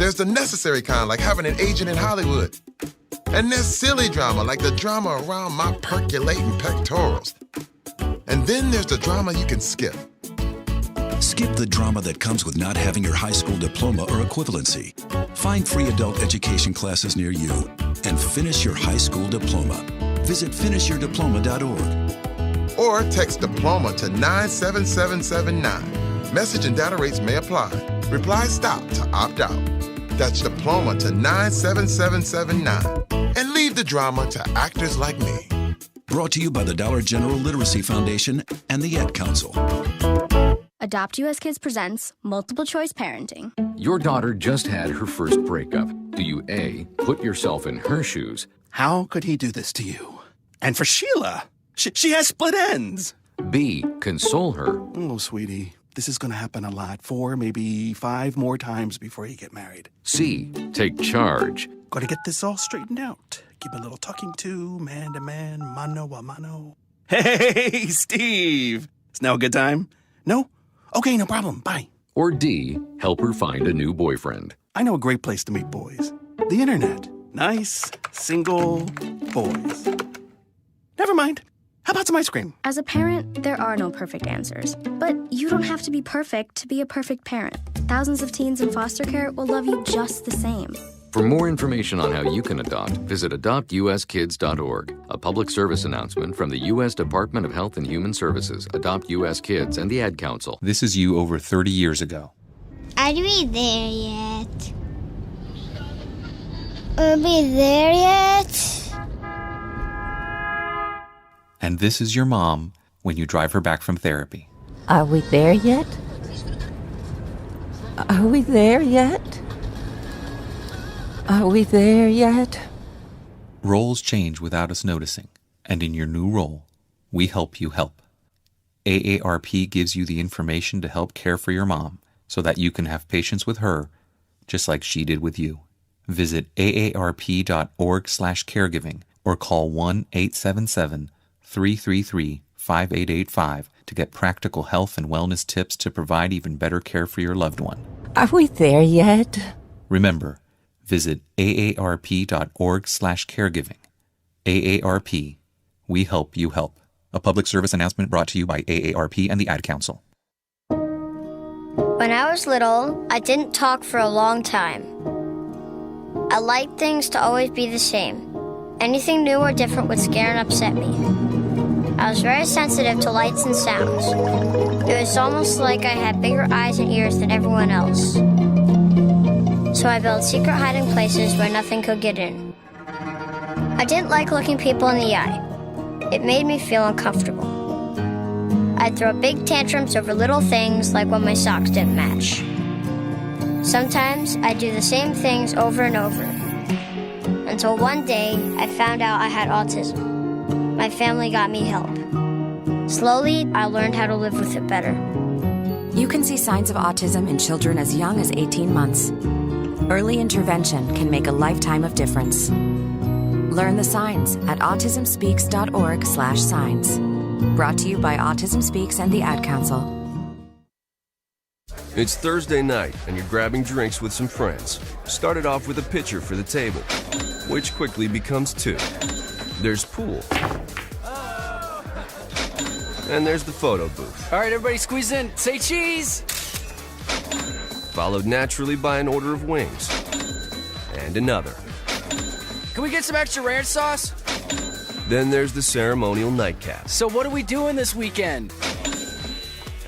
There's the necessary kind, like having an agent in Hollywood. And there's silly drama, like the drama around my percolating pectorals. And then there's the drama you can skip. Skip the drama that comes with not having your high school diploma or equivalency. Find free adult education classes near you and finish your high school diploma. Visit finishyourdiploma.org. Or text diploma to 97779. Message and data rates may apply. Reply STOP to opt out. That's diploma to 97779. And leave the drama to actors like me. Brought to you by the Dollar General Literacy Foundation and the Ad Council. Adopt US Kids presents Multiple Choice Parenting. Your daughter just had her first breakup. Do you A, put yourself in her shoes? How could he do this to you? And for Sheila, she has split ends. B, console her? Oh, sweetie, this is going to happen a lot. 4, maybe 5 more times before you get married. C, take charge? Got to get this all straightened out. Give a little talking to, man to man, mano a mano. Hey, Steve! Is now a good time? No? Okay, no problem. Bye. Or D, help her find a new boyfriend? I know a great place to meet boys. The internet. Nice, single boys. Never mind. How about some ice cream? As a parent, there are no perfect answers. But you don't have to be perfect to be a perfect parent. Thousands of teens in foster care will love you just the same. For more information on how you can adopt, visit adoptuskids.org. A public service announcement from the U.S. Department of Health and Human Services, Adopt U.S. Kids, and the Ad Council. This is you over 30 years ago. Are we there yet? Are we there yet? And this is your mom when you drive her back from therapy. Are we there yet? Are we there yet? Are we there yet? Roles change without us noticing, and in your new role, we help you help. AARP gives you the information to help care for your mom so that you can have patience with her, just like she did with you. Visit aarp.org/caregiving or call 1-877-333-5885 to get practical health and wellness tips to provide even better care for your loved one. Are we there yet? Remember, visit aarp.org/caregiving. AARP, we help you help. A public service announcement brought to you by AARP and the Ad Council. When I was little, I didn't talk for a long time. I liked things to always be the same. Anything new or different would scare and upset me. I was very sensitive to lights and sounds. It was almost like I had bigger eyes and ears than everyone else. So I built secret hiding places where nothing could get in. I didn't like looking people in the eye. It made me feel uncomfortable. I'd throw big tantrums over little things like when my socks didn't match. Sometimes I'd do the same things over and over. Until one day, I found out I had autism. My family got me help. Slowly, I learned how to live with it better. You can see signs of autism in children as young as 18 months. Early intervention can make a lifetime of difference. Learn the signs at autismspeaks.org/signs. Brought to you by Autism Speaks and the Ad Council. It's Thursday night, and you're grabbing drinks with some friends. Started off with a pitcher for the table, which quickly becomes 2. There's pool. And there's the photo booth. All right, everybody squeeze in. Say cheese! Followed naturally by an order of wings. And another. Can we get some extra ranch sauce? Then there's the ceremonial nightcap. So what are we doing this weekend?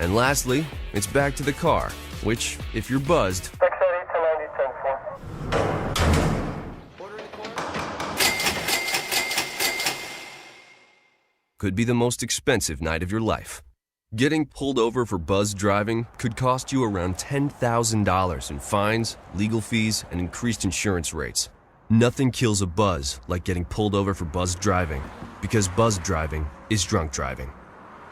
And lastly, it's back to the car, which, if you're buzzed, could be the most expensive night of your life. Getting pulled over for buzz driving could cost you around $10,000 in fines, legal fees, and increased insurance rates. Nothing kills a buzz like getting pulled over for buzz driving, because buzz driving is drunk driving.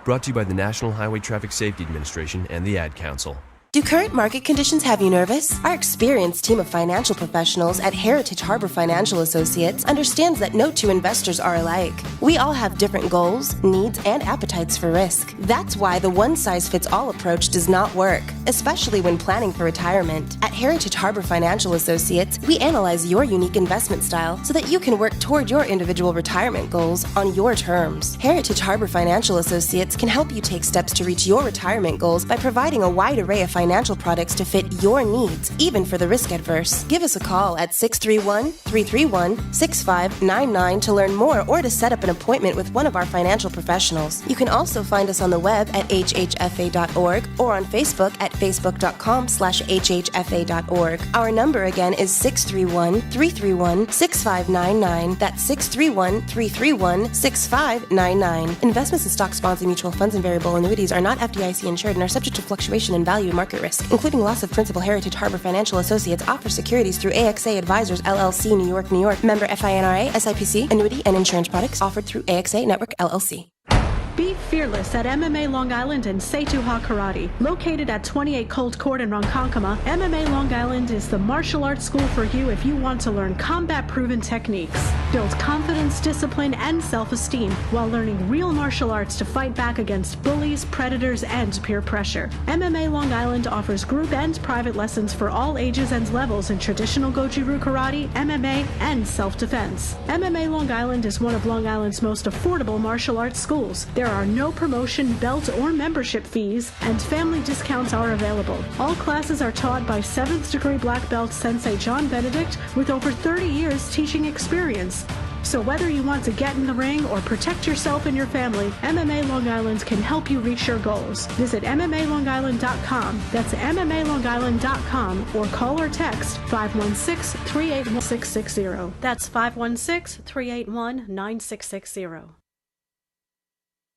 Brought to you by the National Highway Traffic Safety Administration and the Ad Council. Do current market conditions have you nervous? Our experienced team of financial professionals at Heritage Harbor Financial Associates understands that no two investors are alike. We all have different goals, needs, and appetites for risk. That's why the one-size-fits-all approach does not work, especially when planning for retirement. At Heritage Harbor Financial Associates, we analyze your unique investment style so that you can work toward your individual retirement goals on your terms. Heritage Harbor Financial Associates can help you take steps to reach your retirement goals by providing a wide array of financial products to fit your needs, even for the risk adverse. Give us a call at 631-331-6599 to learn more or to set up an appointment with one of our financial professionals. You can also find us on the web at hhfa.org or on Facebook at facebook.com/hhfa.org. Our number again is 631-331-6599. That's 631-331-6599. Investments in stock, bonds, and mutual funds and variable annuities are not FDIC insured and are subject to fluctuation in value and market risk, including loss of principal. Heritage Harbor Financial Associates offers securities through AXA Advisors LLC, New York, New York. Member FINRA, SIPC. Annuity and insurance products offered through AXA Network LLC. Be fearless at MMA Long Island and Seituha Karate. Located at 28 Colt Court in Ronkonkoma, MMA Long Island is the martial arts school for you if you want to learn combat-proven techniques, build confidence, discipline, and self-esteem while learning real martial arts to fight back against bullies, predators, and peer pressure. MMA Long Island offers group and private lessons for all ages and levels in traditional Goju-Ryu Karate, MMA, and self-defense. MMA Long Island is one of Long Island's most affordable martial arts schools. There are no promotion, belt, or membership fees, and family discounts are available. All classes are taught by 7th degree black belt Sensei John Benedict with over 30 years teaching experience. So whether you want to get in the ring or protect yourself and your family, MMA Long Island can help you reach your goals. Visit MMALongIsland.com. That's MMALongIsland.com or call or text 516-381-9660. That's 516-381-9660.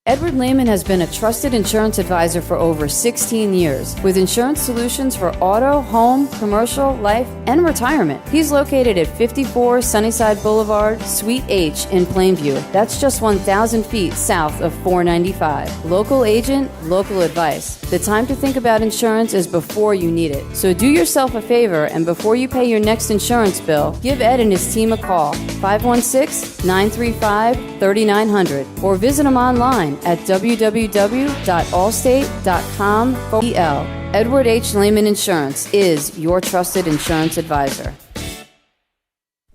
Edward Lehman has been a trusted insurance advisor for over 16 years with insurance solutions for auto, home, commercial, life, and retirement. He's located at 54 Sunnyside Boulevard, Suite H in Plainview. That's just 1,000 feet south of 495. Local agent, local advice. The time to think about insurance is before you need it. So do yourself a favor and before you pay your next insurance bill, give Ed and his team a call, 516-935-3900, or visit him online at www.allstate.com/EL. Edward H. Lehman Insurance is your trusted insurance advisor.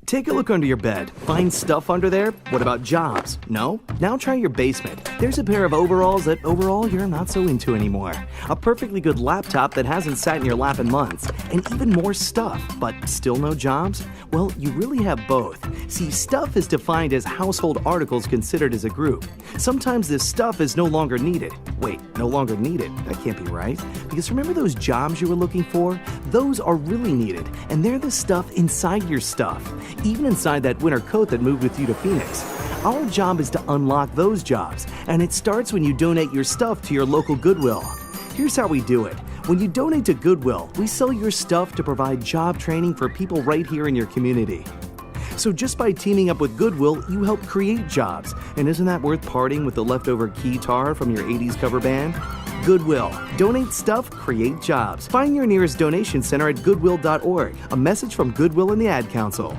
Take a look under your bed. Find stuff under there? What about jobs? No? Now try your basement. There's a pair of overalls that overall you're not so into anymore. A perfectly good laptop that hasn't sat in your lap in months. And even more stuff, but still no jobs? Well, you really have both. See, stuff is defined as household articles considered as a group. Sometimes this stuff is no longer needed. Wait, no longer needed? That can't be right. Because remember those jobs you were looking for? Those are really needed, and they're the stuff inside your stuff. Even inside that winter coat that moved with you to Phoenix. Our job is to unlock those jobs, and it starts when you donate your stuff to your local Goodwill. Here's how we do it. When you donate to Goodwill, we sell your stuff to provide job training for people right here in your community. So just by teaming up with Goodwill, you help create jobs. And isn't that worth parting with the leftover keytar from your 80s cover band? Goodwill. Donate stuff, create jobs. Find your nearest donation center at goodwill.org. A message from Goodwill and the Ad Council.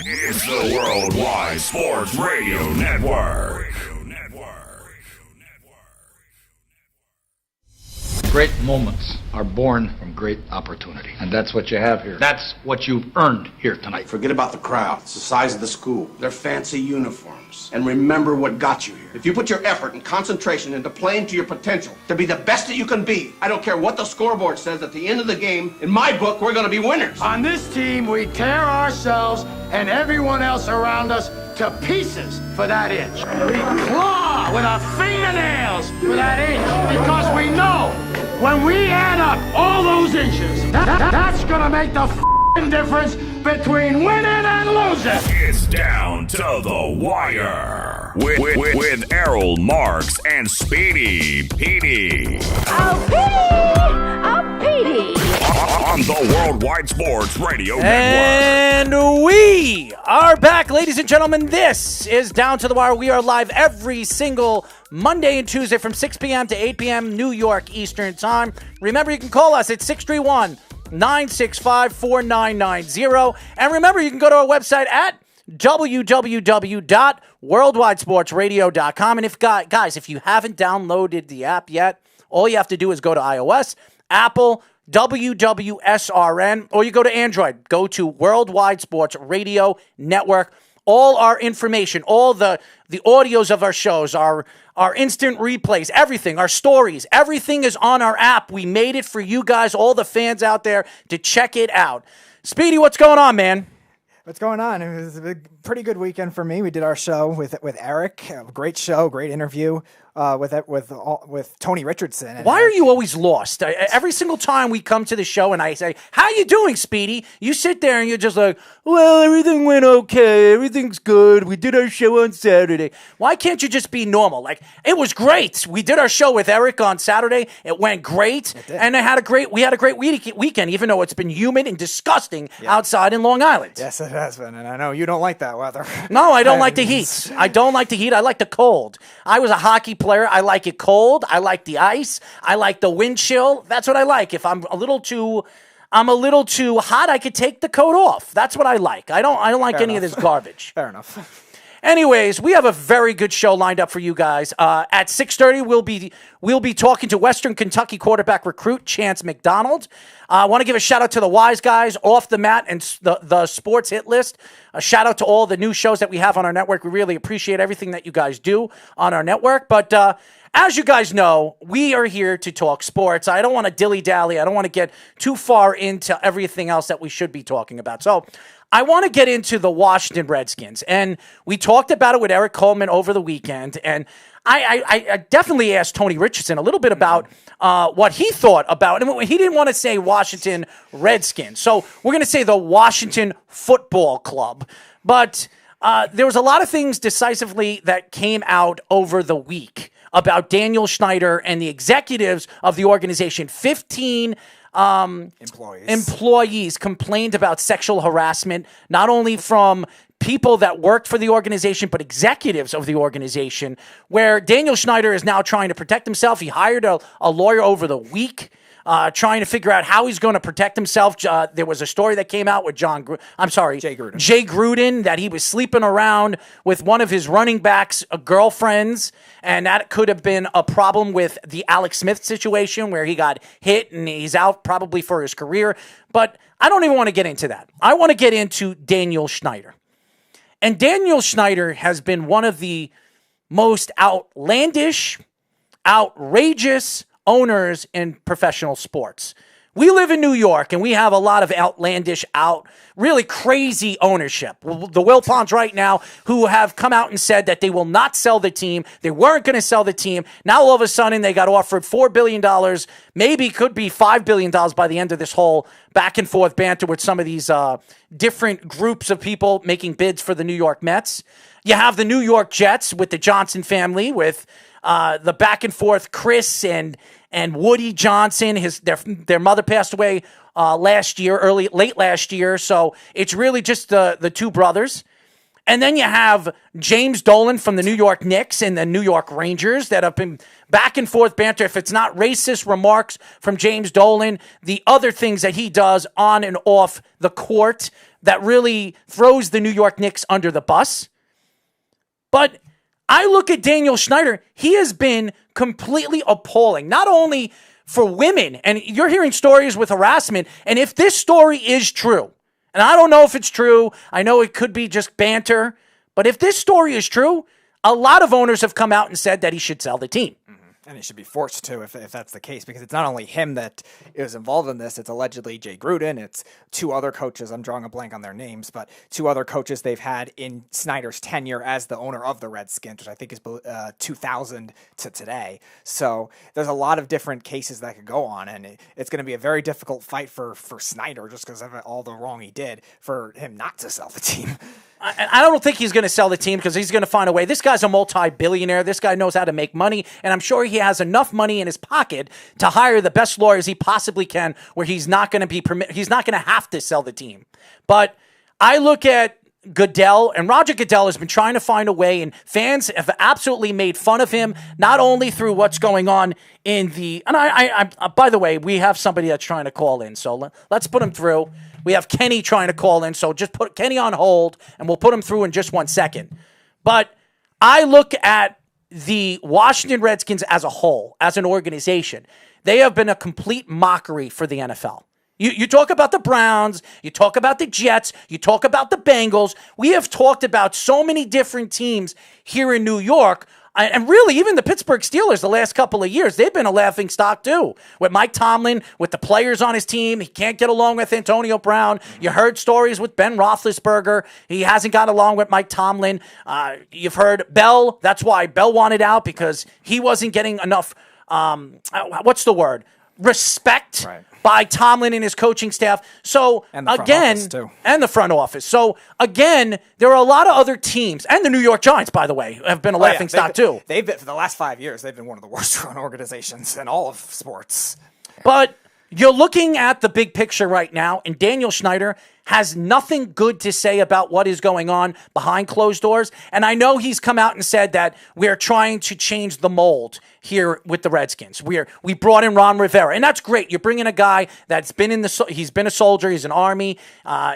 It's the Worldwide Sports Radio Network. Great moments are born from great opportunity. And that's what you have here. That's what you've earned here tonight. Forget about the crowd. It's the size of the school. Their fancy uniforms. And remember what got you here. If you put your effort and concentration into playing to your potential, to be the best that you can be, I don't care what the scoreboard says at the end of the game, in my book, we're going to be winners. On this team, we tear ourselves and everyone else around us to pieces for that inch. We claw with our fingernails for that inch because we know when we add up all those inches, that's gonna make the difference between winning and losing. It's down to the wire with Errol Marks and Speedy Petey. Oh, Petey! On the Worldwide Sports Radio Network. And we are back, ladies and gentlemen. This is Down to the Wire. We are live every single Monday and Tuesday from 6 p.m. to 8 p.m. New York Eastern Time. Remember, you can call us at 631-965-4990. And remember, you can go to our website at www.worldwidesportsradio.com. And if you haven't downloaded the app yet, all you have to do is go to iOS, Apple, WWSRN, or you go to Android. Go to Worldwide Sports Radio Network. All our information, all the audios of our shows, our instant replays, everything, our stories, everything is on our app. We made it for you guys, all the fans out there, to check it out. Speedy, what's going on, man? What's going on? It was a pretty good weekend for me. We did our show with Eric. A great show, great interview with Tony Richardson. Why are you always lost? Every single time we come to the show and I say, "How you doing, Speedy?" You sit there and you're just like, "Well, everything went okay. Everything's good. We did our show on Saturday." Why can't you just be normal? Like, it was great. We did our show with Eric on Saturday. It went great, and we had a great weekend, even though it's been humid and disgusting outside in Long Island. Yes, it has been, and I know you don't like that weather. No, I don't like the heat. I don't like the heat. I like the cold. I was a hockey player. I like it cold. I like the ice. I like the wind chill. That's what I like. If I'm a little too hot, I could take the coat off. That's what I like. I don't like any of this garbage. Fair enough. Anyways, we have a very good show lined up for you guys. At 6:30, we'll be talking to Western Kentucky quarterback recruit Chance McDonald. I want to give a shout out to the Wise Guys, Off the Mat, and the Sports Hit List. A shout out to all the new shows that we have on our network. We really appreciate everything that you guys do on our network. But as you guys know, we are here to talk sports. I don't want to dilly-dally. I don't want to get too far into everything else that we should be talking about. So I want to get into the Washington Redskins. And we talked about it with Eric Coleman over the weekend. And I definitely asked Tony Richardson a little bit about what he thought about it. He didn't want to say Washington Redskins. So we're going to say the Washington Football Club. But there was a lot of things decisively that came out over the week about Daniel Snyder and the executives of the organization. 15 employees complained about sexual harassment, not only from people that worked for the organization, but executives of the organization, where Daniel Snyder is now trying to protect himself. He hired a lawyer over the week, trying to figure out how he's going to protect himself. There was a story that came out with Jay Gruden, that he was sleeping around with one of his running backs' girlfriends, and that could have been a problem with the Alex Smith situation where he got hit and he's out probably for his career. But I don't even want to get into that. I want to get into Daniel Snyder. And Daniel Snyder has been one of the most outlandish, outrageous owners in professional sports. We live in New York, and we have a lot of outlandish, really crazy ownership. The Wilpons right now, who have come out and said that they will not sell the team. They weren't going to sell the team. Now, all of a sudden, they got offered $4 billion, maybe could be $5 billion by the end of this whole back and forth banter with some of these different groups of people making bids for the New York Mets. You have the New York Jets with the Johnson family, with the back and forth Chris and Woody Johnson. Their mother passed away late last year, so it's really just the two brothers. And then you have James Dolan from the New York Knicks and the New York Rangers that have been back and forth banter. If it's not racist remarks from James Dolan, the other things that he does on and off the court that really throws the New York Knicks under the bus. But I look at Daniel Snyder, he has been completely appalling, not only for women, and you're hearing stories with harassment, and if this story is true, and I don't know if it's true, I know it could be just banter, but if this story is true, a lot of owners have come out and said that he should sell the team. And he should be forced to if that's the case, because it's not only him that is involved in this. It's allegedly Jay Gruden. It's two other coaches. I'm drawing a blank on their names, but two other coaches they've had in Snyder's tenure as the owner of the Redskins, which I think is 2000 to today. So there's a lot of different cases that could go on, and it's going to be a very difficult fight for Snyder just because of all the wrong he did for him not to sell the team. I don't think he's going to sell the team because he's going to find a way. This guy's a multi-billionaire. This guy knows how to make money, and I'm sure he has enough money in his pocket to hire the best lawyers he possibly can, where he's not going to have to sell the team. But I look at Goodell, and Roger Goodell has been trying to find a way, and fans have absolutely made fun of him, not only through what's going on in the, and I by the way, we have somebody that's trying to call in, so let's put him through. We have Kenny trying to call in, so just put Kenny on hold, and we'll put him through in just 1 second. But I look at the Washington Redskins as a whole, as an organization. They have been a complete mockery for the NFL. You talk about the Browns, you talk about the Jets, you talk about the Bengals. We have talked about so many different teams here in New York, and really even the Pittsburgh Steelers the last couple of years, they've been a laughingstock too. With Mike Tomlin, with the players on his team, he can't get along with Antonio Brown. You heard stories with Ben Roethlisberger. He hasn't got along with Mike Tomlin. You've heard Bell. That's why Bell wanted out, because he wasn't getting enough, what's the word? Respect. Right. By Tomlin and his coaching staff. So, and the front office. So, again, there are a lot of other teams, and the New York Giants, by the way, have been a laughingstock too. They've been, for the last 5 years, they've been one of the worst run organizations in all of sports. But you're looking at the big picture right now, and Daniel Snyder has nothing good to say about what is going on behind closed doors. And I know he's come out and said that we're trying to change the mold here with the Redskins. We brought in Ron Rivera, and that's great. You're bringing a guy that's been he's been a soldier, he's an army,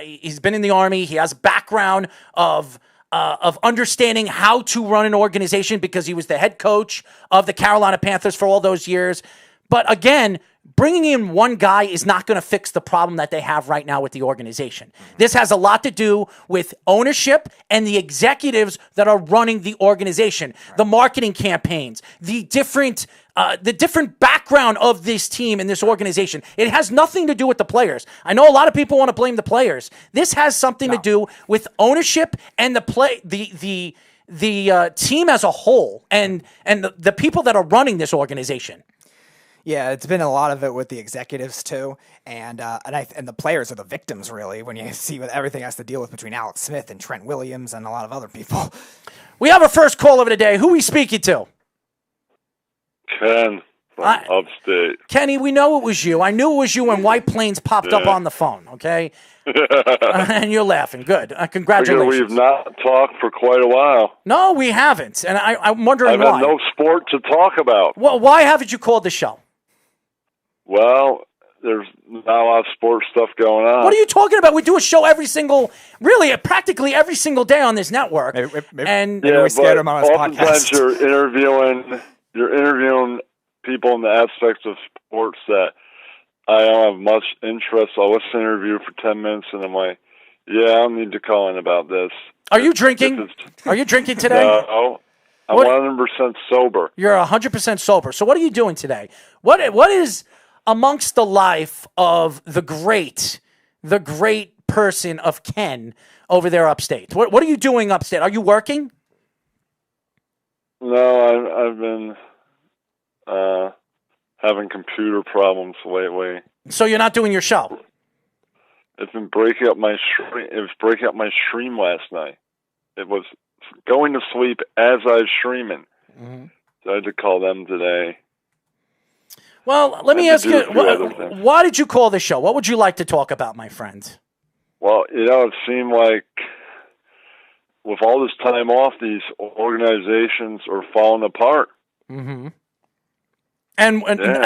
he's been in the army, he has a background of understanding how to run an organization because he was the head coach of the Carolina Panthers for all those years. But again, bringing in one guy is not going to fix the problem that they have right now with the organization. This has a lot to do with ownership and the executives that are running the organization, the marketing campaigns, the different background of this team and this organization. It has nothing to do with the players. I know a lot of people want to blame the players. This has something to do with ownership and the team as a whole and the people that are running this organization. Yeah, it's been a lot of it with the executives too, and the players are the victims really. When you see what everything has to deal with between Alex Smith and Trent Williams and a lot of other people. We have our first call of the day. Who are we speaking to? Ken from upstate. Kenny, we know it was you. I knew it was you when White Plains popped up on the phone. Okay, and you're laughing. Good. Congratulations. We've not talked for quite a while. No, we haven't, and I'm wondering why. I've had no sport to talk about. Well, why haven't you called the show? Well, there's not a lot of sports stuff going on. What are you talking about? We do a show practically every single day on this network. And we scared him on his podcast. You're interviewing people in the aspects of sports that I don't have much interest. I'll listen to an interview for 10 minutes, and I'm like, yeah, I don't need to call in about this. Are you drinking? Are you drinking today? No. I'm 100% sober. You're 100% sober. So what are you doing today? What is amongst the life of the great person of Ken over there upstate? What are you doing upstate? Are you working? No, I've been having computer problems lately. So you're not doing your show? It's been breaking up my stream. It was breaking up my stream last night. It was going to sleep as I was streaming. Mm-hmm. So I had to call them today. Well, let me ask you, why did you call the show? What would you like to talk about, my friend? Well, it seemed like with all this time off, these organizations are falling apart. Mm-hmm. And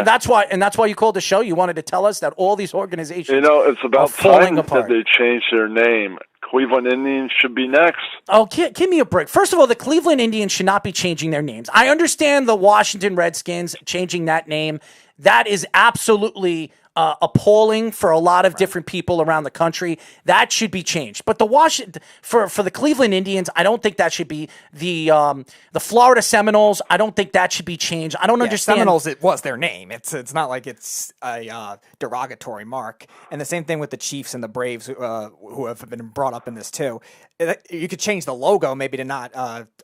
that's why you called the show. You wanted to tell us that all these organizations it's about time that they change their name. Cleveland Indians should be next. Oh, give me a break. First of all, the Cleveland Indians should not be changing their names. I understand the Washington Redskins changing that name. That is absolutely appalling for a lot of different people around the country. That should be changed. But for the Cleveland Indians, I don't think that should be the Florida Seminoles. I don't think that should be changed. I don't understand. Seminoles, it was their name. It's not like it's a derogatory mark. And the same thing with the Chiefs and the Braves, who have been brought up in this too. You could change the logo maybe to not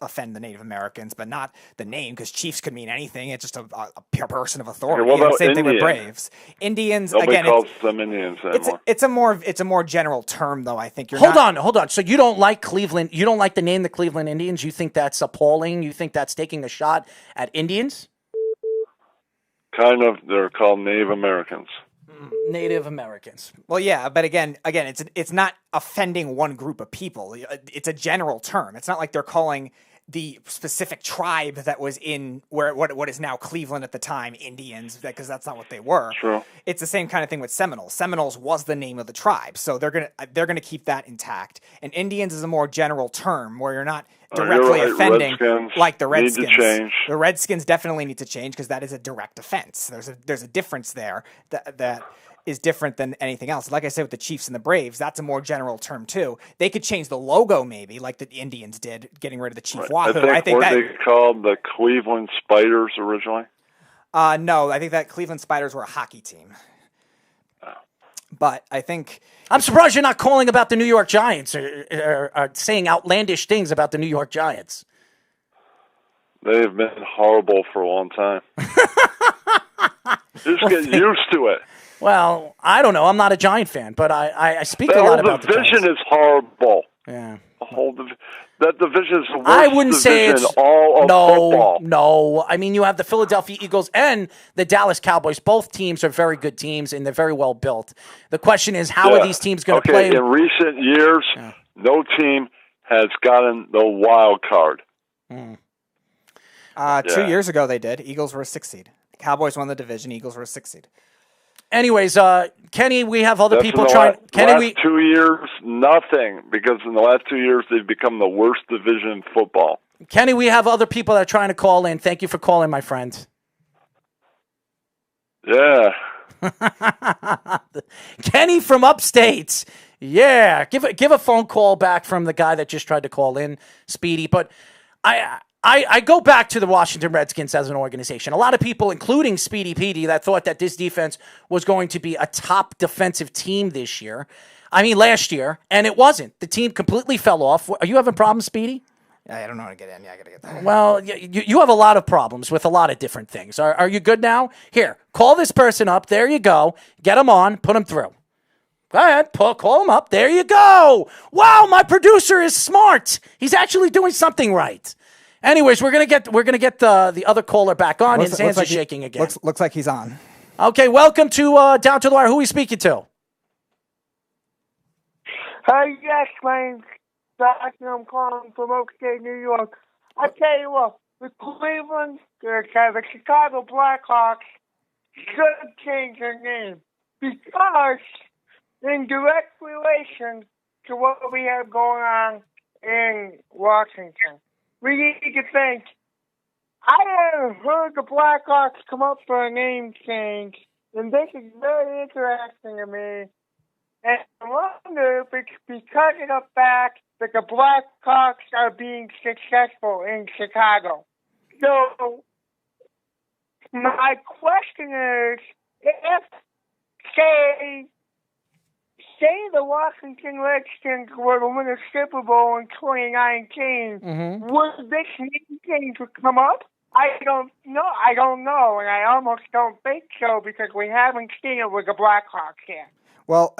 offend the Native Americans, but not the name, because Chiefs could mean anything. It's just a pure person of authority. What about the same Indian? thing with Braves. Indians. Nobody again, calls them Indians anymore. It's a more general term, though. I think Hold on. So you don't like Cleveland? You don't like the name the Cleveland Indians? You think that's appalling? You think that's taking a shot at Indians? Kind of. They're called Native Americans. Native Americans. Well, yeah, but again, it's not offending one group of people. It's a general term. It's not like they're calling the specific tribe that was in what is now Cleveland at the time Indians, because that's not what they were. True. It's the same kind of thing with Seminoles. Seminoles was the name of the tribe, so they're gonna keep that intact. And Indians is a more general term where you're not directly offending, Redskins like the Redskins. Need to change. The Redskins definitely need to change because that is a direct offense. There's a difference there that is different than anything else. Like I said with the Chiefs and the Braves, that's a more general term too. They could change the logo maybe, like the Indians did, getting rid of the Chief Wahoo. I think they called the Cleveland Spiders originally. No, I think that Cleveland Spiders were a hockey team. But I think I'm surprised you're not calling about the New York Giants or saying outlandish things about the New York Giants. They've been horrible for a long time. Just get used to it. Well, I don't know. I'm not a Giant fan, but I speak a lot about the Giants. The division is horrible. Yeah. That division is the worst I wouldn't say it's all of football. No. I mean, you have the Philadelphia Eagles and the Dallas Cowboys. Both teams are very good teams, and they're very well built. The question is, how are these teams going to play? In recent years, no team has gotten the wild card. 2 years ago they did. Eagles were a 6 seed. Cowboys won the division. Eagles were a 6 seed. Anyways, Kenny, we have other people trying. Kenny, last 2 years, nothing, because in the last 2 years they've become the worst division in football. Kenny, we have other people that are trying to call in. Thank you for calling, my friend. Yeah. Kenny from upstate. Yeah, give a phone call back from the guy that just tried to call in, Speedy. But I go back to the Washington Redskins as an organization. A lot of people, including Speedy Petey, that thought that this defense was going to be a top defensive team this year. I mean, last year, and it wasn't. The team completely fell off. Are you having problems, Speedy? I don't know how to get in. Yeah, I got to get there. Well, you have a lot of problems with a lot of different things. Are you good now? Here, call this person up. There you go. Get him on. Put him through. Go ahead. Call him up. There you go. Wow, my producer is smart. He's actually doing something right. Anyways, we're gonna get the other caller back on. His hands are shaking again. Looks like he's on. Okay, welcome to Down to the Wire. Who are we speaking to? Hi, yes, my name's Doctor. I'm calling from upstate New York. I tell you what, the Chicago Blackhawks should change their name because, in direct relation to what we have going on in Washington, we need to think. I haven't heard the Blackhawks come up for a name change, and this is very interesting to me. And I wonder if it's because of the fact that the Blackhawks are being successful in Chicago. So, my question is, if, say the Washington Redskins were to win a Super Bowl in 2019, would this name change come up? I don't know, and I almost don't think so because we haven't seen it with the Blackhawks yet. Well,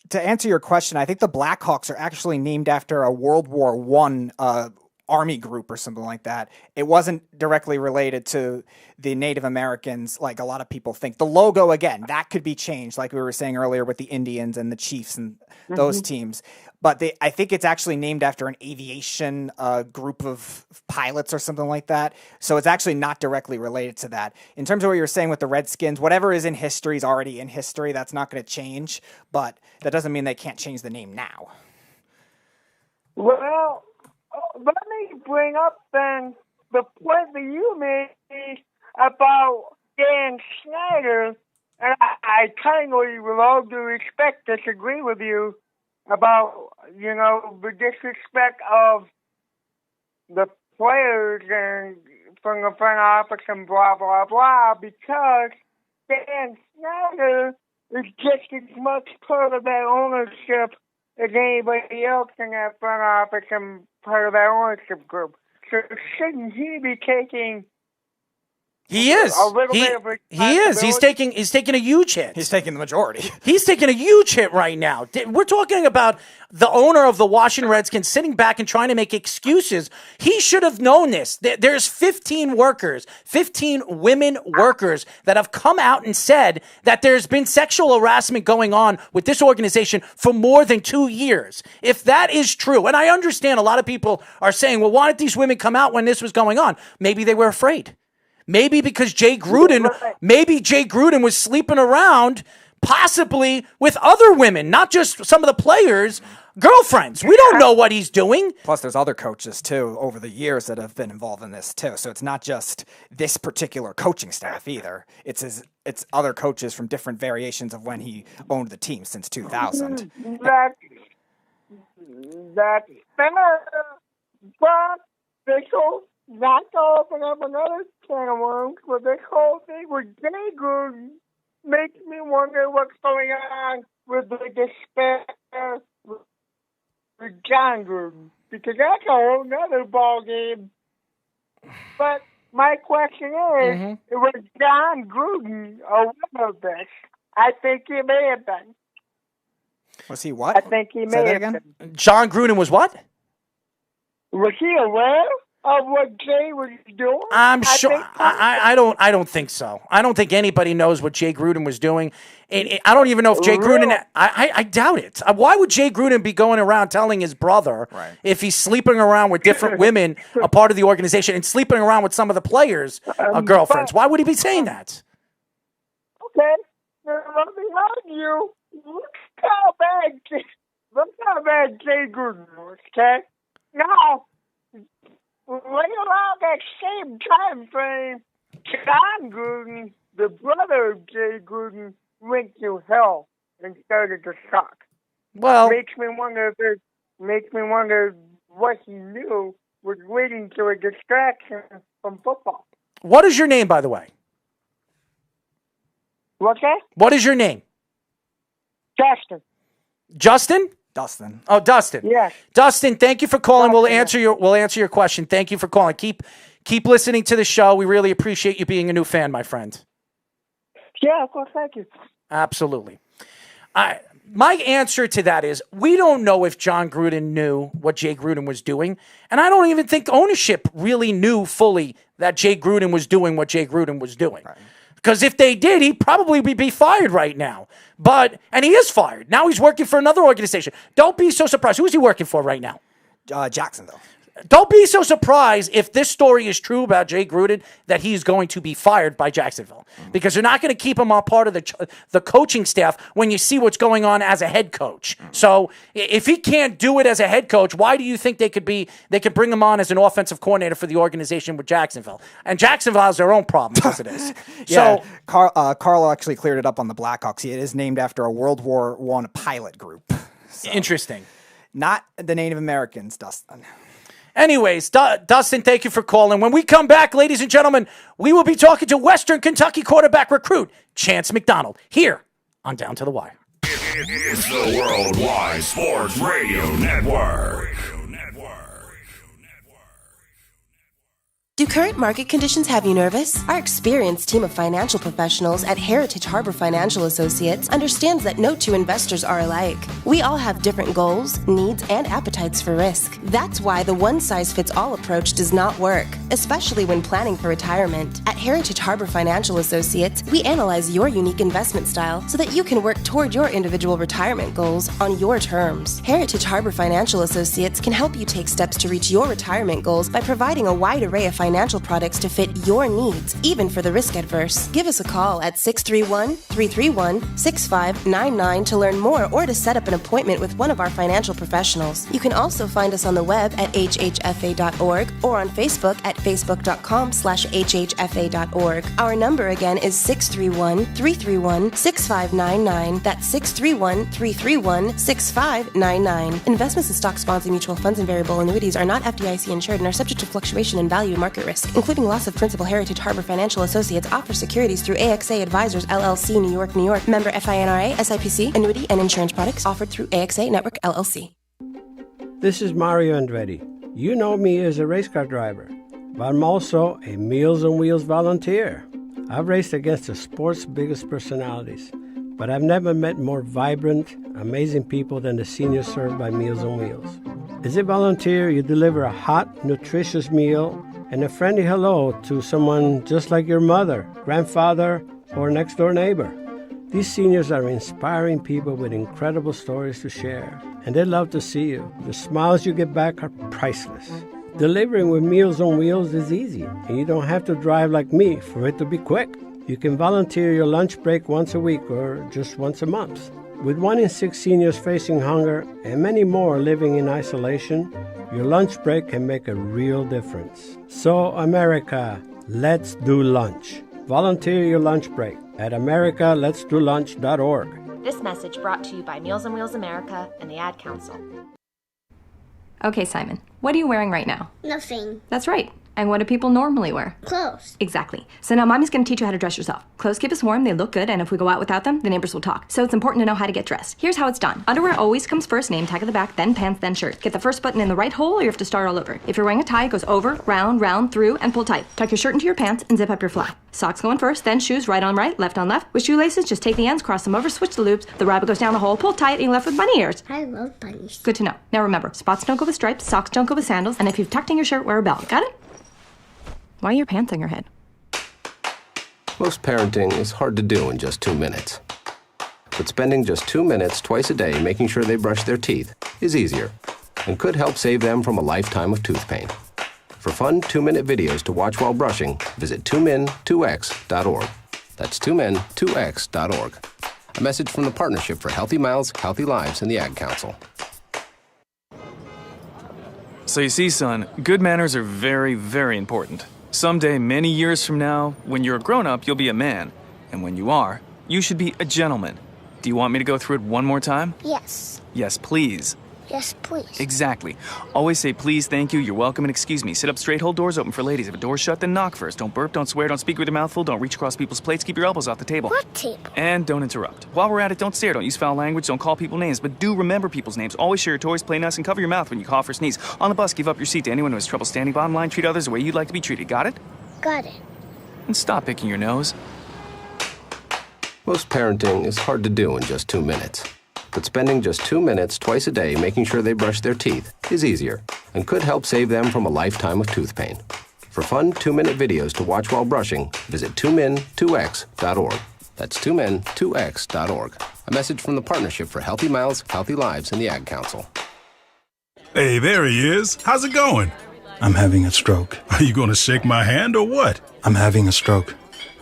to answer your question, I think the Blackhawks are actually named after a World War I army group or something like that. It wasn't directly related to the Native Americans like a lot of people think. The logo, again, that could be changed like we were saying earlier with the Indians and the Chiefs and those teams. But I think it's actually named after an aviation group of pilots or something like that. So it's actually not directly related to that. In terms of what you were saying with the Redskins, whatever is in history is already in history. That's not going to change. But that doesn't mean they can't change the name now. Well, let me bring up then the point that you made about Dan Snyder, and I kindly, with all due respect, disagree with you about, the disrespect of the players and from the front office and blah, blah, blah, because Dan Snyder is just as much part of that ownership as anybody else in that front office and part of that ownership group. So shouldn't he be taking He is. A little bit of He is. He's taking a huge hit. He's taking the majority. He's taking a huge hit right now. We're talking about the owner of the Washington Redskins sitting back and trying to make excuses. He should have known this. There's 15 women workers that have come out and said that there's been sexual harassment going on with this organization for more than 2 years. If that is true, and I understand a lot of people are saying, well, why didn't these women come out when this was going on? Maybe they were afraid. Maybe because Jay Gruden was sleeping around possibly with other women, not just some of the players' girlfriends. We don't know what he's doing. Plus, there's other coaches, too, over the years that have been involved in this, too. So it's not just this particular coaching staff either. It's other coaches from different variations of when he owned the team since 2000. That's fair, but this whole, not to open up another can of worms, but this whole thing with Jay Gruden makes me wonder what's going on with the despair with John Gruden, because that's a whole nother ball game. But my question is, was John Gruden aware of this? I think he may have been. Was he what? I think he may have been. John Gruden was what? Was he aware of what Jay was doing? I'm sure. I don't think so. I don't think anybody knows what Jay Gruden was doing. And I don't even know if Jay Gruden. I doubt it. Why would Jay Gruden be going around telling his brother if he's sleeping around with different women, a part of the organization, and sleeping around with some of the players' girlfriends? Why would he be saying that? Okay, let me argue. Look how bad Jay Gruden was. Okay, now. Right around that same time frame, John Gruden, the brother of Jay Gruden, went to hell and started to suck. Well, makes me wonder what he knew was leading to a distraction from football. What is your name, by the way? What's that? What is your name? Justin. Justin? Dustin. Oh, Dustin. Yes. Dustin, thank you for calling. We'll answer your question. Thank you for calling. Keep listening to the show. We really appreciate you being a new fan, my friend. Yeah, of course. Thank you. Absolutely. My answer to that is we don't know if John Gruden knew what Jay Gruden was doing, and I don't even think ownership really knew fully that Jay Gruden was doing what Jay Gruden was doing. Right. Because if they did, he'd probably be fired right now. And he is fired. Now he's working for another organization. Don't be so surprised. Who is he working for right now? Jacksonville. Don't be so surprised if this story is true about Jay Gruden that he's going to be fired by Jacksonville. Because they're not going to keep him on part of the coaching staff when you see what's going on as a head coach. So if he can't do it as a head coach, why do you think they could bring him on as an offensive coordinator for the organization with Jacksonville? And Jacksonville has their own problems as it is. Yeah, so Carl actually cleared it up on the Blackhawks. It is named after a World War I pilot group. So, interesting. Not the Native Americans, Dustin. Anyways, Dustin, thank you for calling. When we come back, ladies and gentlemen, we will be talking to Western Kentucky quarterback recruit Chance McDonald here on Down to the Wire. It's the Worldwide Sports Radio Network. Do current market conditions have you nervous? Our experienced team of financial professionals at Heritage Harbor Financial Associates understands that no two investors are alike. We all have different goals, needs, and appetites for risk. That's why the one-size-fits-all approach does not work, especially when planning for retirement. At Heritage Harbor Financial Associates, we analyze your unique investment style so that you can work toward your individual retirement goals on your terms. Heritage Harbor Financial Associates can help you take steps to reach your retirement goals by providing a wide array of financial products to fit your needs, even for the risk adverse. Give us a call at 631-331-6599 to learn more or to set up an appointment with one of our financial professionals. You can also find us on the web at hhfa.org or on Facebook at facebook.com/hhfa.org. Our number again is 631-331-6599. That's 631-331-6599. Investments in stocks, bonds, and mutual funds and variable annuities are not FDIC insured and are subject to fluctuation in value and market risk, including loss of principal. Heritage Harbor Financial Associates offers securities through AXA Advisors, LLC, New York, New York. Member FINRA, SIPC, annuity and insurance products offered through AXA Network, LLC. This is Mario Andretti. You know me as a race car driver. but I'm also a Meals on Wheels volunteer. I've raced against the sport's biggest personalities, but I've never met more vibrant, amazing people than the seniors served by Meals on Wheels. As a volunteer, you deliver a hot, nutritious meal and a friendly hello to someone just like your mother, grandfather, or next-door neighbor. These seniors are inspiring people with incredible stories to share, and they love to see you. The smiles you get back are priceless. Delivering with Meals on Wheels is easy, and you don't have to drive like me for it to be quick. You can volunteer your lunch break once a week or just once a month. With 1 in 6 seniors facing hunger and many more living in isolation, your lunch break can make a real difference. So, America, let's do lunch. Volunteer your lunch break at americaletsdolunch.org. This message brought to you by Meals on Wheels America and the Ad Council. Okay, Simon, what are you wearing right now? Nothing. That's right. And what do people normally wear? Clothes. Exactly. So now Mommy's going to teach you how to dress yourself. Clothes keep us warm, they look good, and if we go out without them, the neighbors will talk. So it's important to know how to get dressed. Here's how it's done. Underwear always comes first, name tag at the back, then pants, then shirt. Get the first button in the right hole or you have to start all over. If you're wearing a tie, it goes over, round, through, and pull tight. Tuck your shirt into your pants and zip up your fly. Socks going first, then shoes right on right, left on left. With shoelaces, just take the ends, cross them over, switch the loops. The rabbit goes down the hole, pull tight, and you're left with bunny ears. I love bunnies. Good to know. Now remember, spots don't go with stripes, socks don't go with sandals, and if you've tucked in your shirt, wear a belt. Got it? Why are your pants on your head? Most parenting is hard to do in just 2 minutes. But spending just 2 minutes twice a day making sure they brush their teeth is easier and could help save them from a lifetime of tooth pain. For fun 2-minute videos to watch while brushing, visit 2min2x.org. That's 2min2x.org. A message from the Partnership for Healthy Mouths, Healthy Lives, and the Ad Council. So you see, son, good manners are very, very important. Someday, many years from now, when you're a grown-up, you'll be a man. And when you are, you should be a gentleman. Do you want me to go through it one more time? Yes. Yes, please. Yes, please. Exactly. Always say please, thank you, you're welcome, and excuse me. Sit up straight, hold doors open for ladies. If a door's shut, then knock first. Don't burp, don't swear, don't speak with your mouth full, don't reach across people's plates, keep your elbows off the table. What table? And don't interrupt. While we're at it, don't stare, don't use foul language, don't call people names, but do remember people's names. Always share your toys, play nice, and cover your mouth when you cough or sneeze. On the bus, give up your seat to anyone who has trouble standing. Bottom line, treat others the way you'd like to be treated. Got it? Got it. And stop picking your nose. Most parenting is hard to do in just 2 minutes. But spending just 2 minutes twice a day making sure they brush their teeth is easier and could help save them from a lifetime of tooth pain. For fun 2-minute videos to watch while brushing, visit 2min2x.org. That's 2min2x.org. A message from the Partnership for Healthy Mouths, Healthy Lives, and the Ad Council. Hey, there he is. How's it going? I'm having a stroke. Are you going to shake my hand or what? I'm having a stroke.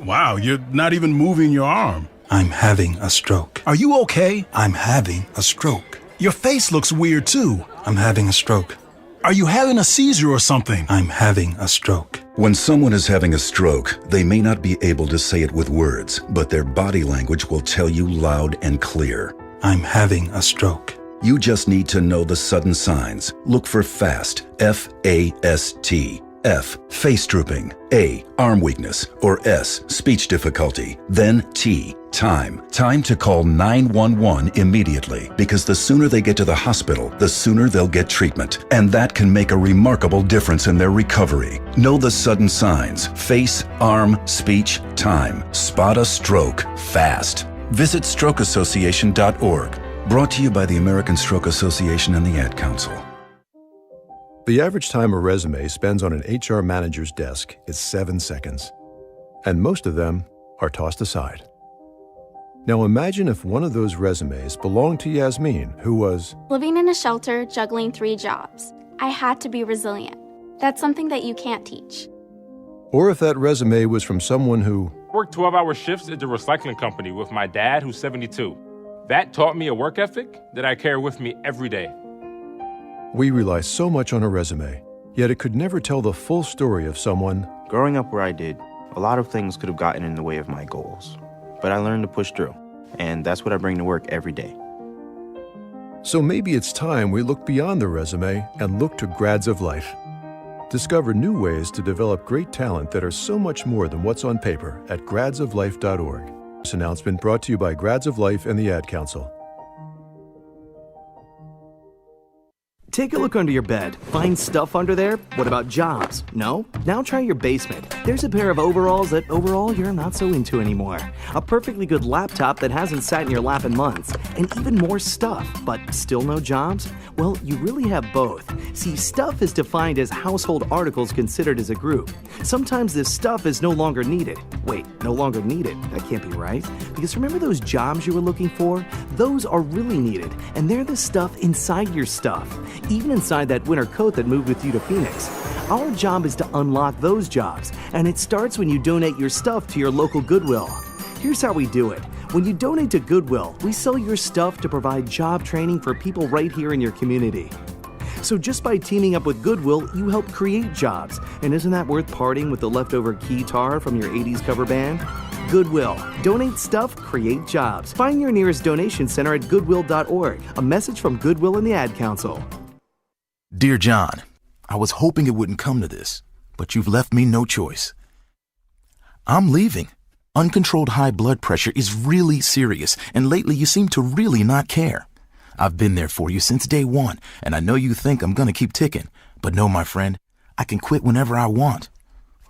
Wow, you're not even moving your arm. I'm having a stroke. Are you okay? I'm having a stroke. Your face looks weird too. I'm having a stroke. Are you having a seizure or something? I'm having a stroke. When someone is having a stroke, they may not be able to say it with words, but their body language will tell you loud and clear. I'm having a stroke. You just need to know the sudden signs. Look for FAST, F-A-S-T. F, face drooping. A, arm weakness. Or S, speech difficulty. Then T, time. Time to call 911 immediately, because the sooner they get to the hospital, the sooner they'll get treatment. And that can make a remarkable difference in their recovery. Know the sudden signs. Face, arm, speech, time. Spot a stroke fast. Visit strokeassociation.org. Brought to you by the American Stroke Association and the Ad Council. The average time a resume spends on an HR manager's desk is 7 seconds, and most of them are tossed aside. Now imagine if one of those resumes belonged to Yasmin, who was living in a shelter, juggling 3 jobs. I had to be resilient. That's something that you can't teach. Or if that resume was from someone who worked 12-hour shifts at the recycling company with my dad, who's 72. That taught me a work ethic that I carry with me every day. We rely so much on a resume, yet it could never tell the full story of someone. Growing up where I did, a lot of things could have gotten in the way of my goals. But I learned to push through, and that's what I bring to work every day. So maybe it's time we look beyond the resume and look to Grads of Life. Discover new ways to develop great talent that are so much more than what's on paper at gradsoflife.org. This announcement brought to you by Grads of Life and the Ad Council. Take a look under your bed. Find stuff under there? What about jobs? No? Now try your basement. There's a pair of overalls that overall you're not so into anymore. A perfectly good laptop that hasn't sat in your lap in months. And even more stuff, but still no jobs? Well, you really have both. See, stuff is defined as household articles considered as a group. Sometimes this stuff is no longer needed. Wait, no longer needed? That can't be right. Because remember those jobs you were looking for? Those are really needed, and they're the stuff inside your stuff. Even inside that winter coat that moved with you to Phoenix. Our job is to unlock those jobs, and it starts when you donate your stuff to your local Goodwill. Here's how we do it. When you donate to Goodwill, we sell your stuff to provide job training for people right here in your community. So just by teaming up with Goodwill, you help create jobs. And isn't that worth parting with the leftover keytar from your 80s cover band? Goodwill. Donate stuff, create jobs. Find your nearest donation center at goodwill.org. A message from Goodwill and the Ad Council. Dear John, I was hoping it wouldn't come to this, but you've left me no choice. I'm leaving. Uncontrolled high blood pressure is really serious, and lately you seem to really not care. I've been there for you since day one, and I know you think I'm gonna keep ticking, but no, my friend, I can quit whenever I want.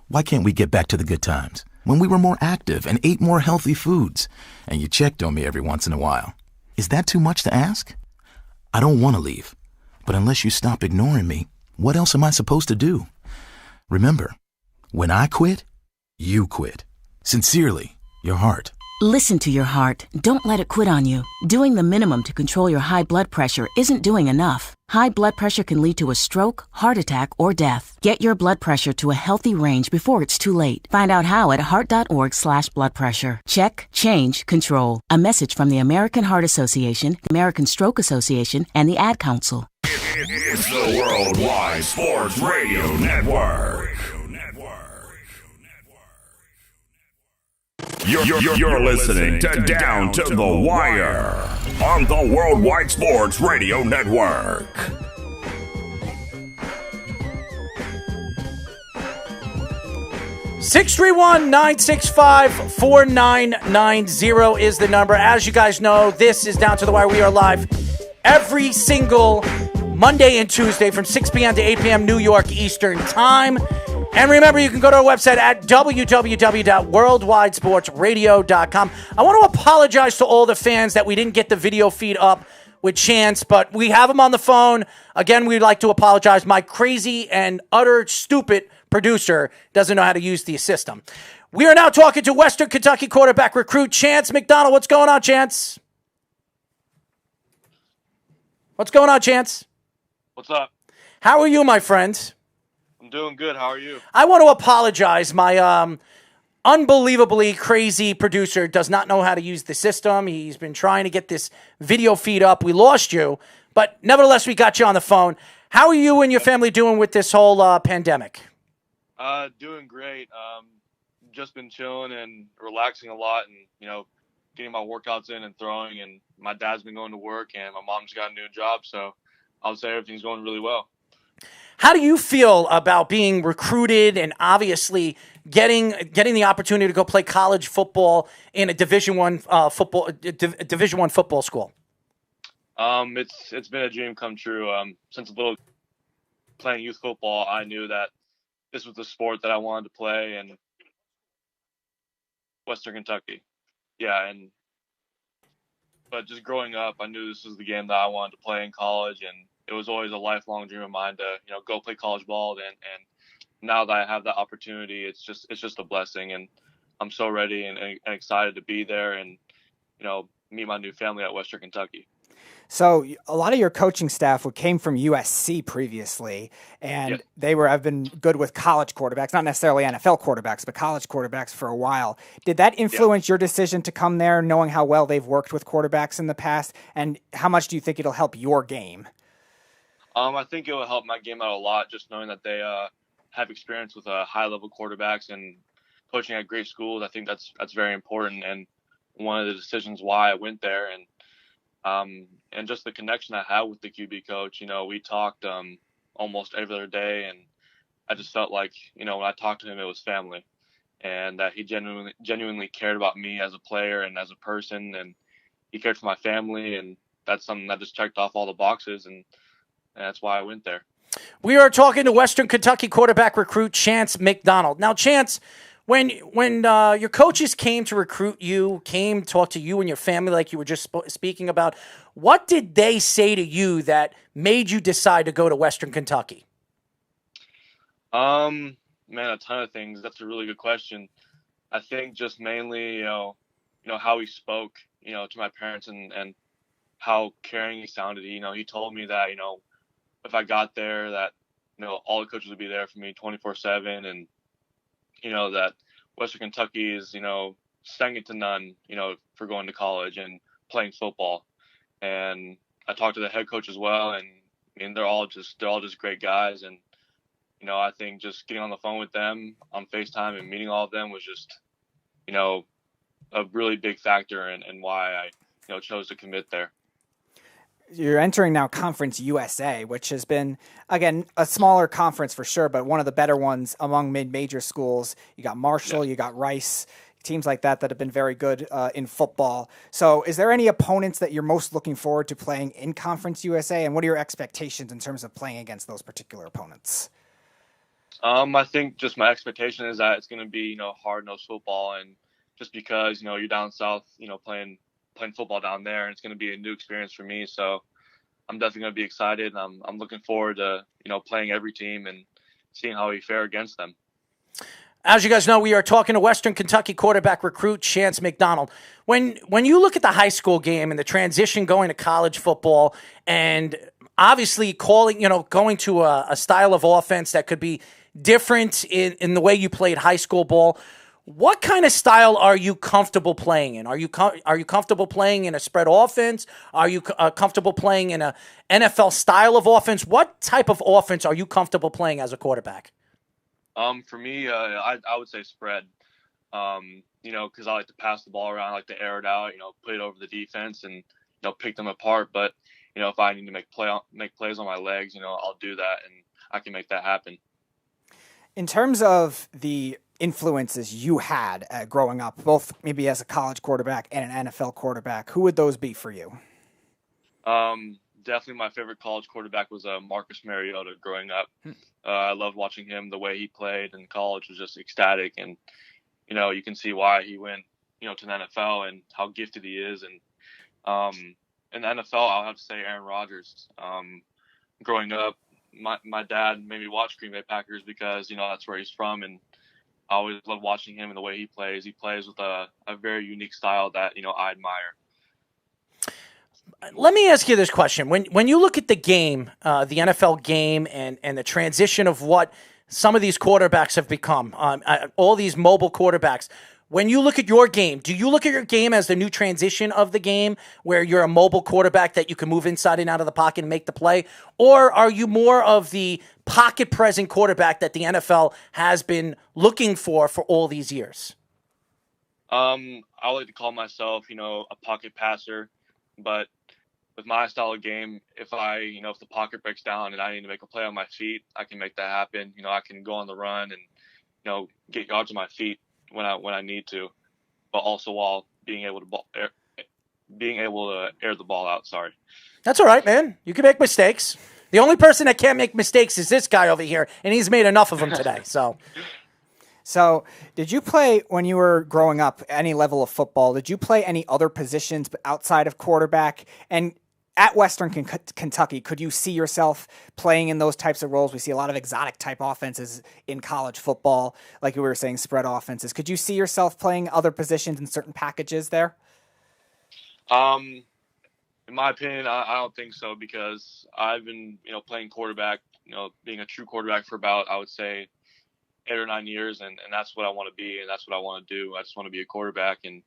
Why can't we get back to the good times, when we were more active and ate more healthy foods, and you checked on me every once in a while? Is that too much to ask? I don't want to leave. But unless you stop ignoring me, what else am I supposed to do? Remember, when I quit, you quit. Sincerely, your heart. Listen to your heart. Don't let it quit on you. Doing the minimum to control your high blood pressure isn't doing enough. High blood pressure can lead to a stroke, heart attack, or death. Get your blood pressure to a healthy range before it's too late. Find out how at heart.org/blood pressure. Check, change, control. A message from the American Heart Association, the American Stroke Association, and the Ad Council. It's the Worldwide Sports Radio Network. You're listening to Down to the Wire on the Worldwide Sports Radio Network. Six 631-965-4990 is the number. As you guys know, this is Down to the Wire. We are live every single Monday and Tuesday from 6 p.m. to 8 p.m. New York Eastern Time. And remember, you can go to our website at www.worldwidesportsradio.com. I want to apologize to all the fans that we didn't get the video feed up with Chance, but we have him on the phone. Again, we'd like to apologize. My crazy and utter stupid producer doesn't know how to use the system. We are now talking to Western Kentucky quarterback recruit Chance McDonald. What's going on, Chance? What's going on, Chance? What's up? How are you, my friend? I'm doing good. How are you? I want to apologize. My unbelievably crazy producer does not know how to use the system. He's been trying to get this video feed up. We lost you, but nevertheless, we got you on the phone. How are you and your family doing with this whole pandemic? Doing great. Just been chilling and relaxing a lot and, getting my workouts in and throwing. And my dad's been going to work and my mom's got a new job. So I would say everything's going really well. How do you feel about being recruited and obviously getting the opportunity to go play college football in a Division I football school? It's been a dream come true. Since a little playing youth football, I knew that this was the sport that I wanted to play in Western Kentucky. Yeah, but just growing up, I knew this was the game that I wanted to play in college, and it was always a lifelong dream of mine to, go play college ball. And now that I have that opportunity, it's just a blessing. And I'm so ready and excited to be there and, meet my new family at Western Kentucky. So a lot of your coaching staff came from USC previously, and have been good with college quarterbacks, not necessarily NFL quarterbacks, but college quarterbacks for a while. Did that influence your decision to come there, knowing how well they've worked with quarterbacks in the past? And how much do you think it'll help your game? I think it will help my game out a lot, just knowing that they have experience with high-level quarterbacks and coaching at great schools. I think that's very important, and one of the decisions why I went there. And just the connection I had with the QB coach, we talked almost every other day, and I just felt like, when I talked to him, it was family, and that he genuinely cared about me as a player and as a person, and he cared for my family, and that's something that just checked off all the boxes, and and that's why I went there. We are talking to Western Kentucky quarterback recruit Chance McDonald. Now, Chance, when your coaches came to recruit you, came talk to you and your family like you were just speaking about, what did they say to you that made you decide to go to Western Kentucky? Man, a ton of things. That's a really good question. I think just mainly, you know how he spoke, to my parents and how caring he sounded. He told me that, if I got there, that, all the coaches would be there for me 24/7, and, that Western Kentucky is, second to none, for going to college and playing football. And I talked to the head coach as well, and I mean, they're all just great guys. And, I think just getting on the phone with them on FaceTime and meeting all of them was just, a really big factor in why I, chose to commit there. You're entering now Conference USA, which has been, again, a smaller conference for sure, but one of the better ones among mid-major schools. You got Marshall, you got Rice, teams like that have been very good in football. So is there any opponents that you're most looking forward to playing in Conference USA, and what are your expectations in terms of playing against those particular opponents? I think just my expectation is that it's going to be, hard-nosed football, and just because, you're down south, playing football down there, and it's going to be a new experience for me. So I'm definitely going to be excited. I'm looking forward to, playing every team and seeing how we fare against them. As you guys know, we are talking to Western Kentucky quarterback recruit Chance McDonald. When you look at the high school game and the transition going to college football, and obviously going to a style of offense that could be different in the way you played high school ball, what kind of style are you comfortable playing in? Are you comfortable playing in a spread offense? Are you comfortable playing in a NFL style of offense? What type of offense are you comfortable playing as a quarterback? For me, I would say spread. Because I like to pass the ball around, I like to air it out, put it over the defense and pick them apart. But if I need to make plays on my legs, I'll do that, and I can make that happen. In terms of the influences you had growing up, both maybe as a college quarterback and an NFL quarterback, who would those be for you? Definitely my favorite college quarterback was Marcus Mariota growing up. I loved watching him. The way he played in college was just ecstatic. And, you can see why he went, to the NFL and how gifted he is. And in the NFL, I'll have to say Aaron Rodgers. Growing up, my dad made me watch Green Bay Packers because, that's where he's from. And I always love watching him and the way he plays. He plays with a very unique style that, I admire. Let me ask you this question. When you look at the game, the NFL game, and the transition of what some of these quarterbacks have become, all these mobile quarterbacks, when you look at your game, do you look at your game as the new transition of the game where you're a mobile quarterback that you can move inside and out of the pocket and make the play? Or are you more of the pocket present quarterback that the NFL has been looking for all these years? I like to call myself, a pocket passer, but with my style of game, if the pocket breaks down and I need to make a play on my feet, I can make that happen. I can go on the run and, get yards on my feet when I need to, but also while being able to air the ball out. Sorry. That's all right, man. You can make mistakes. The only person that can't make mistakes is this guy over here, and he's made enough of them today. So did you play, when you were growing up, any level of football, did you play any other positions outside of quarterback? And at Western Kentucky, could you see yourself playing in those types of roles? We see a lot of exotic type offenses in college football, like we were saying, spread offenses. Could you see yourself playing other positions in certain packages there? In my opinion, I don't think so, because I've been, playing quarterback, being a true quarterback for about, I would say, 8 or 9 years, and that's what I want to be, and that's what I want to do. I just want to be a quarterback. And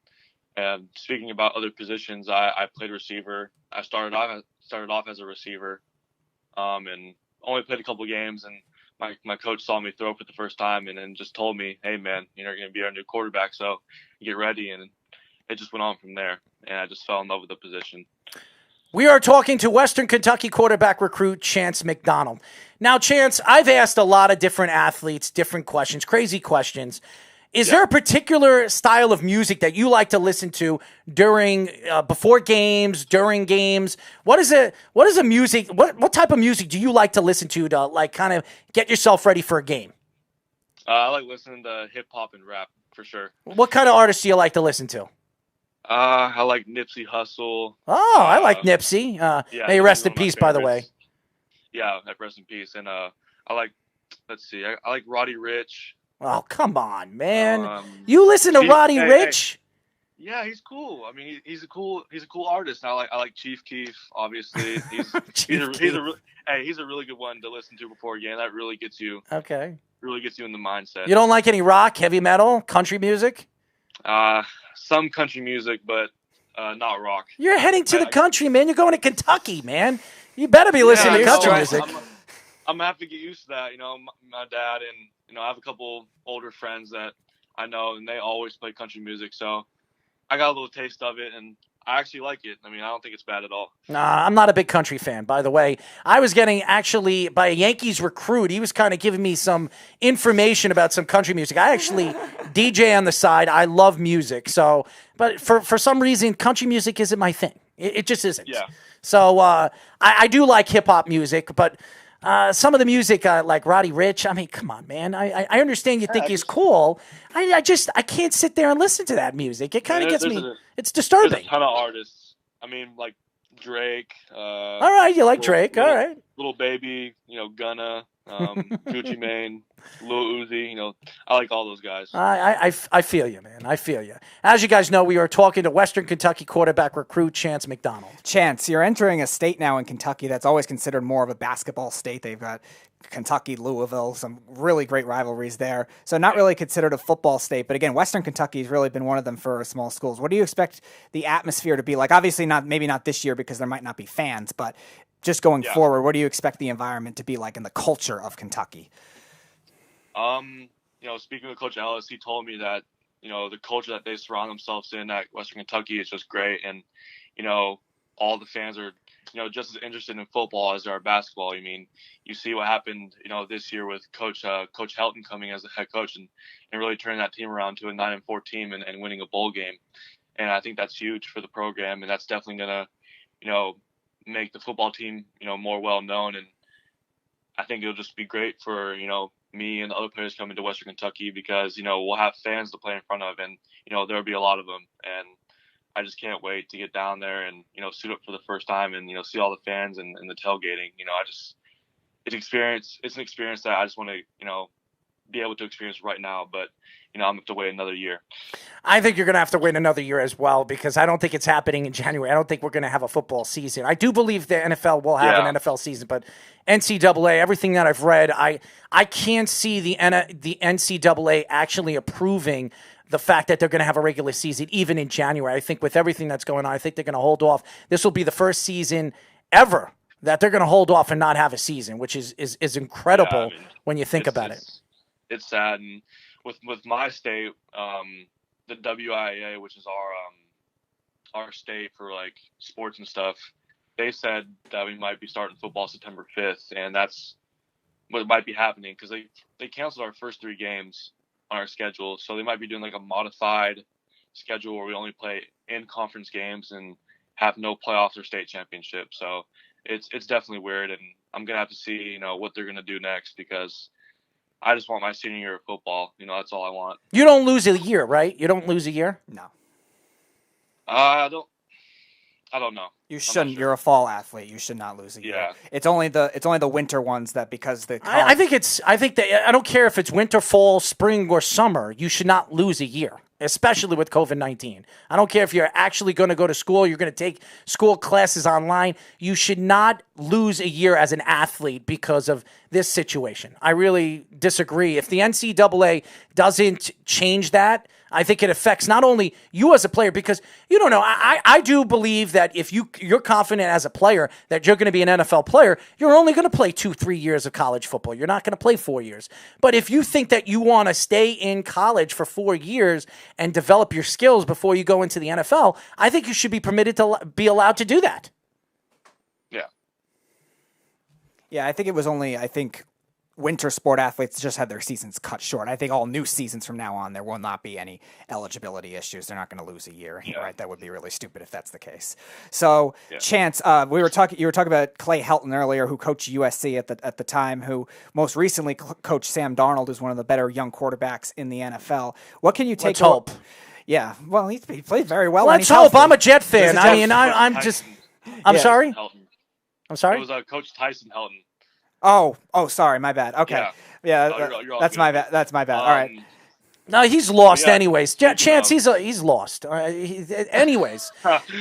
speaking about other positions, I played receiver. I started off as a receiver, and only played a couple games. And my coach saw me throw for the first time, and then just told me, "Hey, man, you're going to be our new quarterback, so get ready." And it just went on from there, and I just fell in love with the position. We are talking to Western Kentucky quarterback recruit Chance McDonald. Now, Chance, I've asked a lot of different athletes different questions, crazy questions. Is there a particular style of music that you like to listen to during, before games, during games? What type of music do you like to listen to like kind of get yourself ready for a game? I like listening to hip hop and rap for sure. What kind of artists do you like to listen to? I like Nipsey Hussle. Oh, I like Nipsey. May he rest in peace, by the way. Yeah, rest in peace. And I like, let's see, I like Roddy Ricch. Oh, come on, man! You listen to Roddy Ricch? Hey. Yeah, he's cool. I mean, he's a cool artist. And I like Chief Keef, obviously. He's a really good one to listen to before a game. That really gets you. Okay. Really gets you in the mindset. You don't like any rock, heavy metal, country music? Some country music, but not rock. You're heading to the country, man. You're going to Kentucky, man. You better be listening to country music. I'm gonna have to get used to that. You know, my dad and I have a couple older friends that I know, and they always play country music. So I got a little taste of it, and I actually like it. I mean, I don't think it's bad at all. Nah, I'm not a big country fan, by the way. I was getting actually by a Yankees recruit. He was kind of giving me some information about some country music. I actually DJ on the side. I love music. So, but for some reason, country music isn't my thing. It just isn't. Yeah. So I do like hip hop music, but some of the music like Roddy Ricch, I mean, come on, man. I understand you think he's cool. I can't sit there and listen to that music. It kind of gets me. It's disturbing. There's a ton of artists. I mean, like Drake. All right, you like Drake. All right. Little Baby, Gunna, Gucci Mane, Lil Uzi. I like all those guys. I feel you, man. I feel you. As you guys know, we are talking to Western Kentucky quarterback recruit Chance McDonald. Chance, you're entering a state now in Kentucky that's always considered more of a basketball state. They've got Kentucky, Louisville, some really great rivalries there. So not really considered a football state. But again, Western Kentucky has really been one of them for small schools. What do you expect the atmosphere to be like? Obviously maybe not this year because there might not be fans, but just going forward, what do you expect the environment to be like in the culture of Kentucky? Speaking with Coach Ellis, he told me that, the culture that they surround themselves in at Western Kentucky is just great. And, all the fans are, just as interested in football as they are basketball. I mean, you see what happened, this year with Coach Helton coming as the head coach and really turning that team around to a 9-4 team and winning a bowl game. And I think that's huge for the program. And that's definitely going to, make the football team, more well known. And I think it'll just be great for, me and the other players coming to Western Kentucky because, we'll have fans to play in front of and, there'll be a lot of them. And I just can't wait to get down there and, suit up for the first time and, see all the fans and the tailgating. It's an experience that I just want to, be able to experience right now. But, I'm going to have to wait another year. I think you're going to have to wait another year as well because I don't think it's happening in January. I don't think we're going to have a football season. I do believe the NFL will have an NFL season, but NCAA, everything that I've read, I can't see the NCAA actually approving the fact that they're going to have a regular season even in January. I think with everything that's going on, I think they're going to hold off. This will be the first season ever that they're going to hold off and not have a season, which is incredible when you think about it. It's sad. And with my state, the WIAA, which is our state for like sports and stuff, they said that we might be starting football September 5th, and that's what might be happening because they canceled our first 3 games on our schedule, so they might be doing like a modified schedule where we only play in conference games and have no playoffs or state championship. So it's definitely weird, and I'm gonna have to see what they're gonna do next because I just want my senior year of football. That's all I want. You don't lose a year, right? You don't lose a year? No. I don't know. You shouldn't. Sure. You're a fall athlete. You should not lose a year. Yeah. It's only the winter ones that because the I think that I don't care if it's winter, fall, spring, or summer. You should not lose a year, especially with COVID-19. I don't care if you're actually going to go to school. You're going to take school classes online. You should not lose a year as an athlete because of this situation. I really disagree. If the NCAA doesn't change that, I think it affects not only you as a player because, I do believe that if you're confident as a player that you're going to be an NFL player, you're only going to play 2-3 years of college football. You're not going to play 4 years. But if you think that you want to stay in college for 4 years and develop your skills before you go into the NFL, I think you should be permitted to be allowed to do that. Yeah. Yeah, I think it was only, winter sport athletes just had their seasons cut short. I think all new seasons from now on, there will not be any eligibility issues. They're not going to lose a year, right? That would be really stupid if that's the case. So, Chance, you were talking about Clay Helton earlier, who coached USC at the time, who most recently coached Sam Darnold, who's one of the better young quarterbacks in the NFL. What can you take? Let's hope. Yeah, well, he played very well. Let's hope. I'm a Jet fan. I'm just. I'm sorry. Helton. I'm sorry. It was Coach Tyson Helton. Oh, sorry, my bad. Okay, you're that's my bad. That's my bad. All right. No, he's lost anyways. Chance, he's lost. Anyways,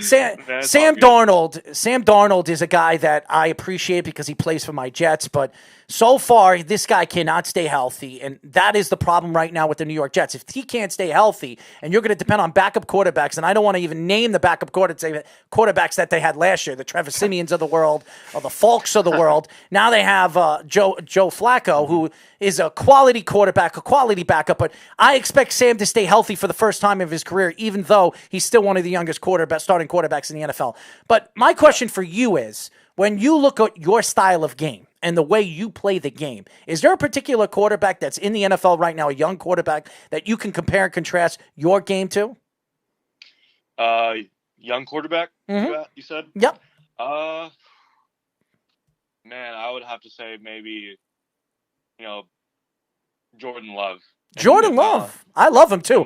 Sam Darnold is a guy that I appreciate because he plays for my Jets, but so far this guy cannot stay healthy, and that is the problem right now with the New York Jets. If he can't stay healthy, and you're going to depend on backup quarterbacks, and I don't want to even name the backup quarterbacks that they had last year, the Trevor Simeons of the world, or the Falks of the world. Now they have Joe Flacco, who is a quality quarterback, a quality backup, but I expect Sam to stay healthy for the first time of his career, even though he's still one of the youngest starting quarterbacks in the NFL. But my question for you is, when you look at your style of game and the way you play the game, is there a particular quarterback that's in the NFL right now, a young quarterback, that you can compare and contrast your game to? Young quarterback, you said? Yep. Man, I would have to say maybe, Jordan Love. Jordan Love. I love him too.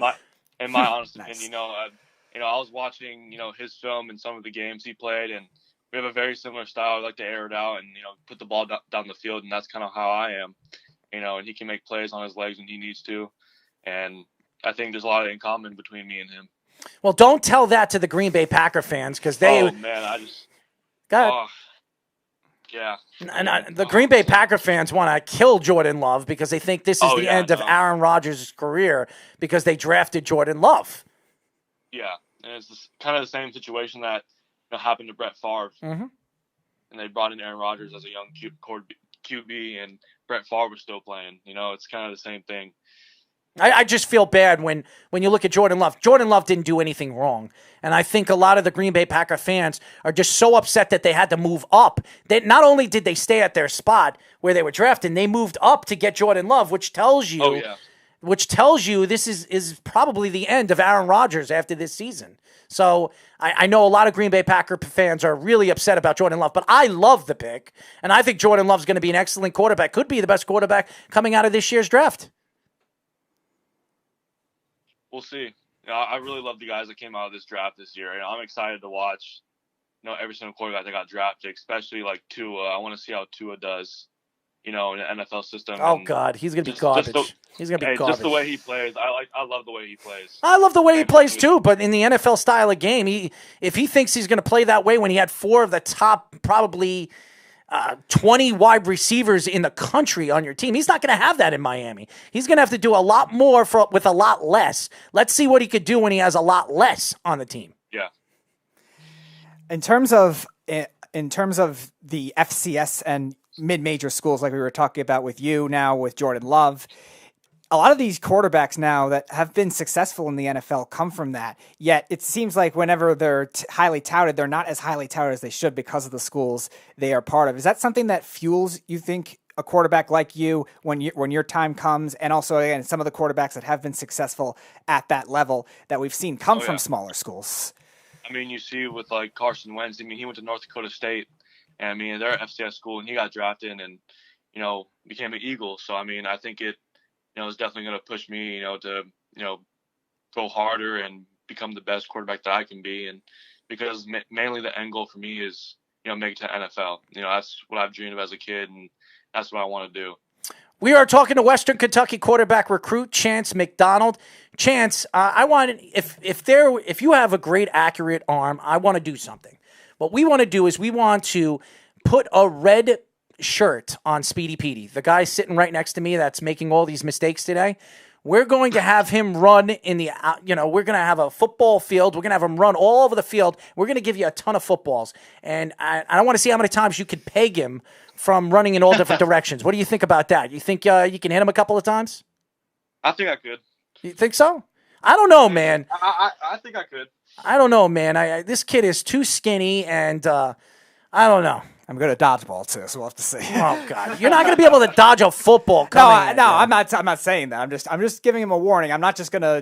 In my honest opinion, I was watching, his film and some of the games he played, and we have a very similar style. I like to air it out and, put the ball down the field, and that's kind of how I am, and he can make plays on his legs when he needs to. And I think there's a lot in common between me and him. Well, don't tell that to the Green Bay Packer fans because they. Oh man, I just. Go ahead. Yeah. And the Green Bay Packer fans want to kill Jordan Love because they think this is the end of Aaron Rodgers' career because they drafted Jordan Love. Yeah, and it's kind of the same situation that happened to Brett Favre. Mm-hmm. And they brought in Aaron Rodgers as a young QB, and Brett Favre was still playing. It's kind of the same thing. I just feel bad when you look at Jordan Love. Jordan Love didn't do anything wrong. And I think a lot of the Green Bay Packer fans are just so upset that they had to move up. Not only did they stay at their spot where they were drafted, they moved up to get Jordan Love, which tells you this is probably the end of Aaron Rodgers after this season. So I know a lot of Green Bay Packer fans are really upset about Jordan Love, but I love the pick. And I think Jordan Love's going to be an excellent quarterback, could be the best quarterback coming out of this year's draft. We'll see. I really love the guys that came out of this draft this year. I'm excited to watch, every single quarterback that got drafted, especially like Tua. I want to see how Tua does, in the NFL system. Oh God, he's gonna be garbage. He's gonna be garbage. Just the way he plays. I love the way he plays. I love the way he plays too. But in the NFL style of game, if he thinks he's gonna play that way when he had 4 of the top probably 20 wide receivers in the country on your team, he's not going to have that in Miami. He's going to have to do a lot more with a lot less. Let's see what he could do when he has a lot less on the team. Yeah. In terms of the FCS and mid-major schools, like we were talking about with you now with Jordan Love, a lot of these quarterbacks now that have been successful in the NFL come from that. Yet it seems like whenever they're highly touted, they're not as highly touted as they should because of the schools they are part of. Is that something that fuels, you think, a quarterback like you when your time comes? And also, again, some of the quarterbacks that have been successful at that level that we've seen come from smaller schools. I mean, you see with like Carson Wentz. I mean, he went to North Dakota State, and I mean, they're an FCS school, and he got drafted and became an Eagle. So I mean, I think it's definitely going to push me, to, go harder and become the best quarterback that I can be. And because mainly the end goal for me is, make it to NFL. That's what I've dreamed of as a kid, and that's what I want to do. We are talking to Western Kentucky quarterback recruit Chance McDonald. Chance, I want if you have a great accurate arm, I want to do something. What we want to do is we want to put a red shirt on Speedy Petey, the guy sitting right next to me that's making all these mistakes today. We're going to have him run in the, we're going to have a football field. We're going to have him run all over the field. We're going to give you a ton of footballs. And I want to see how many times you can peg him from running in all different directions. What do you think about that? You think you can hit him a couple of times? I think I could. You think so? I don't know, man. I think I could. I don't know, man. This kid is too skinny, and I don't know. I'm good at dodgeball too, so we'll have to see. Oh God, you're not going to be able to dodge a football coming. I'm not saying that. I'm just giving him a warning. I'm not just gonna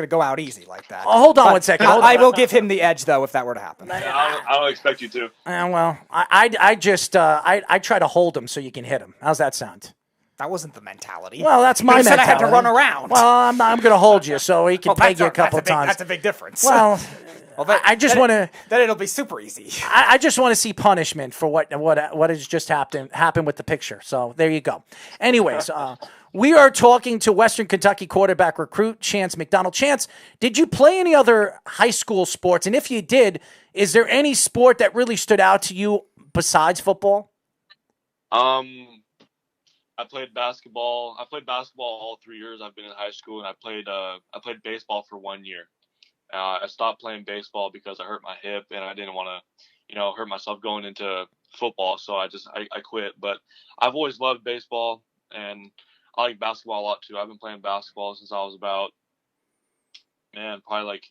go out easy like that. Oh, hold on one second. I will give him the edge though if that were to happen. I don't expect you to. Well, I try to hold him so you can hit him. How's that sound? That wasn't the mentality. Well, that's my mentality. Said I had to run around. Well, I'm going to hold you so he can peg you a couple times. That's a big difference. Well, I just want to. Then it'll be super easy. I just want to see punishment for what has just happened with the picture. So there you go. Anyways, we are talking to Western Kentucky quarterback recruit Chance McDonald. Chance, did you play any other high school sports? And if you did, is there any sport that really stood out to you besides football? I played basketball. I played basketball all 3 years I've been in high school, and I played baseball for 1 year. I stopped playing baseball because I hurt my hip, and I didn't want to, hurt myself going into football. So I quit. But I've always loved baseball, and I like basketball a lot too. I've been playing basketball since I was about, probably like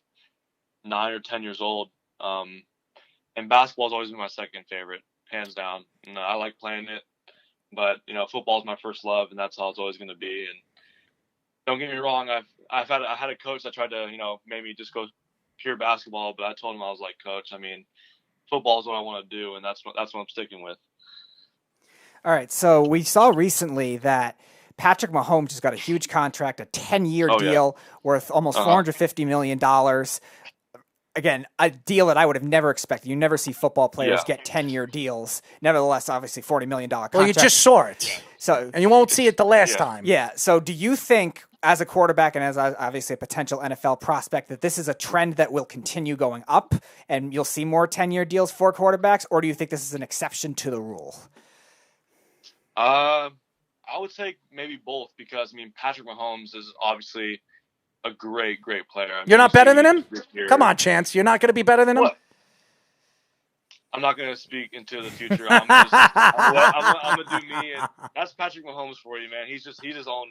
9 or 10 years old. And basketball's always been my second favorite, hands down. And I like playing it. But football's my first love, and that's how it's always going to be. And don't get me wrong, I had a coach that tried to make me just go pure basketball, but I told him, I was like, Coach, football is what I want to do, and that's what I'm sticking with. All right, so we saw recently that Patrick Mahomes just got a huge contract, a 10-year deal worth almost $450 million. Again, a deal that I would have never expected. You never see football players get 10-year deals. Nevertheless, obviously, $40 million contract. Well, you just saw it. So, and you won't see it the last time. Yeah. So do you think, as a quarterback and as obviously a potential NFL prospect, that this is a trend that will continue going up and you'll see more 10-year deals for quarterbacks? Or do you think this is an exception to the rule? I would say maybe both because, Patrick Mahomes is obviously a great player. You're not better than him? Come on, Chance. You're not going to be better than him? I'm not going to speak into the future. I'm going to do me. And that's Patrick Mahomes for you, man. He's his own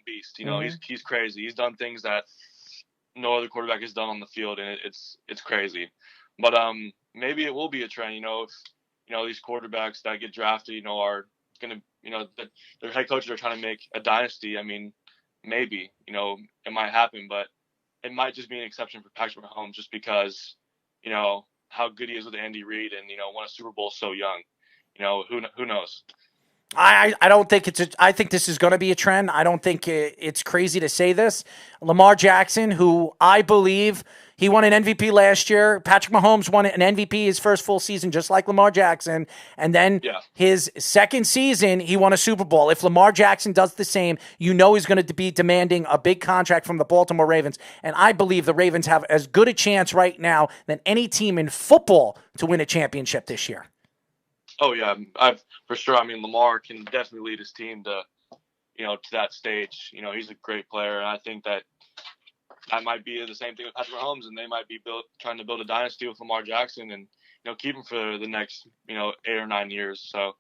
beast. He's crazy. He's done things that no other quarterback has done on the field, and it's crazy. But maybe it will be a trend. If these quarterbacks that get drafted, are going to their head coaches are trying to make a dynasty. Maybe, it might happen, but it might just be an exception for Patrick Mahomes just because, how good he is with Andy Reid and, won a Super Bowl so young. Who knows? I don't think I think this is going to be a trend. I don't think it's crazy to say this. Lamar Jackson, who I believe he won an MVP last year. Patrick Mahomes won an MVP his first full season, just like Lamar Jackson. And then his second season, he won a Super Bowl. If Lamar Jackson does the same, he's going to be demanding a big contract from the Baltimore Ravens. And I believe the Ravens have as good a chance right now than any team in football to win a championship this year. Oh yeah, for sure. Lamar can definitely lead his team to that stage. He's a great player, and I think that might be the same thing with Patrick Mahomes, and they might be trying to build a dynasty with Lamar Jackson and keep him for the next 8 or 9 years. So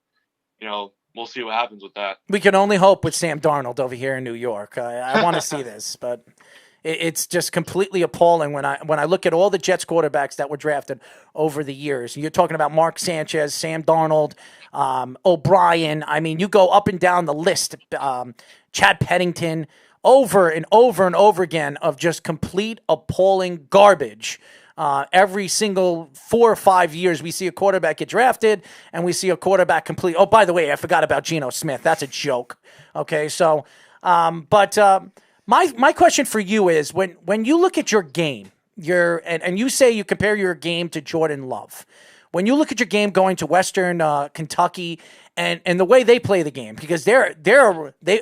we'll see what happens with that. We can only hope with Sam Darnold over here in New York. I want to see this, but it's just completely appalling when I look at all the Jets quarterbacks that were drafted over the years. You're talking about Mark Sanchez, Sam Darnold, O'Brien. You go up and down the list. Chad Pennington, over and over and over again of just complete appalling garbage. Every single 4 or 5 years, we see a quarterback get drafted, and we see a quarterback complete. Oh, by the way, I forgot about Geno Smith. That's a joke. Okay, so, My question for you is when you look at your game, and you say you compare your game to Jordan Love, when you look at your game going to Western Kentucky and the way they play the game, because they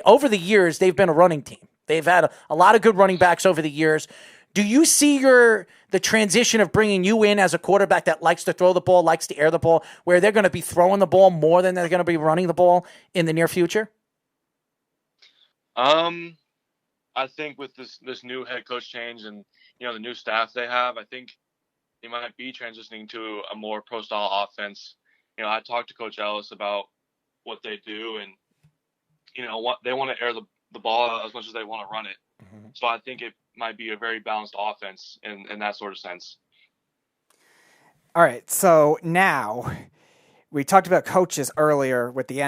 over the years they've been a running team. They've had a lot of good running backs over the years. Do you see the transition of bringing you in as a quarterback that likes to throw the ball, likes to air the ball, where they're going to be throwing the ball more than they're going to be running the ball in the near future? I think with this new head coach change and the new staff they have, I think they might be transitioning to a more pro style offense. I talked to Coach Ellis about what they do, and what they want to air the ball as much as they want to run it. Mm-hmm. So I think it might be a very balanced offense in that sort of sense. All right, so now We talked about coaches earlier with the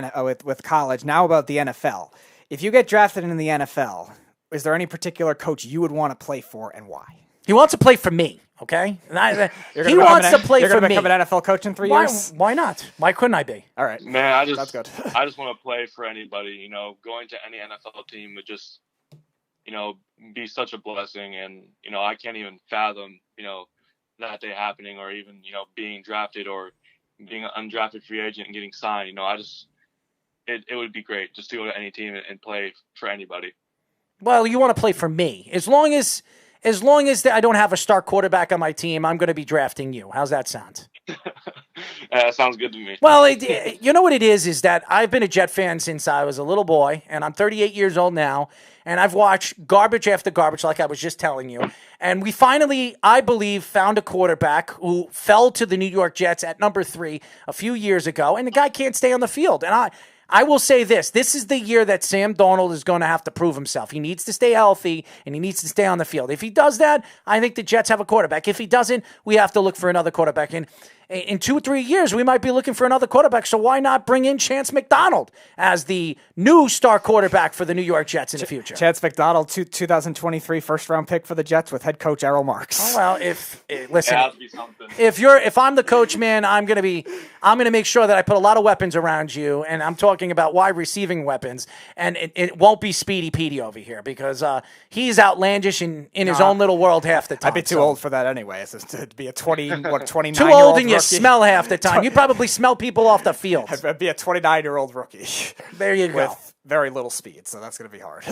with college. Now about the NFL. If you get drafted in the NFL, is there any particular coach you would want to play for and why? He wants to play for me, okay? He wants to play for me. You're going to become an NFL coach in 3 years? Why not? Why couldn't I be? All right. Man, that's good. I just want to play for anybody. You know, going to any NFL team would just, you know, be such a blessing. And, you know, I can't even fathom, you know, that day happening or even, you know, being drafted or being an undrafted free agent and getting signed. You know, it would be great just to go to any team and play for anybody. Well, you want to play for me. As long as I don't have a star quarterback on my team, I'm going to be drafting you. How's that sound? That sounds good to me. Well, you know what it is that I've been a Jet fan since I was a little boy, and I'm 38 years old now, and I've watched garbage after garbage, like I was just telling you. And we finally, I believe, found a quarterback who fell to the New York Jets at number 3 a few years ago, and the guy can't stay on the field. And I will say this is the year that Sam Darnold is going to have to prove himself. He needs to stay healthy, and he needs to stay on the field. If he does that, I think the Jets have a quarterback. If he doesn't, we have to look for another quarterback. And in 2 or 3 years, we might be looking for another quarterback, so why not bring in Chance McDonald as the new star quarterback for the New York Jets in the future? Chance McDonald, 2023 first-round pick for the Jets with head coach Errol Marks. Oh, well, listen, if I'm the coach, man, I'm gonna make sure that I put a lot of weapons around you, and I'm talking about wide receiving weapons, and it won't be Speedy Petey over here because he's outlandish in his own little world half the time. I'd be too old for that anyway. To be a 29 too old and you smell half the time. You probably smell people off the field. I'd be a 29-year-old rookie. There you go. With very little speed, so that's going to be hard.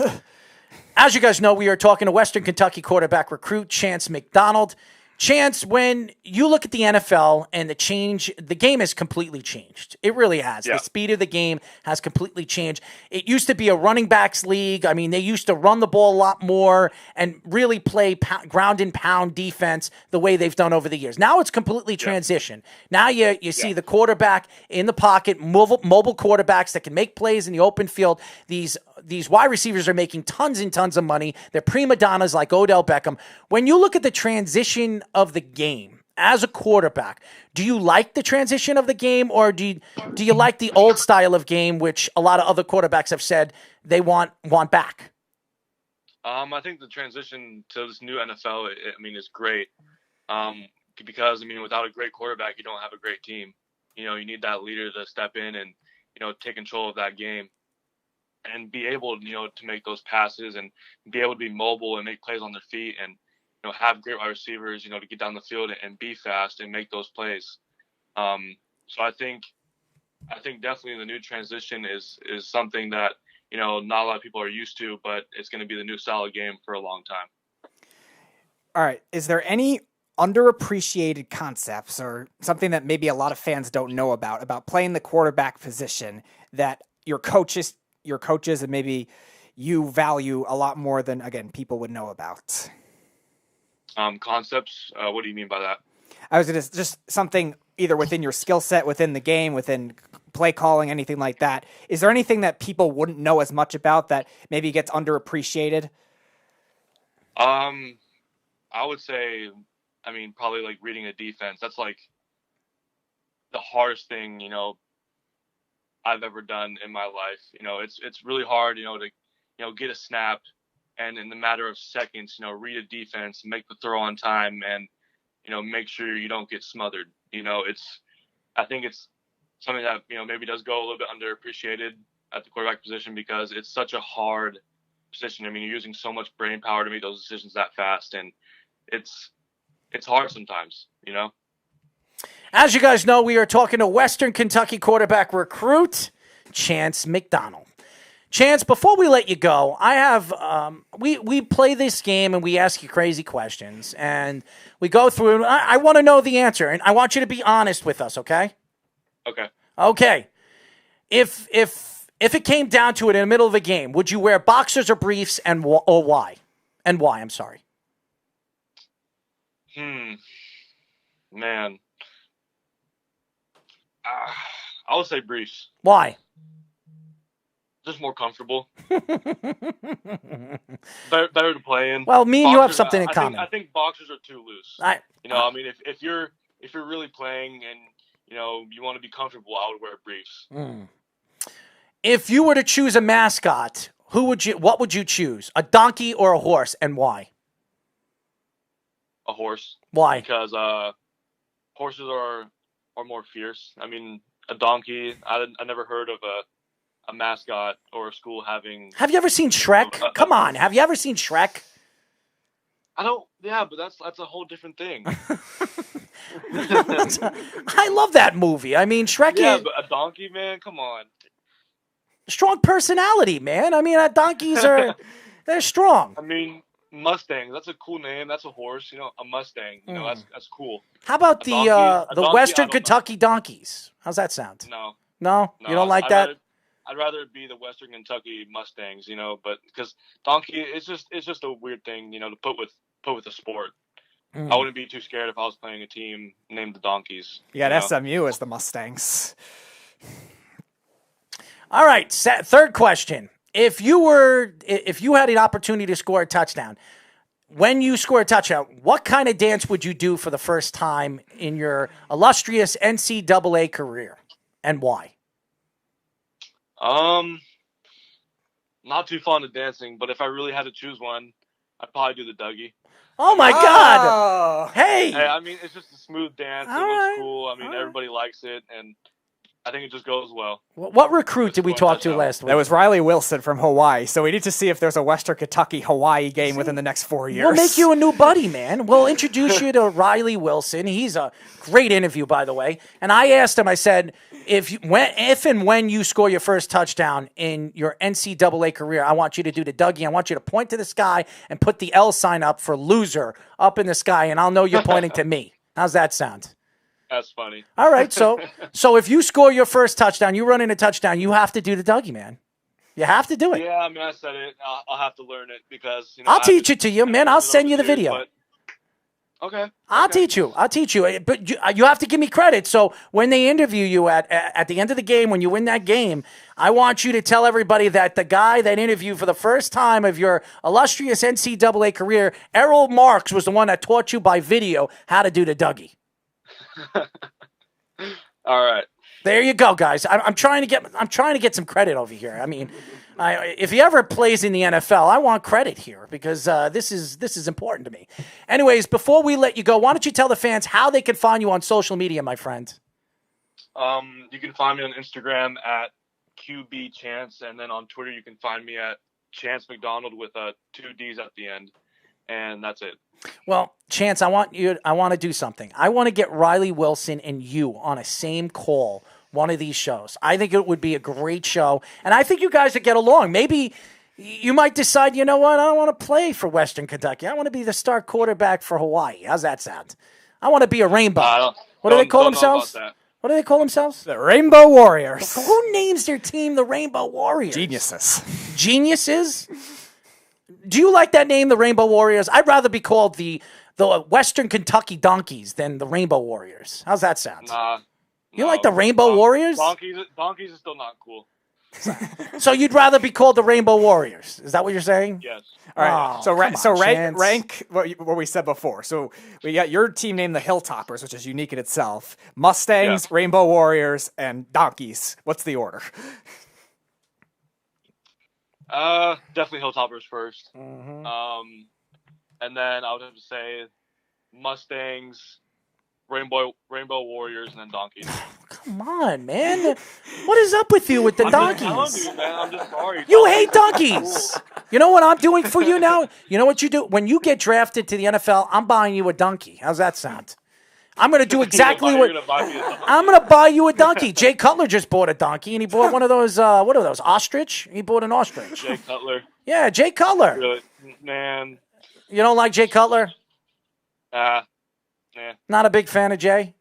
As you guys know, we are talking to Western Kentucky quarterback recruit Chance McDonald. Chance, when you look at the NFL and the game has completely changed. It really has. Yeah. The speed of the game has completely changed. It used to be a running backs league. I mean, they used to run the ball a lot more and really play ground and pound defense the way they've done over the years. Now it's completely transitioned. Now you see the quarterback in the pocket, mobile quarterbacks that can make plays in the open field. These wide receivers are making tons and tons of money. They're prima donnas like Odell Beckham. When you look at the transition of the game as a quarterback, do you like the transition of the game, or do you like the old style of game, which a lot of other quarterbacks have said they want back? I think the transition to this new NFL, is great. Because without a great quarterback, you don't have a great team. You know, you need that leader to step in and, take control of that game and be able, to make those passes and be able to be mobile and make plays on their feet and, have great wide receivers, to get down the field and be fast and make those plays. So I think definitely the new transition is something that, not a lot of people are used to, but it's going to be the new style of game for a long time. All right. Is there any underappreciated concepts or something that maybe a lot of fans don't know about playing the quarterback position that your coaches and maybe you value a lot more than, again, people would know about? Concepts? What do you mean by that? I was going to just something either within your skill set, within the game, within play calling, anything like that. Is there anything that people wouldn't know as much about that maybe gets underappreciated? I would say, probably like reading a defense. That's like the hardest thing, I've ever done in my life. It's really hard, to, get a snap and in the matter of seconds, read a defense, make the throw on time and, make sure you don't get smothered. I think it's something that, maybe does go a little bit underappreciated at the quarterback position because it's such a hard position. You're using so much brain power to make those decisions that fast. And it's hard sometimes, As you guys know, we are talking to Western Kentucky quarterback recruit Chance McDonald. Chance, before we let you go, I have we play this game and we ask you crazy questions and we go through. I want to know the answer and I want you to be honest with us. Okay. Okay. Okay. If it came down to it in the middle of a game, would you wear boxers or briefs or why? And why? I'm sorry. Man. I would say briefs. Why? Just more comfortable. better to play in. Well, me and you have something in common. I think boxers are too loose. If you're really playing and you want to be comfortable, I would wear briefs. If you were to choose a mascot, what would you choose? A donkey or a horse, and why? A horse. Why? Because horses are more fierce. I mean, a donkey, I never heard of a mascot or a school having... Have you ever seen Shrek? Come on, have you ever seen Shrek? Yeah, but that's a whole different thing. I love that movie. I mean, Shrek is... but a donkey, man, come on. Strong personality, man. I mean, donkeys they're strong. I mean, Mustang, that's a cool name. That's a horse, a Mustang. That's cool. How about A donkey, the Western Kentucky Donkeys? How's that sound? No, you don't like that? I'd rather it be the Western Kentucky Mustangs, but because donkey, it's just a weird thing, to put with a sport. I wouldn't be too scared if I was playing a team named the Donkeys. You got SMU as the Mustangs. All right, third question. If you had an opportunity to score a touchdown, when you score a touchdown, what kind of dance would you do for the first time in your illustrious NCAA career, and why? Not too fond of dancing, but if I really had to choose one, I'd probably do the Dougie. Oh my God! Hey, I mean, it's just a smooth dance. It looks cool. I mean, everybody likes it, and I think it just goes well. What recruit did we talk to last week? That was Riley Wilson from Hawaii. So we need to see if there's a Western Kentucky-Hawaii game within the next 4 years. We'll make you a new buddy, man. We'll introduce you to Riley Wilson. He's a great interview, by the way. And I asked him, I said, if and when you score your first touchdown in your NCAA career, I want you to do the Dougie. I want you to point to the sky and put the L sign up for loser up in the sky, and I'll know you're pointing to me. How's that sound? That's funny. All right, so if you score your first touchdown, you run in a touchdown, you have to do the Dougie, man. You have to do it. Yeah, I mean, I said it. I'll have to learn it because I'll teach it to you, man. I'll send you the video. Okay. I'll teach you. But you have to give me credit. So when they interview you at the end of the game, when you win that game, I want you to tell everybody that the guy that interviewed for the first time of your illustrious NCAA career, Errol Marks, was the one that taught you by video how to do the Dougie. All right. There you go, guys. I'm trying to get some credit over here. I mean, if he ever plays in the NFL, I want credit here because this is important to me. Anyways, before we let you go, why don't you tell the fans how they can find you on social media, my friend? You can find me on Instagram at QBChance, and then on Twitter you can find me at Chance McDonald with 2 D's at the end, and that's it. Well, Chance, I want to do something. I want to get Riley Wilson and you on a same call one of these shows. I think it would be a great show, and I think you guys would get along. Maybe you might decide, you know what, I don't want to play for Western Kentucky. I want to be the star quarterback for Hawaii. How's that sound? I want to be a rainbow. What do they call themselves? What do they call themselves? The Rainbow Warriors. Who names their team the Rainbow Warriors? Geniuses. Geniuses? Do you like that name, the Rainbow Warriors? I'd rather be called the Western Kentucky Donkeys than the Rainbow Warriors. How's that sound? You like the Rainbow Warriors? Donkeys is still not cool. So you'd rather be called the Rainbow Warriors? Is that what you're saying? Yes. All right. Oh, rank what we said before. So we got your team named the Hilltoppers, which is unique in itself. Mustangs, Yeah. Rainbow Warriors, and Donkeys. What's the order? Definitely Hilltoppers first. Mm-hmm. And then I would have to say Mustangs, Rainbow Warriors, and then Donkeys. Come on, man. What is up with you with the donkeys? I'm just sorry. You hate donkeys. You know what I'm doing for you now? You know what you do? When you get drafted to the NFL, I'm buying you a donkey. How's that sound? I'm going to do exactly what... I'm going to buy you a donkey. Jay Cutler just bought a donkey, and he bought one of those, what are those, ostrich? He bought an ostrich. Jay Cutler. Yeah, Jay Cutler. Really? Man. You don't like Jay Cutler? Nah. Not a big fan of Jay?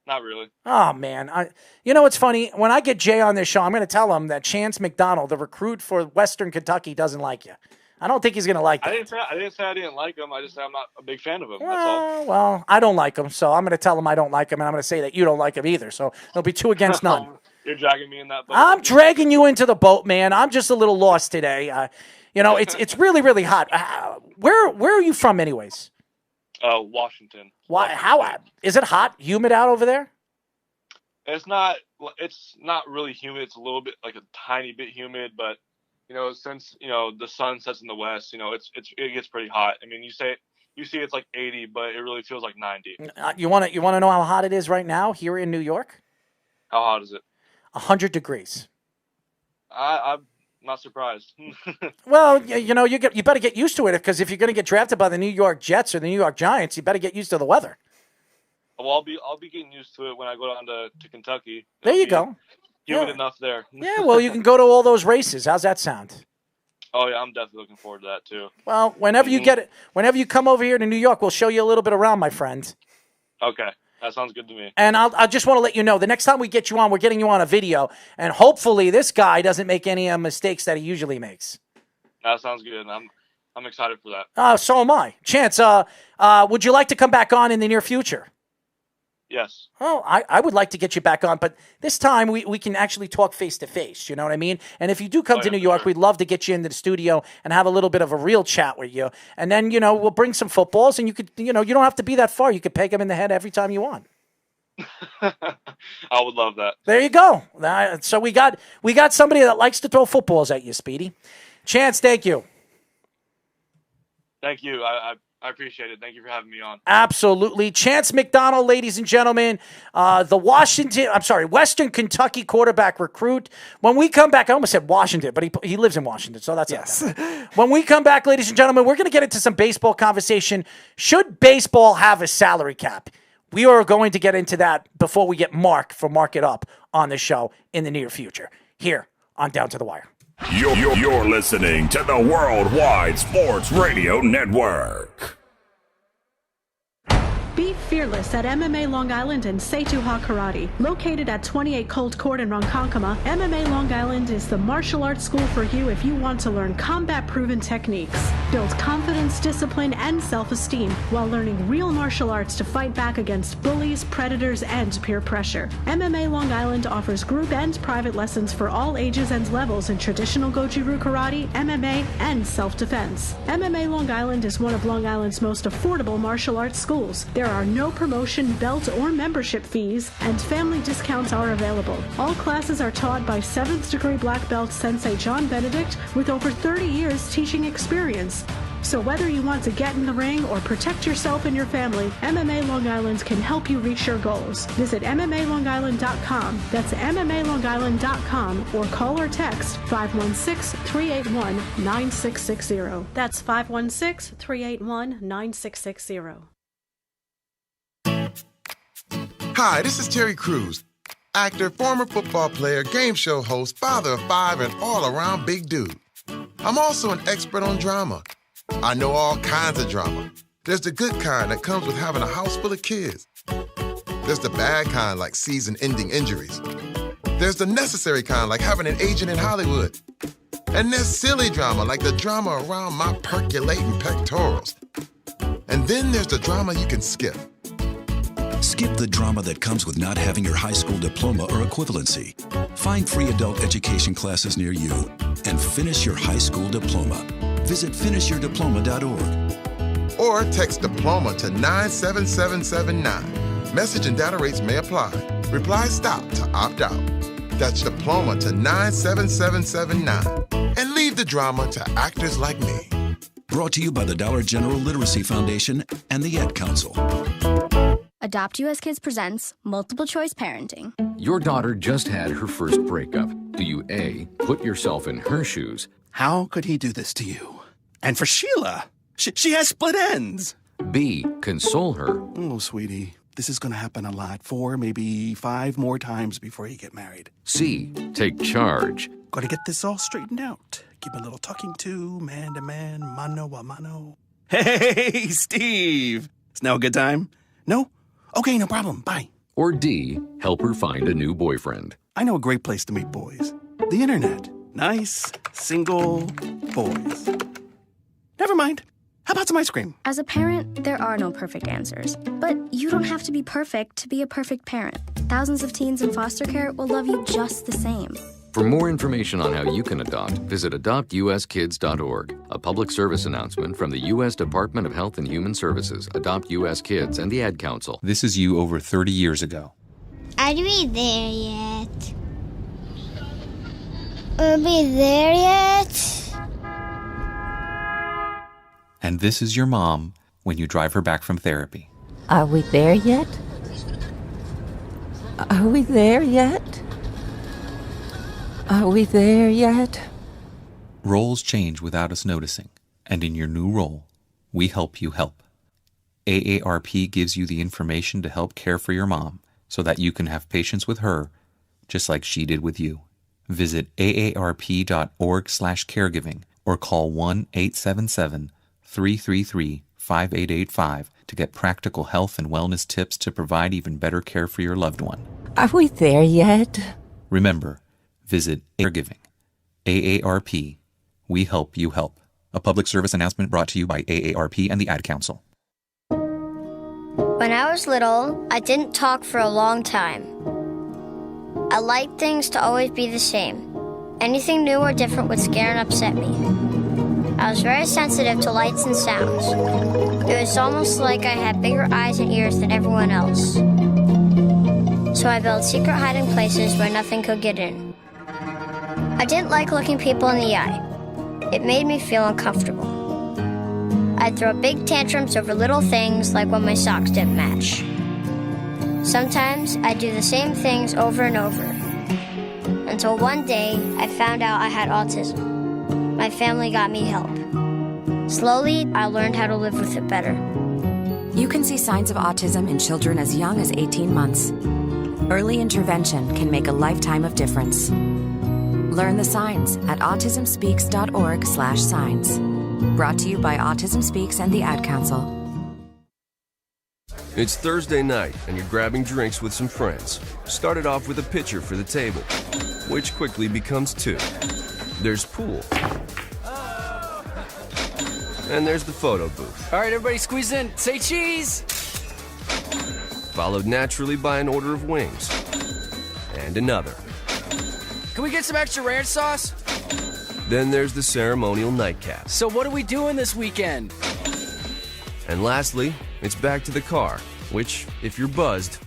Not really. Oh, man. You know what's funny? When I get Jay on this show, I'm going to tell him that Chance McDonald, the recruit for Western Kentucky, doesn't like you. I don't think he's going to like that. I didn't say I didn't like him. I just said I'm not a big fan of him. That's all. Well, I don't like him, so I'm going to tell him I don't like him, and I'm going to say that you don't like him either. So it'll be 2 against none. You're dragging me in that boat. I'm dragging you into the boat, man. I'm just a little lost today. It's really, really hot. Where are you from, anyways? Washington. Why? How is it hot? Humid out over there? It's not really humid. It's a little bit, like a tiny bit humid, but since the sun sets in the west, it gets pretty hot. I mean, you see it's like 80, but it really feels like 90. You want to know how hot it is right now here in New York? How hot is it? 100 degrees. I'm not surprised. Well, you better get used to it, because if you're going to get drafted by the New York Jets or the New York Giants, you better get used to the weather. Well, I'll be getting used to it when I go down to Kentucky. There you go. Humid enough there. Yeah, well, you can go to all those races. How's that sound? Oh yeah, I'm definitely looking forward to that too. Well, whenever you come over here to New York, we'll show you a little bit around, my friend. Okay, that sounds good to me. And I just want to let you know, the next time we get you on, we're getting you on a video, and hopefully this guy doesn't make any mistakes that he usually makes. That sounds good. I'm excited for that. So am I. Chance, would you like to come back on in the near future? Yes. Oh, I would like to get you back on, but this time we can actually talk face-to-face, you know what I mean? And if you do come to New York, we'd love to get you into the studio and have a little bit of a real chat with you. And then, we'll bring some footballs, and you could, you don't have to be that far. You could peg them in the head every time you want. I would love that. There you go. So we got somebody that likes to throw footballs at you, Speedy. Chance, thank you. Thank you. I appreciate it. Thank you for having me on. Absolutely. Chance McDonald, ladies and gentlemen, the Western Kentucky quarterback recruit. When we come back, I almost said Washington, but he lives in Washington, so that's yes. When we come back, ladies and gentlemen, we're going to get into some baseball conversation. Should baseball have a salary cap? We are going to get into that before we get Mark for Mark It Up on the show in the near future, here on Down to the Wire. You're listening to the Worldwide Sports Radio Network. Be fearless at MMA Long Island and Seituha Karate. Located at 28 Colt Court in Ronkonkoma, MMA Long Island is the martial arts school for you if you want to learn combat-proven techniques, build confidence, discipline, and self-esteem while learning real martial arts to fight back against bullies, predators, and peer pressure. MMA Long Island offers group and private lessons for all ages and levels in traditional Goju-Ryu karate, MMA, and self-defense. MMA Long Island is one of Long Island's most affordable martial arts schools. There are no promotion, belt, or membership fees, and family discounts are available. All classes are taught by 7th degree black belt Sensei John Benedict with over 30 years teaching experience. So whether you want to get in the ring or protect yourself and your family, MMA Long Island can help you reach your goals. Visit MMALongIsland.com. That's MMALongIsland.com, or call or text 516-381-9660. That's 516-381-9660. Hi, this is Terry Crews, actor, former football player, game show host, father of 5, and all-around big dude. I'm also an expert on drama. I know all kinds of drama. There's the good kind that comes with having a house full of kids. There's the bad kind, like season-ending injuries. There's the necessary kind, like having an agent in Hollywood. And there's silly drama, like the drama around my percolating pectorals. And then there's the drama you can skip. Skip the drama that comes with not having your high school diploma or equivalency. Find free adult education classes near you and finish your high school diploma. Visit finishyourdiploma.org. Or text diploma to 97779. Message and data rates may apply. Reply STOP to opt out. That's diploma to 97779. And leave the drama to actors like me. Brought to you by the Dollar General Literacy Foundation and the Ad Council. Adopt US Kids presents Multiple Choice Parenting. Your daughter just had her first breakup. Do you A, put yourself in her shoes? How could he do this to you? And for Sheila, she has split ends. B, console her. Oh, sweetie, this is going to happen a lot. 4, maybe 5 more times before you get married. C, take charge. Got to get this all straightened out. Give a little talking to, man to man, mano a mano. Hey, Steve. Is now a good time? No? Okay, no problem. Bye. Or D, help her find a new boyfriend. I know a great place to meet boys. The internet. Nice, single boys. Never mind. How about some ice cream? As a parent, there are no perfect answers. But you don't have to be perfect to be a perfect parent. Thousands of teens in foster care will love you just the same. For more information on how you can adopt, visit adoptuskids.org. A public service announcement from the U.S. Department of Health and Human Services, Adopt U.S. Kids, and the Ad Council. This is you over 30 years ago. Are we there yet? Are we there yet? And this is your mom when you drive her back from therapy. Are we there yet? Are we there yet? Are we there yet? Roles change without us noticing, and in your new role, we help you help. AARP gives you the information to help care for your mom so that you can have patience with her, just like she did with you. Visit aarp.org/caregiving or call 1-877-333-5885 to get practical health and wellness tips to provide even better care for your loved one. Are we there yet? Remember, visit Caregiving. AARP. We help you help. A public service announcement brought to you by AARP and the Ad Council. When I was little, I didn't talk for a long time. I liked things to always be the same. Anything new or different would scare and upset me. I was very sensitive to lights and sounds. It was almost like I had bigger eyes and ears than everyone else. So I built secret hiding places where nothing could get in. I didn't like looking people in the eye. It made me feel uncomfortable. I'd throw big tantrums over little things like when my socks didn't match. Sometimes I'd do the same things over and over. Until one day, I found out I had autism. My family got me help. Slowly, I learned how to live with it better. You can see signs of autism in children as young as 18 months. Early intervention can make a lifetime of difference. Learn the signs at autismspeaks.org/signs. Brought to you by Autism Speaks and the Ad Council. It's Thursday night, and you're grabbing drinks with some friends. Started off with a pitcher for the table, which quickly becomes two. There's pool. And there's the photo booth. All right, everybody squeeze in. Say cheese! Followed naturally by an order of wings. And another. Can we get some extra ranch sauce? Then there's the ceremonial nightcap. So what are we doing this weekend? And lastly, it's back to the car, which, if you're buzzed,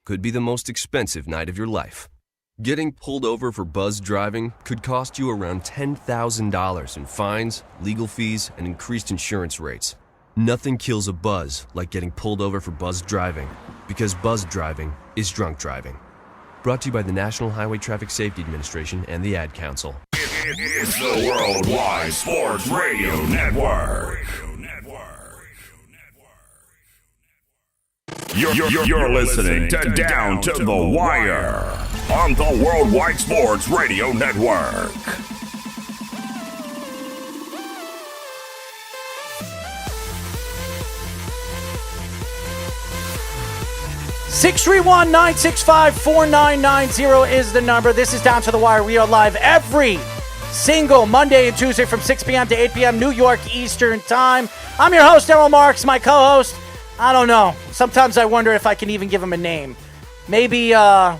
could be the most expensive night of your life. Getting pulled over for buzzed driving could cost you around $10,000 in fines, legal fees, and increased insurance rates. Nothing kills a buzz like getting pulled over for buzzed driving, because buzzed driving is drunk driving. Brought to you by the National Highway Traffic Safety Administration and the Ad Council. It's the Worldwide Sports Radio Network. You're listening to Down to the Wire on the Worldwide Sports Radio Network. 631-965-4990 is the number. This is Down to the Wire. We are live every single Monday and Tuesday from 6 p.m. to 8 p.m. New York Eastern Time. I'm your host, Errol Marks. My co-host, I don't know. Sometimes I wonder if I can even give him a name. Maybe, I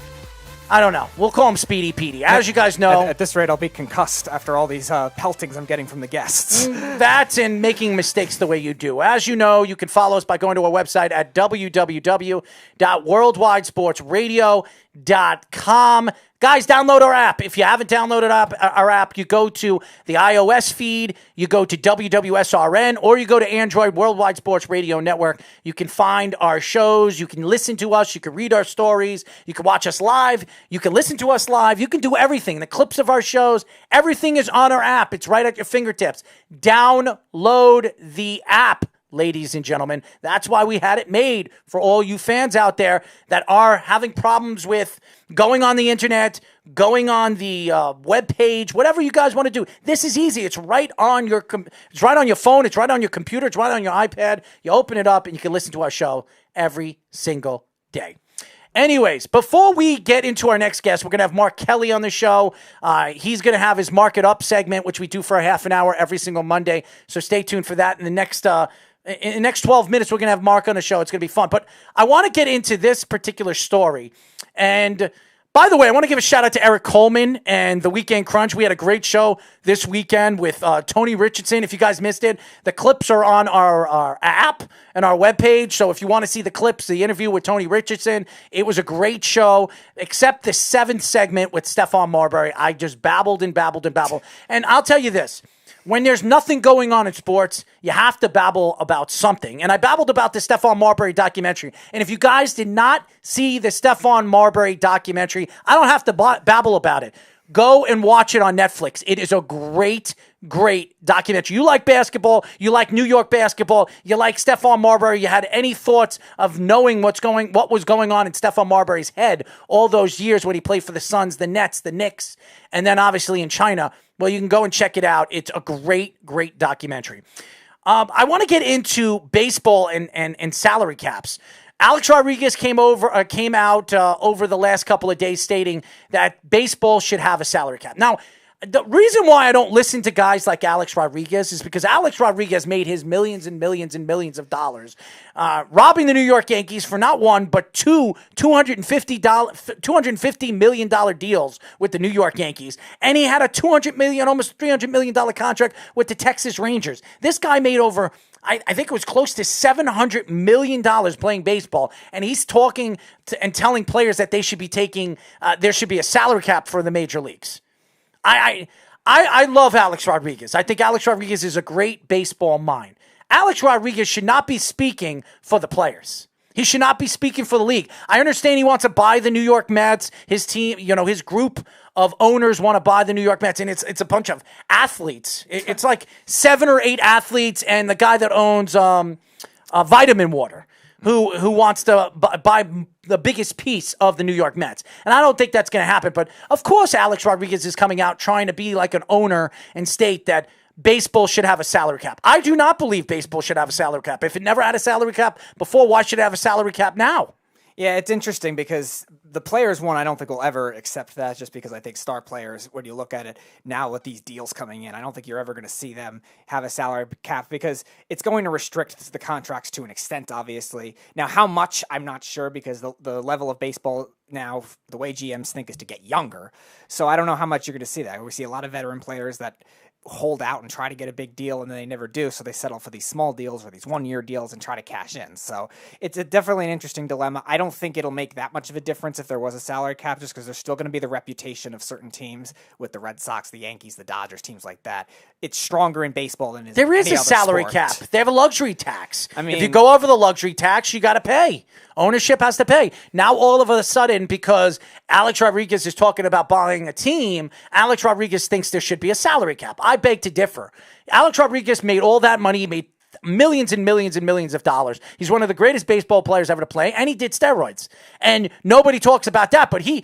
don't know. We'll call him Speedy Petey. As you guys know. At this rate, I'll be concussed after all these peltings I'm getting from the guests. That's in making mistakes the way you do. As you know, you can follow us by going to our website at www.worldwidesportsradio.com. Guys, download our app. If you haven't downloaded our app, you go to the iOS feed, you go to WWSRN, or you go to Android Worldwide Sports Radio Network. You can find our shows. You can listen to us. You can read our stories. You can watch us live. You can listen to us live. You can do everything. The clips of our shows, everything is on our app. It's right at your fingertips. Download the app. Ladies and gentlemen, that's why we had it made for all you fans out there that are having problems with going on the internet, going on the web page, whatever you guys want to do. This is easy. It's right on your it's right on your phone. It's right on your computer. It's right on your iPad. You open it up and you can listen to our show every single day. Anyways, before we get into our next guest, we're going to have Mark Kelly on the show. He's going to have his Mark It Up segment, which we do for a half an hour every single Monday. So stay tuned for that. In the next 12 minutes, we're going to have Mark on the show. It's going to be fun. But I want to get into this particular story. And By the way, I want to give a shout out to Eric Coleman and the Weekend Crunch. We had a great show this weekend with Tony Richardson. If you guys missed it, the clips are on our app and our webpage. So if you want to see the clips, the interview with Tony Richardson, it was a great show, except the 7th segment with Stephon Marbury. I just babbled and babbled and babbled. And I'll tell you this. When there's nothing going on in sports, you have to babble about something. And I babbled about the Stephon Marbury documentary. And if you guys did not see the Stephon Marbury documentary, I don't have to babble about it. Go and watch it on Netflix. It is a great, great documentary. You like basketball, you like New York basketball, you like Stephon Marbury, you had any thoughts of knowing what was going on in Stephon Marbury's head all those years when he played for the Suns, the Nets, the Knicks, and then obviously in China. Well, you can go and check it out. It's a great, great documentary. I want to get into baseball and salary caps. Alex Rodriguez came out over the last couple of days stating that baseball should have a salary cap. Now, the reason why I don't listen to guys like Alex Rodriguez is because Alex Rodriguez made his millions and millions and millions of dollars robbing the New York Yankees for not one, but two $250 million deals with the New York Yankees. And he had a $200 million, almost $300 million contract with the Texas Rangers. This guy made over, I think it was close to $700 million playing baseball. And he's talking and telling players that they should be taking, there should be a salary cap for the major leagues. I love Alex Rodriguez. I think Alex Rodriguez is a great baseball mind. Alex Rodriguez should not be speaking for the players. He should not be speaking for the league. I understand he wants to buy the New York Mets. His team, his group of owners want to buy the New York Mets, and it's a bunch of athletes. It's like 7 or 8 athletes, and the guy that owns Vitamin Water, who wants to buy the biggest piece of the New York Mets. And I don't think that's going to happen. But, of course, Alex Rodriguez is coming out trying to be like an owner and state that baseball should have a salary cap. I do not believe baseball should have a salary cap. If it never had a salary cap before, why should it have a salary cap now? Yeah, it's interesting because the players one, I don't think will ever accept that, just because I think star players, when you look at it now with these deals coming in, I don't think you're ever going to see them have a salary cap because it's going to restrict the contracts to an extent, obviously. Now, how much, I'm not sure, because the level of baseball now, the way GMs think, is to get younger. So I don't know how much you're going to see that. We see a lot of veteran players that hold out and try to get a big deal, and then they never do, so they settle for these small deals or these one-year deals and try to cash in. So it's definitely an interesting dilemma. I don't think it'll make that much of a difference if there was a salary cap, just because there's still going to be the reputation of certain teams with the Red Sox, the Yankees, the Dodgers, teams like that. It's stronger in baseball than in there is any a other salary sport. cap. They have a luxury tax. I mean, if you go over the luxury tax, you got to pay. Ownership has to pay. Now, all of a sudden, because Alex Rodriguez is talking about buying a team, Alex Rodriguez thinks there should be a salary cap. I beg to differ. Alex Rodriguez made all that money. He made millions and millions and millions of dollars. He's one of the greatest baseball players ever to play, and he did steroids. And nobody talks about that, but he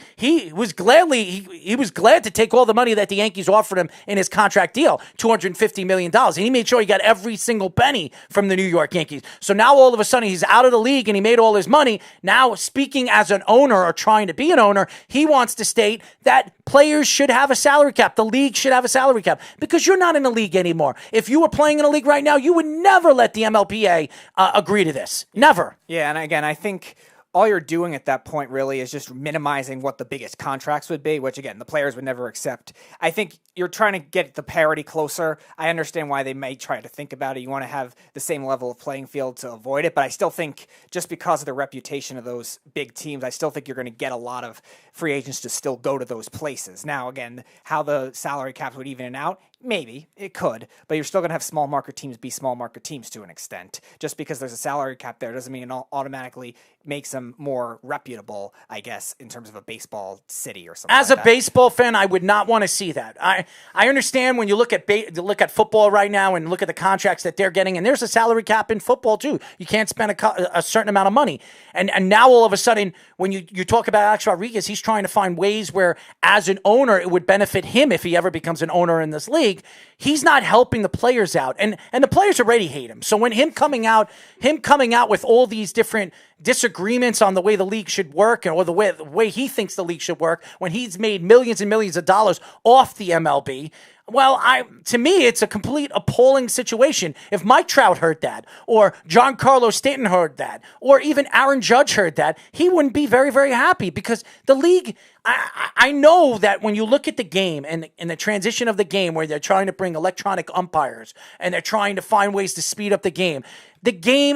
was glad to take all the money that the Yankees offered him in his contract deal, $250 million. And he made sure he got every single penny from the New York Yankees. So now all of a sudden he's out of the league and he made all his money. Now, speaking as an owner or trying to be an owner, he wants to state that players should have a salary cap. The league should have a salary cap because you're not in the league anymore. If you were playing in a league right now, you would never let the MLBA agree to this. Never. Yeah, and again, I think all you're doing at that point really is just minimizing what the biggest contracts would be, which again, the players would never accept. I think you're trying to get the parity closer. I understand why they may try to think about it. You want to have the same level of playing field to avoid it, but I still think just because of the reputation of those big teams, I still think you're going to get a lot of free agents to still go to those places. Now, again, how the salary caps would even out, maybe it could, but you're still going to have small market teams be small market teams to an extent. Just because there's a salary cap there doesn't mean it automatically makes them more reputable, I guess, in terms of a baseball city or something. As like a baseball fan, I would not want to see that. I understand when you look at football right now and look at the contracts that they're getting, and there's a salary cap in football too. You can't spend a certain amount of money. And now all of a sudden, when you talk about Alex Rodriguez, he's trying to find ways where, as an owner, it would benefit him if he ever becomes an owner in this league. He's not helping the players out, and the players already hate him. So when him coming out with all these different disagreements on the way the league should work, or the way he thinks the league should work, when he's made millions and millions of dollars off the MLB, Well, to me, it's a complete appalling situation. If Mike Trout heard that, or Giancarlo Stanton heard that, or even Aaron Judge heard that, he wouldn't be very, very happy because the league, I know that when you look at the game and the transition of the game where they're trying to bring electronic umpires and they're trying to find ways to speed up the game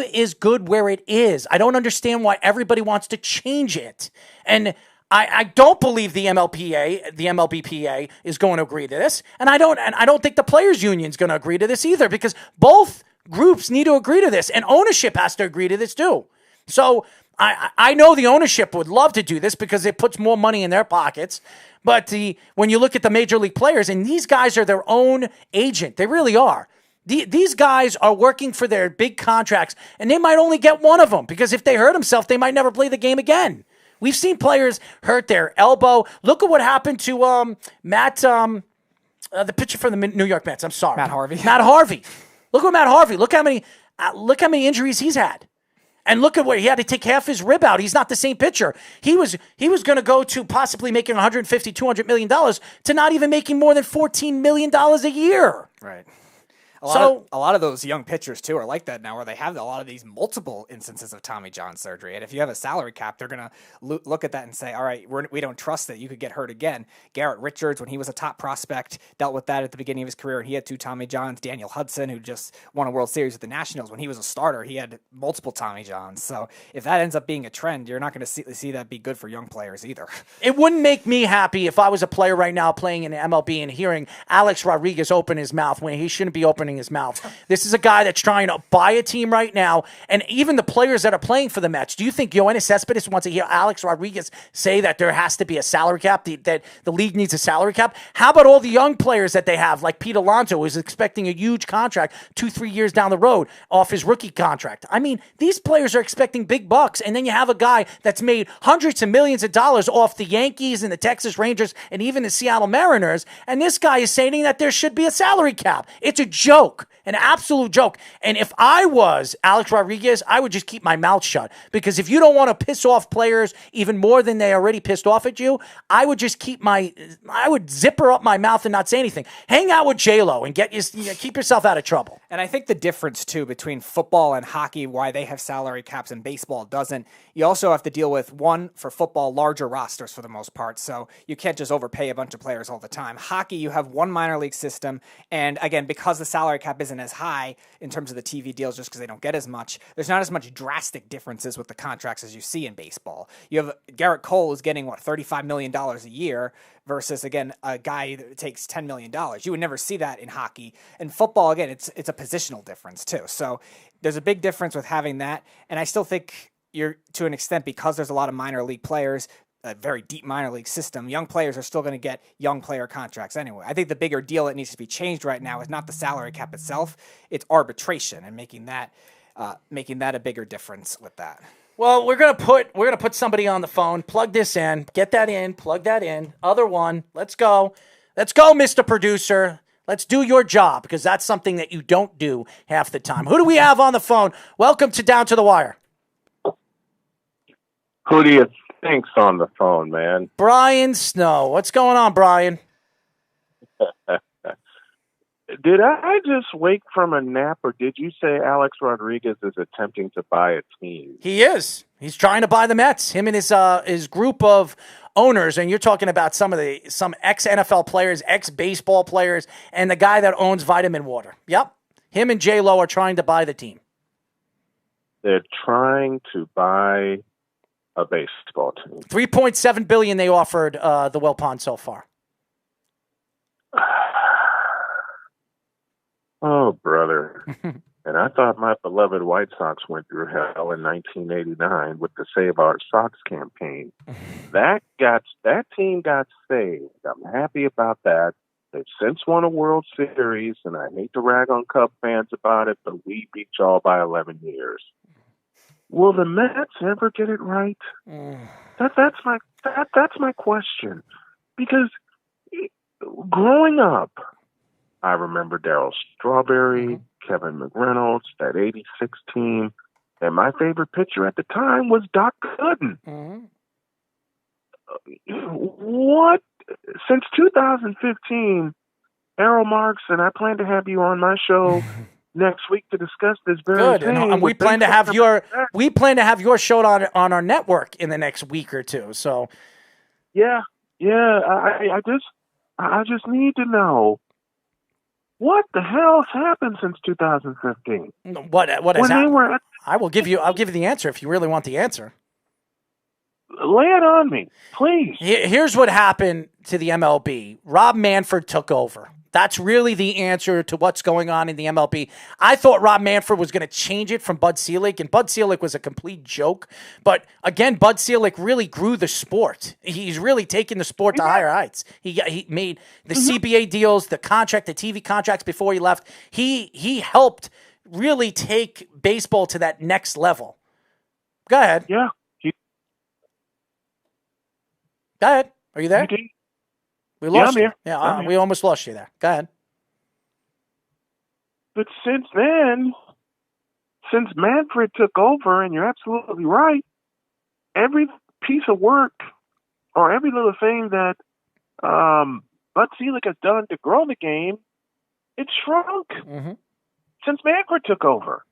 is good where it is. I don't understand why everybody wants to change it. And I don't believe the MLBPA is going to agree to this, and I don't think the players' union is going to agree to this either, because both groups need to agree to this, and ownership has to agree to this too. So I know the ownership would love to do this because it puts more money in their pockets, but when you look at the major league players, and these guys are their own agent, they really are. These guys are working for their big contracts, and they might only get one of them, because if they hurt themselves, they might never play the game again. We've seen players hurt their elbow. Look at what happened to Matt, the pitcher for the New York Mets. I'm sorry, Matt Harvey. Matt Harvey. Look at Matt Harvey. Look how many injuries he's had, and look at where he had to take half his rib out. He's not the same pitcher. He was going to go to possibly making $150, $200 million to not even making more than $14 million a year. Right. A lot of those young pitchers, too, are like that now, where they have a lot of these multiple instances of Tommy John surgery. And if you have a salary cap, they're going to look at that and say, all right, we don't trust that you could get hurt again. Garrett Richards, when he was a top prospect, dealt with that at the beginning of his career, and he had 2 Tommy Johns. Daniel Hudson, who just won a World Series with the Nationals, when he was a starter, he had multiple Tommy Johns. So if that ends up being a trend, you're not going to see that be good for young players either. It wouldn't make me happy if I was a player right now playing in MLB and hearing Alex Rodriguez open his mouth when he shouldn't be opening his mouth. This is a guy that's trying to buy a team right now, and even the players that are playing for the Mets. Do you think Yoenis Cespedes wants to hear Alex Rodriguez say that there has to be a salary cap, that the league needs a salary cap? How about all the young players that they have, like Pete Alonso, who is expecting a huge contract 2-3 years down the road off his rookie contract? I mean, these players are expecting big bucks, and then you have a guy that's made hundreds of millions of dollars off the Yankees and the Texas Rangers and even the Seattle Mariners, and this guy is saying that there should be a salary cap. It's a joke. An absolute joke. And if I was Alex Rodriguez, I would just keep my mouth shut. Because if you don't want to piss off players even more than they already pissed off at you, I would just I would zipper up my mouth and not say anything. Hang out with J-Lo and keep yourself out of trouble. And I think the difference, too, between football and hockey, why they have salary caps and baseball doesn't, you also have to deal with, one, for football, larger rosters for the most part. So you can't just overpay a bunch of players all the time. Hockey, you have one minor league system. And again, because the salary cap isn't as high in terms of the TV deals, just because they don't get as much, there's not as much drastic differences with the contracts as you see in baseball. You have Garrett Cole is getting, $35 million a year versus, again, a guy that takes $10 million. You would never see that in hockey. And football, again, it's a positional difference too. So there's a big difference with having that. And I still think you're, to an extent, because there's a lot of minor league players, a very deep minor league system, young players are still going to get young player contracts anyway. I think the bigger deal that needs to be changed right now is not the salary cap itself, it's arbitration and making that a bigger difference with that. Well, we're gonna put somebody on the phone. Plug this in. Get that in. Plug that in. Other one. Let's go. Let's go, Mr. Producer. Let's do your job, because that's something that you don't do half the time. Who do we have on the phone? Welcome to Down to the Wire. Who do you think's on the phone, man? Brian Snow. What's going on, Brian? Did I just wake from a nap, or did you say Alex Rodriguez is attempting to buy a team? He is. He's trying to buy the Mets. Him and his group of owners, and you're talking about some ex-NFL players, ex-baseball players, and the guy that owns Vitamin Water. Yep. Him and J-Lo are trying to buy the team. They're trying to buy a baseball team. $3.7 billion they offered the Well Pond so far. Oh, brother. And I thought my beloved White Sox went through hell in 1989 with the Save Our Sox campaign. That team got saved. I'm happy about that. They've since won a World Series, and I hate to rag on Cub fans about it, but we beat y'all by 11 years. Will the Mets ever get it right? That's my question. Because growing up, I remember Darryl Strawberry, Kevin McReynolds, that '86 team, and my favorite pitcher at the time was Doc Gooden. What? Since 2015, Errol Marks, and I plan to have you on my show next week to discuss this very Good, thing. and we plan to have your show on our network in the next week or two. So, yeah. I just need to know what the hell's happened since 2015. What has happened? I'll give you the answer if you really want the answer. Lay it on me, please. Here's what happened to the MLB. Rob Manfred took over. That's really the answer to what's going on in the MLB. I thought Rob Manfred was going to change it from Bud Selig, and Bud Selig was a complete joke. But again, Bud Selig really grew the sport. He's really taken the sport to higher heights. He made the CBA deals, the TV contracts before he left. He helped really take baseball to that next level. Go ahead. Yeah. Go ahead. Are you there? We lost you. Yeah, we almost lost you there. Go ahead. But since then, since Manfred took over, and you're absolutely right, every piece of work or every little thing that Bud Selig has done to grow the game, it's shrunk since Manfred took over.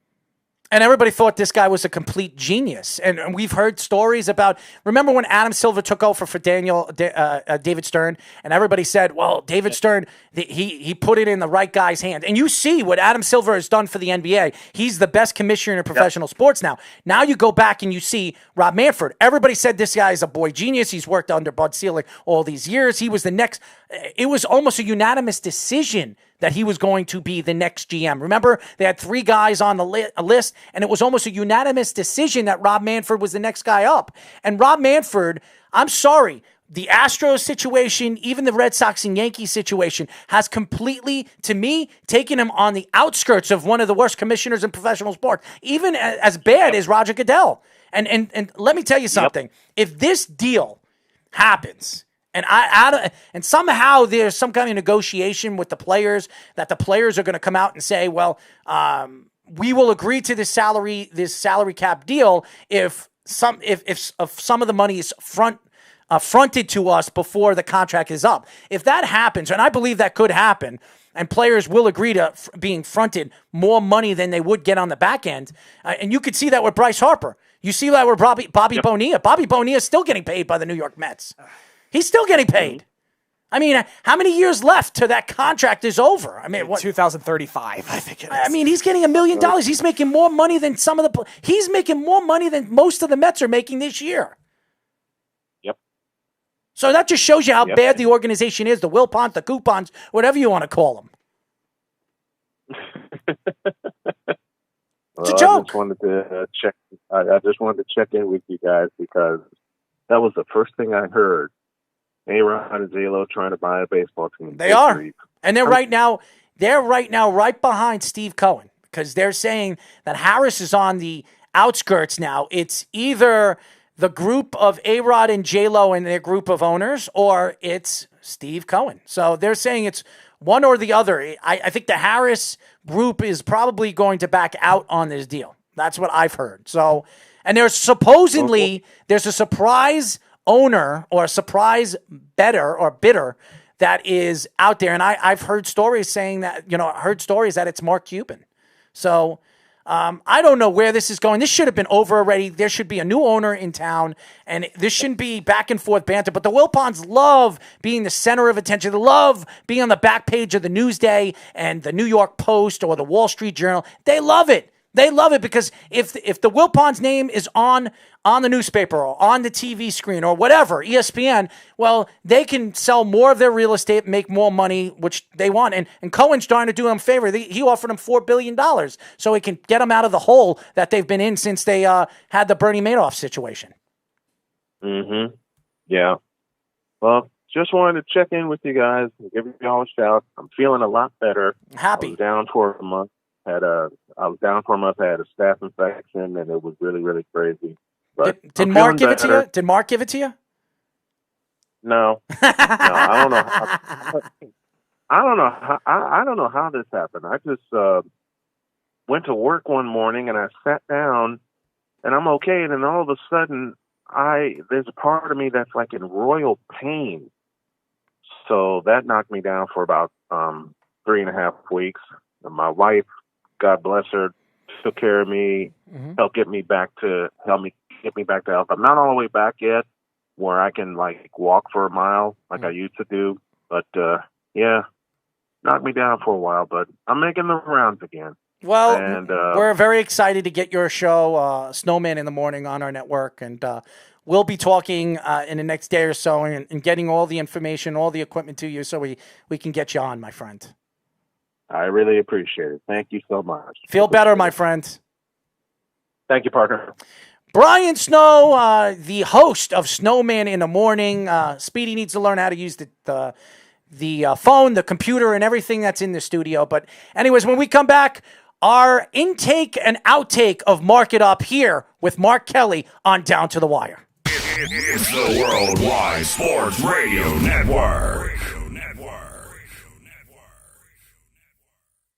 And everybody thought this guy was a complete genius. And we've heard stories about, remember when Adam Silver took over for David Stern, and everybody said, well, David Stern, he put it in the right guy's hand. And you see what Adam Silver has done for the NBA. He's the best commissioner in professional sports now. Now you go back and you see Rob Manfred. Everybody said this guy is a boy genius. He's worked under Bud Selig all these years. He was the next. It was almost a unanimous decision that he was going to be the next GM. Remember, they had 3 guys on the list, and it was almost a unanimous decision that Rob Manfred was the next guy up. And Rob Manfred, I'm sorry, the Astros situation, even the Red Sox and Yankees situation, has completely, to me, taken him on the outskirts of one of the worst commissioners in professional sports, even as bad as Roger Goodell. And let me tell you something. If this deal happens, and somehow there's some kind of negotiation with the players that the players are going to come out and say, well, we will agree to this salary cap deal if some of the money is fronted to us before the contract is up. If that happens, and I believe that could happen, and players will agree to being fronted more money than they would get on the back end, and you could see that with Bryce Harper. You see that with Bobby Bonilla. Bobby Bonilla is still getting paid by the New York Mets. He's still getting paid. I mean, how many years left till that contract is over? I mean, 2035, I think it is. I mean, he's getting $1 million. He's making more money than he's making more money than most of the Mets are making this year. Yep. So that just shows you how bad the organization is, the Wilpons, the coupons, whatever you want to call them. It's a joke. I just wanted to check in with you guys because that was the first thing I heard. A-Rod and J-Lo trying to buy a baseball team. They are. And they're right now right behind Steve Cohen because they're saying that Harris is on the outskirts now. It's either the group of A-Rod and J-Lo and their group of owners or it's Steve Cohen. So they're saying it's one or the other. I think the Harris group is probably going to back out on this deal. That's what I've heard. So, and there's supposedly there's a surprise owner or a surprise bidder that is out there. And I've heard stories saying that, that it's Mark Cuban. So I don't know where this is going. This should have been over already. There should be a new owner in town, and this shouldn't be back and forth banter. But the Wilpons love being the center of attention. They love being on the back page of the Newsday and the New York Post or the Wall Street Journal. They love it. They love it because if the Wilpons name is on the newspaper or on the TV screen or whatever, ESPN, well, they can sell more of their real estate, make more money, which they want. And Cohen's trying to do them a favor. He offered them $4 billion so he can get them out of the hole that they've been in since they had the Bernie Madoff situation. Mm-hmm. Yeah. Well, just wanted to check in with you guys and give you all a shout. I'm feeling a lot better. Happy. I was down for a month. I had a staph infection, and it was really, really crazy. But did Mark give it to you? Did Mark give it to you? No. I don't know. I don't know how this happened. I just went to work one morning, and I sat down, and I'm okay. And then all of a sudden, there's a part of me that's like in royal pain. So that knocked me down for about 3.5 weeks. And my wife, God bless her, took care of me, helped me get me back to health. I'm not all the way back yet where I can like walk for a mile like I used to do. But yeah, knocked me down for a while, but I'm making the rounds again. Well, and we're very excited to get your show, Snowman in the Morning, on our network, and we'll be talking in the next day or so and getting all the information, all the equipment to you so we can get you on, my friend. I really appreciate it. Thank you so much. Feel better, my friend. Thank you, partner. Brian Snow, the host of Snowman in the Morning. Speedy needs to learn how to use the phone, the computer, and everything that's in the studio. But anyways, when we come back, our intake and outtake of Mark It Up here with Mark Kelly on Down to the Wire. It's the Worldwide Sports Radio Network.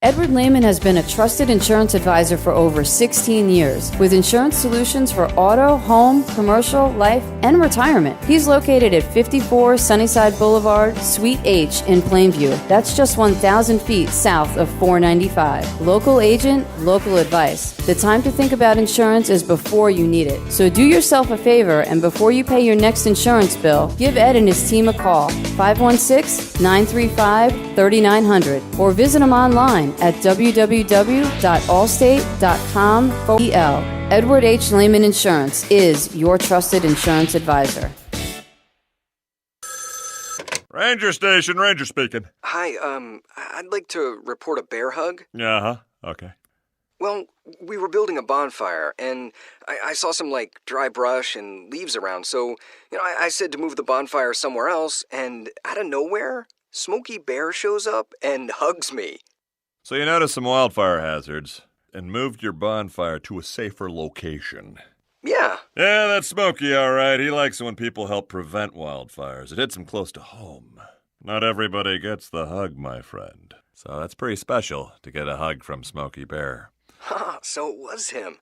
Edward Lehman has been a trusted insurance advisor for over 16 years with insurance solutions for auto, home, commercial, life, and retirement. He's located at 54 Sunnyside Boulevard, Suite H in Plainview. That's just 1,000 feet south of 495. Local agent, local advice. The time to think about insurance is before you need it. So do yourself a favor, and before you pay your next insurance bill, give Ed and his team a call, 516-935-3900, or visit him online at www.allstate.com/EL. Edward H. Lehman Insurance is your trusted insurance advisor. Ranger Station, Ranger speaking. Hi, I'd like to report a bear hug. Uh-huh, okay. Well, we were building a bonfire, and I saw some, dry brush and leaves around, so, I said to move the bonfire somewhere else, and out of nowhere, Smokey Bear shows up and hugs me. So you noticed some wildfire hazards and moved your bonfire to a safer location. Yeah. Yeah, that's Smokey, all right. He likes it when people help prevent wildfires. It hits him close to home. Not everybody gets the hug, my friend. So that's pretty special to get a hug from Smokey Bear. So it was him.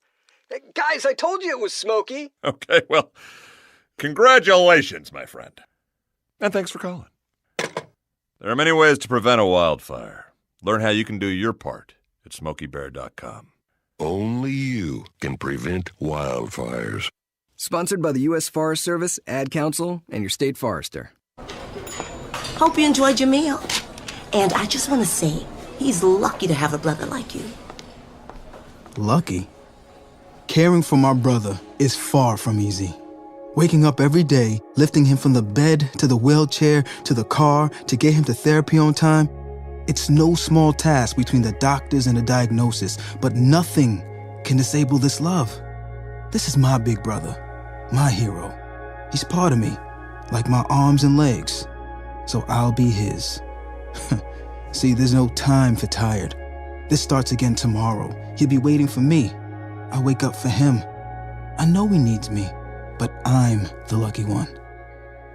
Hey, guys, I told you it was Smokey. Okay, well, congratulations, my friend. And thanks for calling. There are many ways to prevent a wildfire. Learn how you can do your part at SmokeyBear.com. Only you can prevent wildfires. Sponsored by the U.S. Forest Service, Ad Council, and your state forester. Hope you enjoyed your meal. And I just want to say, he's lucky to have a brother like you. Lucky? Caring for my brother is far from easy. Waking up every day, lifting him from the bed to the wheelchair to the car to get him to therapy on time, it's no small task between the doctors and the diagnosis, but nothing can disable this love. This is my big brother, my hero. He's part of me, like my arms and legs. So I'll be his. See, there's no time for tired. This starts again tomorrow. He'll be waiting for me. I wake up for him. I know he needs me, but I'm the lucky one.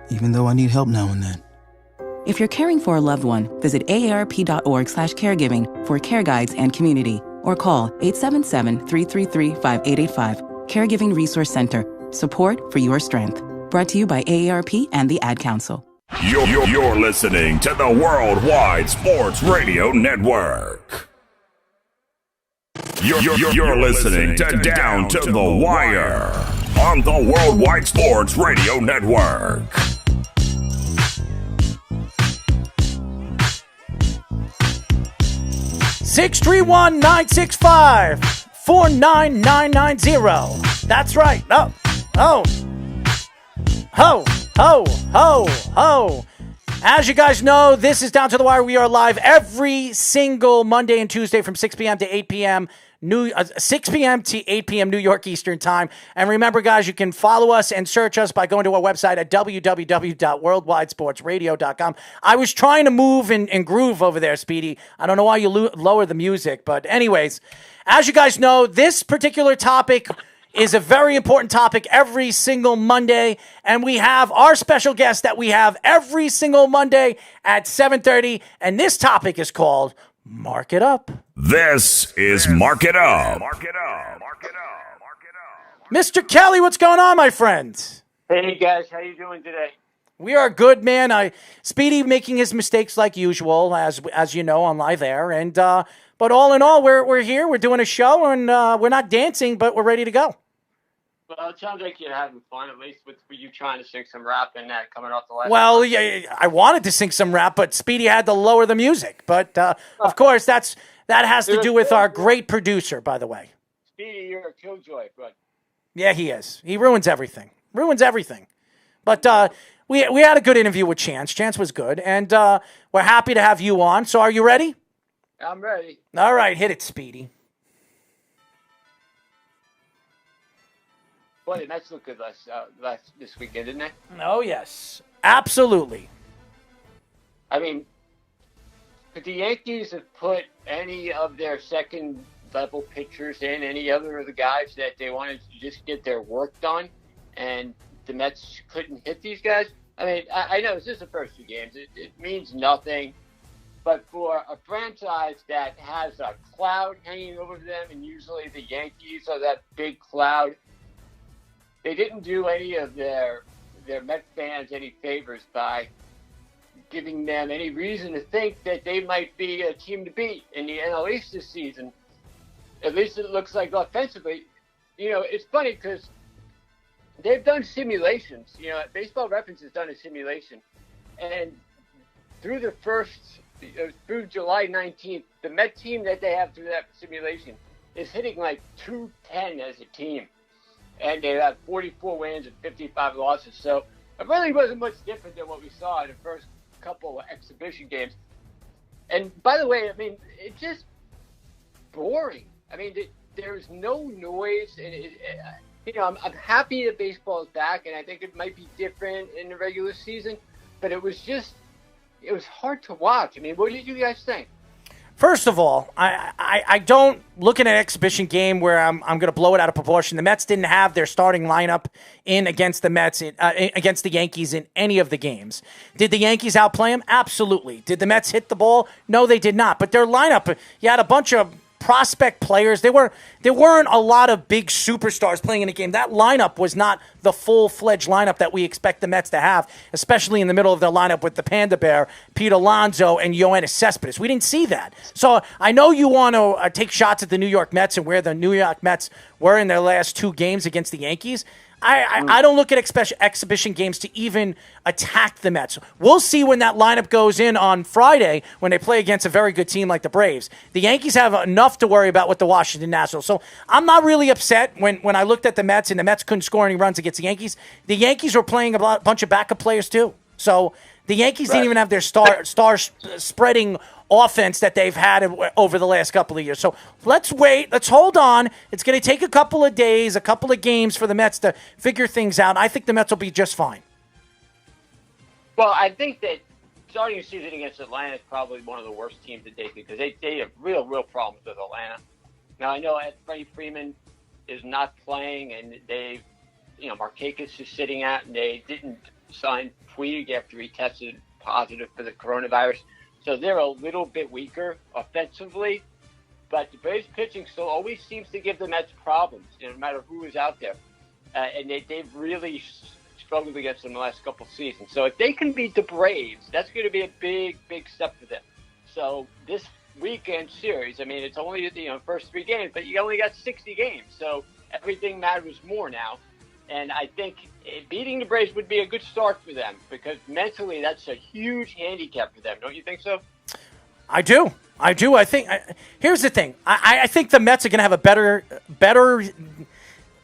Even though I need help now and then. If you're caring for a loved one, visit aarp.org/caregiving for care guides and community, or call 877-333-5885. Caregiving Resource Center. Support for your strength. Brought to you by AARP and the Ad Council. You're listening to the Worldwide Sports Radio Network. You're listening to Down to the Wire on the Worldwide Sports Radio Network. 631-965-49990. That's right. Oh. Ho, ho, ho, ho. As you guys know, this is Down to the Wire. We are live every single Monday and Tuesday from 6 p.m. to 8 p.m. 6 p.m. to 8 p.m. New York Eastern Time. And remember, guys, you can follow us and search us by going to our website at www.worldwidesportsradio.com. I was trying to move and groove over there, Speedy. I don't know why you lower the music. But anyways, as you guys know, this particular topic is a very important topic every single Monday. And we have our special guest that we have every single Monday at 7:30. And this topic is called Mark It Up. This is Mark It Up. Mr. Kelly, what's going on, my friend? Hey, guys. How you doing today? We are good, man. Speedy making his mistakes like usual, as you know, on Live Air. And but all in all, we're here. We're doing a show, and we're not dancing, but we're ready to go. Well, it sounds like you're having fun, at least with you trying to sing some rap and that coming off the last. Well, yeah, I wanted to sing some rap, but Speedy had to lower the music. But of course, that has to do with our great producer, by the way. Speedy, you're a killjoy, bud. Yeah, he is. He ruins everything. But we had a good interview with Chance. Chance was good, and we're happy to have you on. So are you ready? I'm ready. All right, hit it, Speedy. Boy, the Mets looked good this weekend, didn't they? Oh, yes. Absolutely. I mean, could the Yankees have put any of their second-level pitchers in, any other of the guys that they wanted to just get their work done, and the Mets couldn't hit these guys? I mean, I know this is the first 2 games. It means nothing. But for a franchise that has a cloud hanging over them, and usually the Yankees are that big cloud, they didn't do any of their Met fans any favors by giving them any reason to think that they might be a team to beat in the NL East this season. At least it looks like offensively. You know, it's funny because they've done simulations. You know, Baseball Reference has done a simulation. And through through July 19th, the Met team that they have through that simulation is hitting like 210 as a team. And they have 44 wins and 55 losses. So it really wasn't much different than what we saw in the first couple of exhibition games. And by the way, I mean, it's just boring. I mean, there's no noise. And I'm happy that baseball is back, and I think it might be different in the regular season. But it was hard to watch. I mean, what did you guys think? First of all, I don't look at an exhibition game where I'm going to blow it out of proportion. The Mets didn't have their starting lineup in against the Mets against the Yankees in any of the games. Did the Yankees outplay them? Absolutely. Did the Mets hit the ball? No, they did not. But their lineup, you had a bunch of prospect players. There weren't a lot of big superstars playing in the game. That lineup was not the full-fledged lineup that we expect the Mets to have, especially in the middle of their lineup with the Panda Bear, Pete Alonso, and Yoenis Cespedes. We didn't see that. So I know you want to take shots at the New York Mets and where the New York Mets were in their last 2 games against the Yankees. I don't look at exhibition games to even attack the Mets. We'll see when that lineup goes in on Friday when they play against a very good team like the Braves. The Yankees have enough to worry about with the Washington Nationals. So I'm not really upset when I looked at the Mets and the Mets couldn't score any runs against the Yankees. The Yankees were playing a bunch of backup players too. So the Yankees didn't even have their star spreading offense that they've had over the last couple of years. So let's wait. Let's hold on. It's going to take a couple of days, a couple of games for the Mets to figure things out. I think the Mets will be just fine. Well, I think that starting the season against Atlanta is probably one of the worst teams to date because they have real problems with Atlanta. Now, I know Freddie Freeman is not playing, and Markakis is sitting out, and they didn't sign Puig after he tested positive for the coronavirus. So they're a little bit weaker offensively, but the Braves pitching still always seems to give the Mets problems, no matter who is out there. And they've really struggled against them the last couple of seasons. So if they can beat the Braves, that's going to be a big step for them. So this weekend series, I mean, it's only the first 3 games, but you only got 60 games. So everything matters more now. And I think beating the Braves would be a good start for them because mentally that's a huge handicap for them. Don't you think so? I do. I think here's the thing. I think the Mets are going to have a better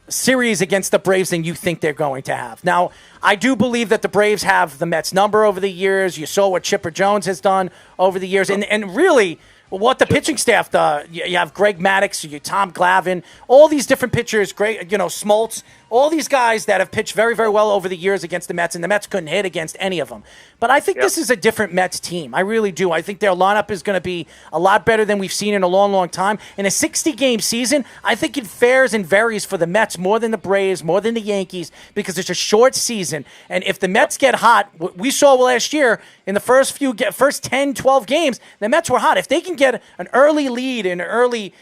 series against the Braves than you think they're going to have. Now, I do believe that the Braves have the Mets number over the years. You saw what Chipper Jones has done over the years. And really, what the pitching staff does, you have Greg Maddux, you Tom Glavine, all these different pitchers, Smoltz, all these guys that have pitched very, very well over the years against the Mets, and the Mets couldn't hit against any of them. But I think this is a different Mets team. I really do. I think their lineup is going to be a lot better than we've seen in a long, long time. In a 60-game season, I think it fares and varies for the Mets more than the Braves, more than the Yankees, because it's a short season. And if the Mets get hot, we saw last year in the first 10, 12 games, the Mets were hot. If they can get an early lead and early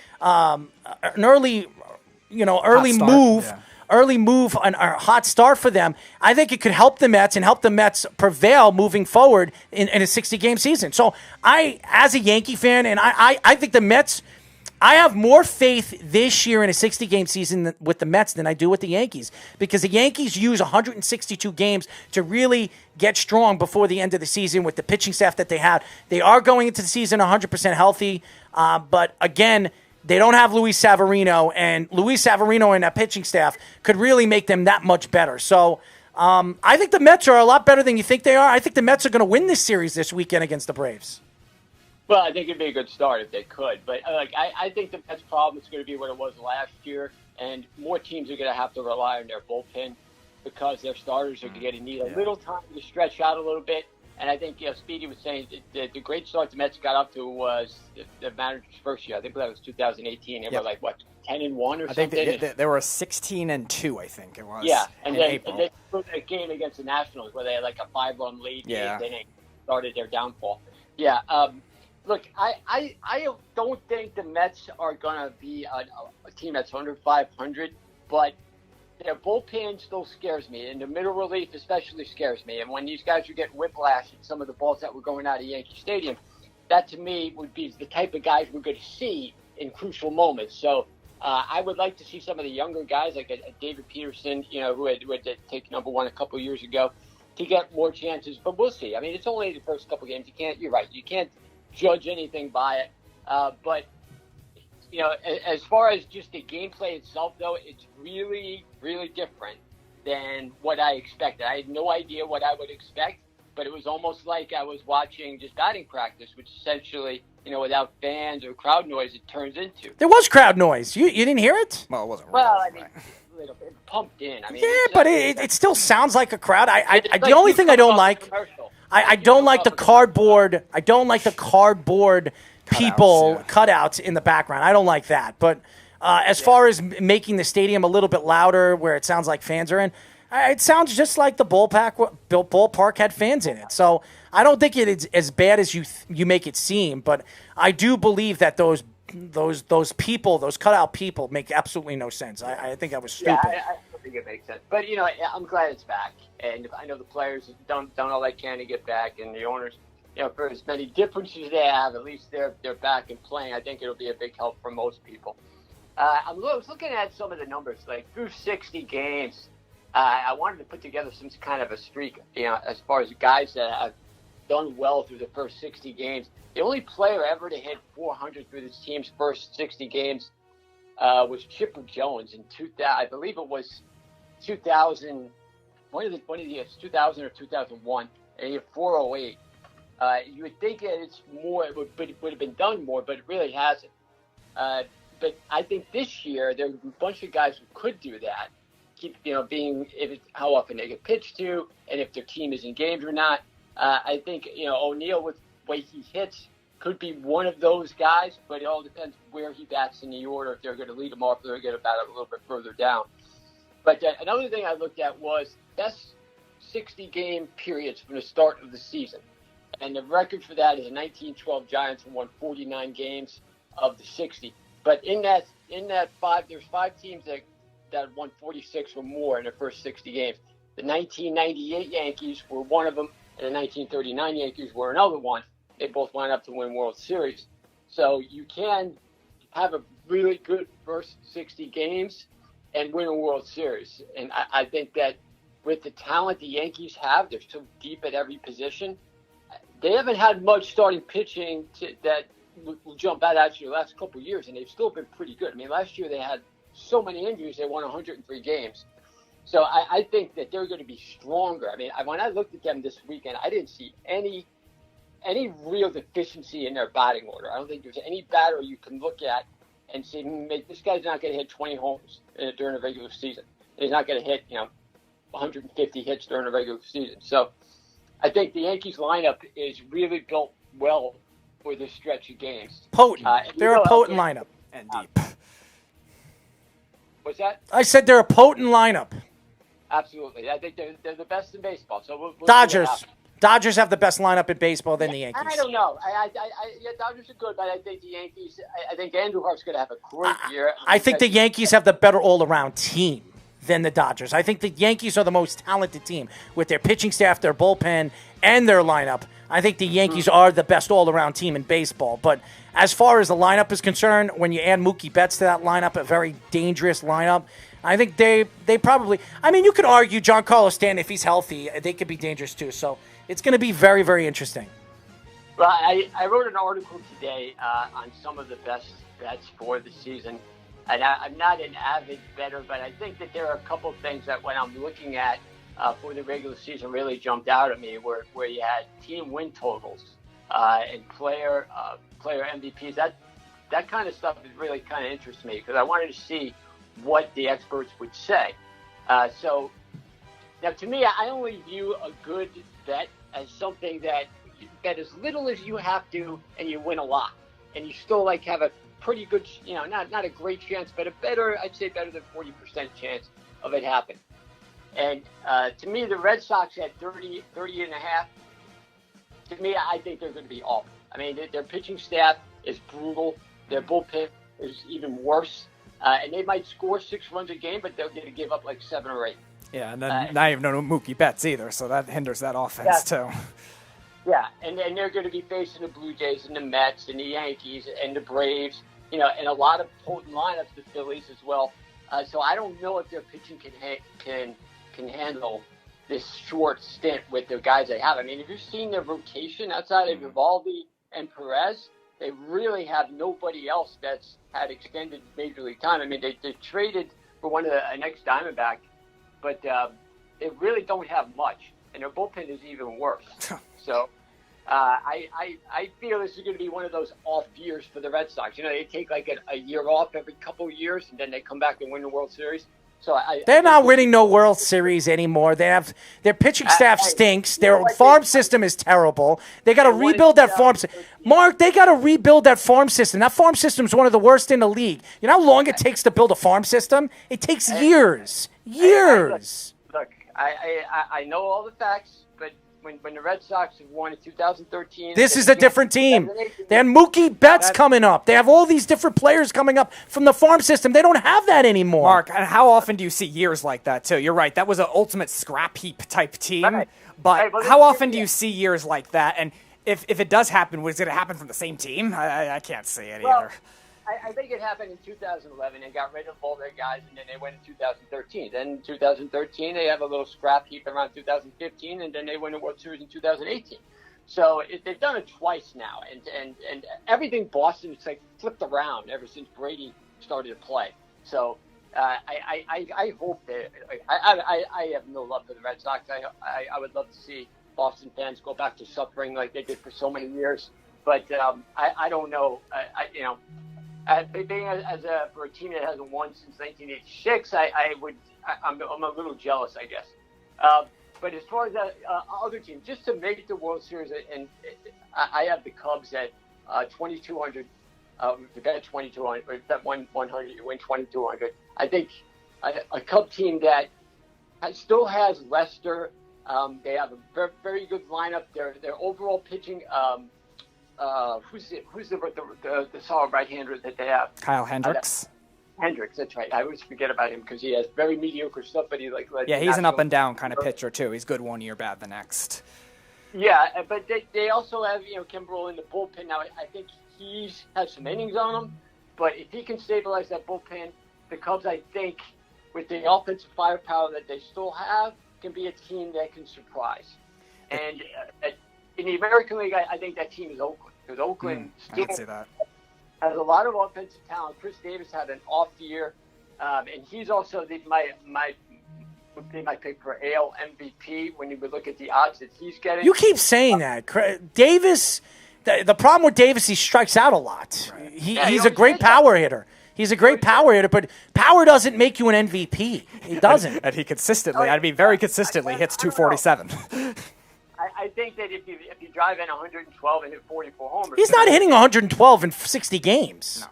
move early move, a hot start for them, I think it could help the Mets and help the Mets prevail moving forward in a 60-game season. So as a Yankee fan, and I think the Mets, I have more faith this year in a 60-game season with the Mets than I do with the Yankees, because the Yankees use 162 games to really get strong before the end of the season with the pitching staff that they have. They are going into the season 100% healthy, but again, they don't have Luis Severino, and Luis Severino and that pitching staff could really make them that much better. So I think the Mets are a lot better than you think they are. I think the Mets are going to win this series this weekend against the Braves. Well, I think it'd be a good start if they could. But I think the Mets' problem is going to be what it was last year, and more teams are going to have to rely on their bullpen because their starters are going to need a little time to stretch out a little bit. And I think, Speedy was saying the great start the Mets got up to was the manager's first year. I think that was 2018. They were 10-1 or I something. think they were 16-2. I think it was. Yeah, and then April. they put a game against the Nationals where they had a 5-run lead. Yeah. Then it started their downfall. Yeah. Look, I don't think the Mets are going to be a team that's under 500, but their bullpen still scares me, and the middle relief especially scares me. And when these guys are getting whiplash at some of the balls that were going out of Yankee Stadium, that to me would be the type of guys we're going to see in crucial moments. So I would like to see some of the younger guys like a David Peterson, who had taken number one a couple of years ago, to get more chances. But we'll see. I mean, it's only the first couple of games. You're right. You can't judge anything by it. But as far as just the gameplay itself, though, it's really, really different than what I expected. I had no idea what I would expect, but it was almost like I was watching just batting practice, which essentially, without fans or crowd noise, it turns into. There was crowd noise. You didn't hear it? Well, it wasn't. Well, I mean, a little bit pumped in. I mean, But it still sounds like a crowd. The only thing I don't like, I don't like the cardboard. I don't like the cardboard cutouts in the background. I don't like that. But as far as making the stadium a little bit louder, where it sounds like fans are in, it sounds just like the ballpark had fans in it. So I don't think it is as bad as you make it seem. But I do believe that those people, those cutout people, make absolutely no sense. I think that was stupid. Yeah, I don't think it makes sense. But I'm glad it's back, and I know the players don't all like can to get back, and the owners, for as many differences they have, at least they're back and playing. I think it'll be a big help for most people. I was looking at some of the numbers, through 60 games. I wanted to put together some kind of a streak, as far as guys that have done well through the first 60 games. The only player ever to hit 400 through this team's first 60 games was Chipper Jones in 2000. I believe it was 2000. One of the years, 2000 or 2001, and he had 408. You would think it's more, it would have been done more, but it really hasn't. But I think this year there are a bunch of guys who could do that. Being how often they get pitched to, and if their team is engaged or not. I think O'Neill, with the way he hits, could be one of those guys, but it all depends where he bats in the order. If they're going to lead him off, or they're going to bat a little bit further down. But another thing I looked at was best 60-game periods from the start of the season. And the record for that is a 1912 Giants who won 49 games of the 60. But in that there's 5 teams that won 46 or more in the first 60 games. The 1998 Yankees were one of them, and the 1939 Yankees were another one. They both wound up to win World Series. So you can have a really good first 60 games and win a World Series. And I think that with the talent the Yankees have, they're so deep at every position. They haven't had much starting pitching that will jump out at you the last couple of years, and they've still been pretty good. I mean, last year they had so many injuries, they won 103 games. So I think that they're going to be stronger. I mean, when I looked at them this weekend, I didn't see any real deficiency in their batting order. I don't think there's any batter you can look at and say, this guy's not going to hit 20 homers during a regular season. He's not going to hit 150 hits during a regular season. So I think the Yankees lineup is really built well for this stretch of games. Potent. They're a potent lineup. And deep. What's that? I said they're a potent lineup. Absolutely. I think they're the best in baseball. So we'll Dodgers have the best lineup in baseball than the Yankees. I don't know. Dodgers are good, but I think the Yankees. I think Andrew Hart's going to have a great year. I think the Yankees have the better all-around team. than the Dodgers. I think the Yankees are the most talented team with their pitching staff, their bullpen, and their lineup. I think the Yankees are the best all-around team in baseball. But as far as the lineup is concerned, when you add Mookie Betts to that lineup, a very dangerous lineup, I think they probably – I mean, you could argue Giancarlo Stanton, if he's healthy, they could be dangerous too. So it's going to be very, very interesting. Well, I wrote an article today on some of the best bets for the season. And I'm not an avid bettor, but I think that there are a couple of things that when I'm looking at for the regular season really jumped out at me, where you had team win totals and player MVPs. That kind of stuff is really kind of interests me because I wanted to see what the experts would say. So now, to me, I only view a good bet as something that you bet as little as you have to, and you win a lot, and you still have a pretty good, not a great chance, but I'd say better than 40% chance of it happening. And to me, the Red Sox at 30 and a half, to me, I think they're going to be awful. I mean, their pitching staff is brutal. Their bullpen is even worse. And they might score 6 runs a game, but they're going to give up 7 or 8. Yeah, and then not even no Mookie Betts either, so that hinders that offense too. Yeah, and they're going to be facing the Blue Jays and the Mets and the Yankees and the Braves, and a lot of potent lineups, the Phillies as well. So I don't know if their pitching can handle this short stint with the guys they have. I mean, if you've seen their rotation outside of Eovaldi and Perez, they really have nobody else that's had extended major league time. I mean, they traded for an ex-Diamondback, but they really don't have much, and their bullpen is even worse. So I feel this is going to be one of those off years for the Red Sox. They take a year off every couple of years, and then they come back and win the World Series. So they're not winning no World Series anymore. Their pitching staff stinks. Their farm system is terrible. They got to rebuild that farm system. Mark, they got to rebuild that farm system. That farm system is one of the worst in the league. You know how long it takes to build a farm system? It takes years. Years. Look, I know all the facts, but when the Red Sox have won in 2013. This is a different team. They have Mookie Betts coming up. They have all these different players coming up from the farm system. They don't have that anymore. Mark, and how often do you see years like that, too? You're right. That was an ultimate scrap heap type team. Right. But how often do you see years like that? And if it does happen, was it going to happen from the same team? I can't see it either. I think it happened in 2011 and got rid of all their guys, and then they went in 2013. Then in 2013, they have a little scrap heap around 2015, and then they win the World Series in 2018. So they've done it twice now, and everything Boston, it's flipped around ever since Brady started to play. So I hope that I have no love for the Red Sox. I would love to see Boston fans go back to suffering like they did for so many years. But I don't know. Being for a team that hasn't won since 1986, I'm a little jealous, I guess. But as far as other teams, just to make the World Series, and I have the Cubs at 2,200. You bet 2,200, or bet 100, you win 2,200. I think a Cub team that still has Lester. They have a very, very good lineup. Their overall pitching. Who's the solid right-hander that they have? Kyle Hendricks. Hendricks, that's right. I always forget about him because he has very mediocre stuff, but he he's an up and down kind of pitcher too. He's good one year, bad the next. Yeah, but they also have Kimbrel in the bullpen now. I think he's has some innings on him, but if he can stabilize that bullpen, the Cubs, I think, with the offensive firepower that they still have, can be a team that can surprise. And in the American League, I think that team is Oakland. Because Oakland still has a lot of offensive talent. Chris Davis had an off year, and he's also my pick for AL MVP when you would look at the odds that he's getting. You keep saying that. Davis, the problem with Davis, he strikes out a lot. Right. He's a great power hitter. He's a great power hitter, but power doesn't make you an MVP. It doesn't. And he consistently, very consistently hits 247. I think that if you drive in 112 and hit 44 homers, he's not hitting 112 in 60 games.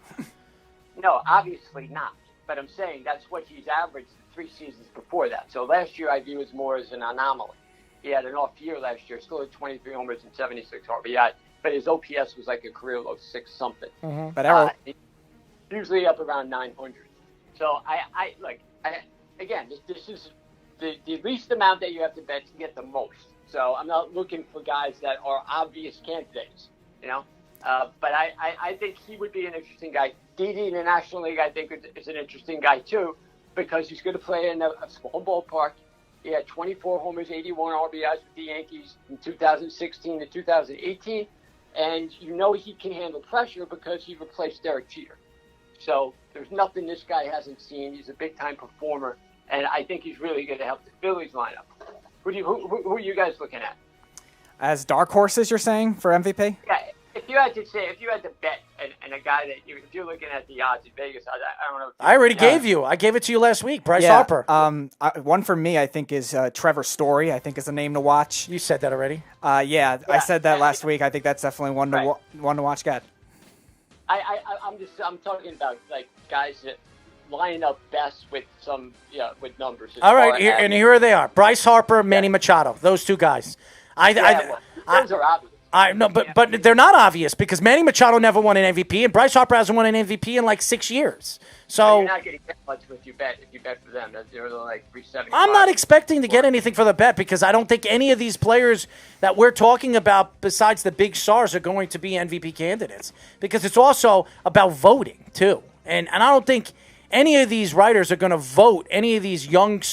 No, obviously not. But I'm saying that's what he's averaged the 3 seasons before that. So last year I view as more as an anomaly. He had an off year last year, still had 23 homers and 76 RBI, but his OPS was like a career low 6 something. Mm-hmm. But usually up around 900. So again, this is the least amount that you have to bet to get the most. So I'm not looking for guys that are obvious candidates, But I think he would be an interesting guy. Didi in the National League, I think, is an interesting guy, too, because he's going to play in a small ballpark. He had 24 homers, 81 RBIs with the Yankees in 2016 to 2018. And he can handle pressure because he replaced Derek Jeter. So there's nothing this guy hasn't seen. He's a big-time performer, and I think he's really going to help the Phillies lineup. Who are you guys looking at? As dark horses, you're saying, for MVP? Yeah, if you had to bet and a guy that if you're looking at the odds in Vegas, I don't know. I already gave you. I gave it to you last week. Bryce Harper. One for me, I think, is Trevor Story. I think is a name to watch. You said that already. Yeah, I said that last week. I think that's definitely one to watch. Get. I'm talking about like guys that line up best with with numbers. All right, here they are: Bryce Harper, Manny Machado. Those two guys. Those are obvious. But they're not obvious because Manny Machado never won an MVP and Bryce Harper hasn't won an MVP in like 6 years. So you're not getting that much if you bet for them. They're like 375. I'm not expecting to get anything for the bet because I don't think any of these players that we're talking about besides the big stars are going to be MVP candidates because it's also about voting too. And I don't think any of these writers are going to vote any of these young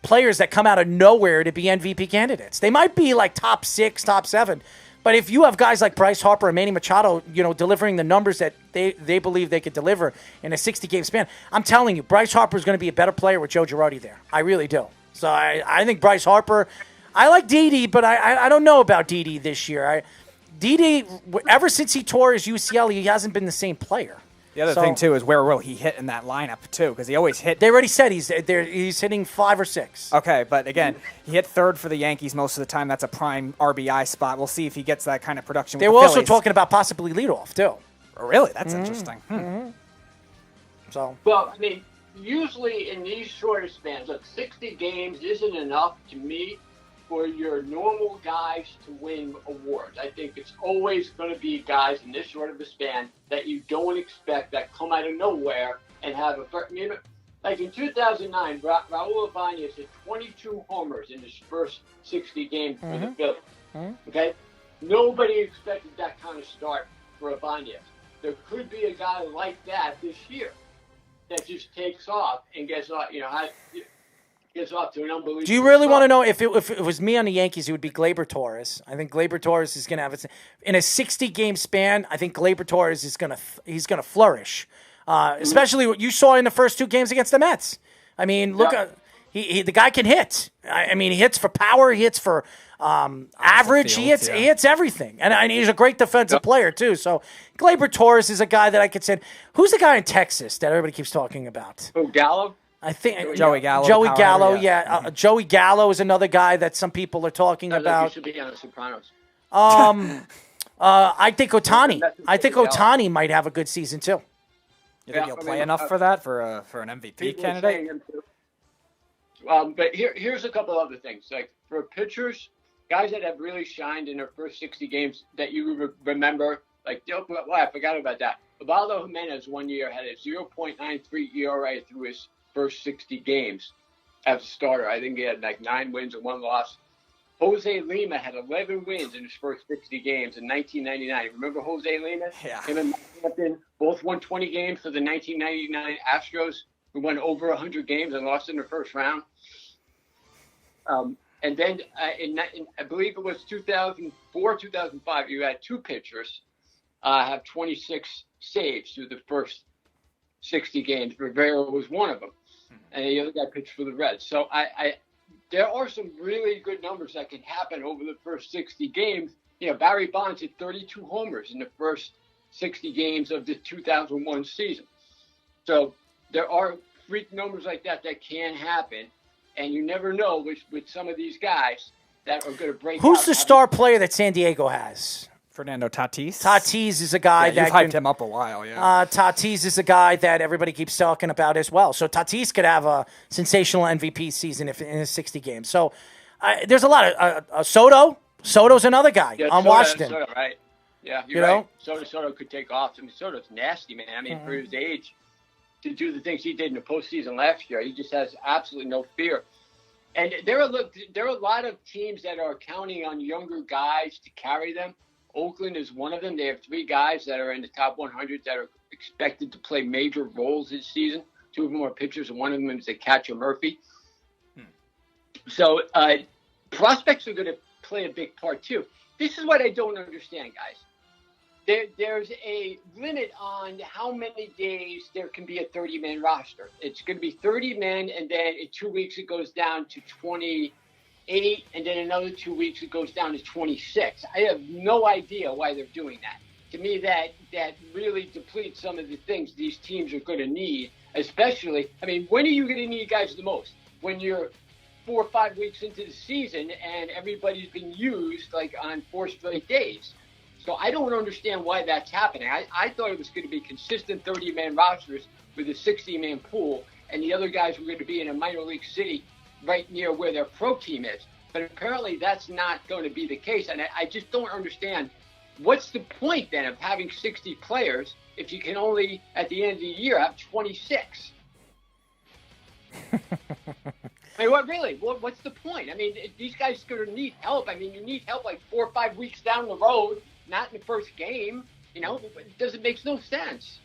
players that come out of nowhere to be MVP candidates. They might be like top 6, top 7. But if you have guys like Bryce Harper and Manny Machado, delivering the numbers that they believe they could deliver in a 60-game span, I'm telling you, Bryce Harper is going to be a better player with Joe Girardi there. I really do. So I think Bryce Harper, I like Didi, but I don't know about Didi this year. Didi, ever since he tore his UCL, he hasn't been the same player. The other thing, too, is where will he hit in that lineup, too? Because he always hit. They already said he's hitting 5 or 6. Okay, but again, he hit third for the Yankees most of the time. That's a prime RBI spot. We'll see if he gets that kind of production with the Phillies. They were also Phillies. talking about possibly leadoff, too. Oh, really? That's interesting. So. Well, I mean, usually in these shorter spans, look, 60 games isn't enough to me for your normal guys to win awards. I think it's always going to be guys in this short of a span that you don't expect that come out of nowhere and have like in 2009, Raul Ibanez hit 22 homers in his first 60 games for the Phillies. Okay? Nobody expected that kind of start for Ibanez. There could be a guy like that this year that just takes off and gets off, gets off to an unbelievable Do you really start. want to know if it was me on the Yankees, it would be Gleyber Torres. I think Gleyber Torres is going to have it in a 60-game span. I think Gleyber Torres is going to flourish, especially what you saw in the first 2 games against the Mets. I mean, look, the guy can hit. I mean, he hits for power. He hits for average. He hits everything, and he's a great defensive player too. So Gleyber Torres is a guy that I could say. Who's the guy in Texas that everybody keeps talking about? Oh, Gallo. I think Joey Gallo. Joey Gallo, Joey Gallo is another guy that some people are talking about. He should be on The Sopranos. I think Ohtani. I think Ohtani might have a good season too. You think he'll play enough for that for an MVP candidate? But here's a couple other things. Like for pitchers, guys that have really shined in their first 60 games that you remember. Like, I forgot about that. Ubaldo Jimenez 1 year had a 0.93 ERA through his first 60 games as a starter. I think he had like 9 wins and 1 loss. Jose Lima had 11 wins in his first 60 games in 1999. Remember Jose Lima? Yeah. Him and Mike Hampton both won 20 games for the 1999 Astros, who won over 100 games and lost in the first round. And then in I believe it was 2004, 2005, you had 2 pitchers have 26 saves through the first 60 games. Rivera was one of them. And the other guy pitched for the Reds. So there are some really good numbers that can happen over the first 60 games. Barry Bonds hit 32 homers in the first 60 games of the 2001 season. So there are freak numbers like that can happen. And you never know with some of these guys that are going to break out. Who's the star player that San Diego has? Fernando Tatis. Tatis is a guy that you've hyped him up a while. Yeah. Tatis is a guy that everybody keeps talking about as well. So Tatis could have a sensational MVP season if in his 60 games. So there's a lot of Soto. Soto's another guy on Washington. Soto, right? Yeah, you're right. Soto could take off. I mean, Soto's nasty, man. I mean, for his age, to do the things he did in the postseason last year. He just has absolutely no fear. And there are a lot of teams that are counting on younger guys to carry them. Oakland is one of them. They have 3 guys that are in the top 100 that are expected to play major roles this season. 2 of them are pitchers, and one of them is a catcher, Murphy. So prospects are going to play a big part too. This is what I don't understand, guys. There's a limit on how many days there can be a 30-man roster. It's going to be 30 men, and then in 2 weeks it goes down to 28, and then another 2 weeks it goes down to 26. I have no idea why they're doing that. To me, that really depletes some of the things these teams are going to need, especially, I mean, when are you going to need guys the most? When you're 4 or 5 weeks into the season and everybody's been used like on 4 straight days. So I don't understand why that's happening. I thought it was going to be consistent 30-man rosters with a 60-man pool, and the other guys were going to be in a minor league city right near where their pro team is. But apparently that's not going to be the case, and I just don't understand what's the point then of having 60 players if you can only, at the end of the year, have 26? I mean, what's the point? I mean, these guys are going to need help. I mean, you need help like 4 or 5 weeks down the road, not in the first game. You know, it makes no sense.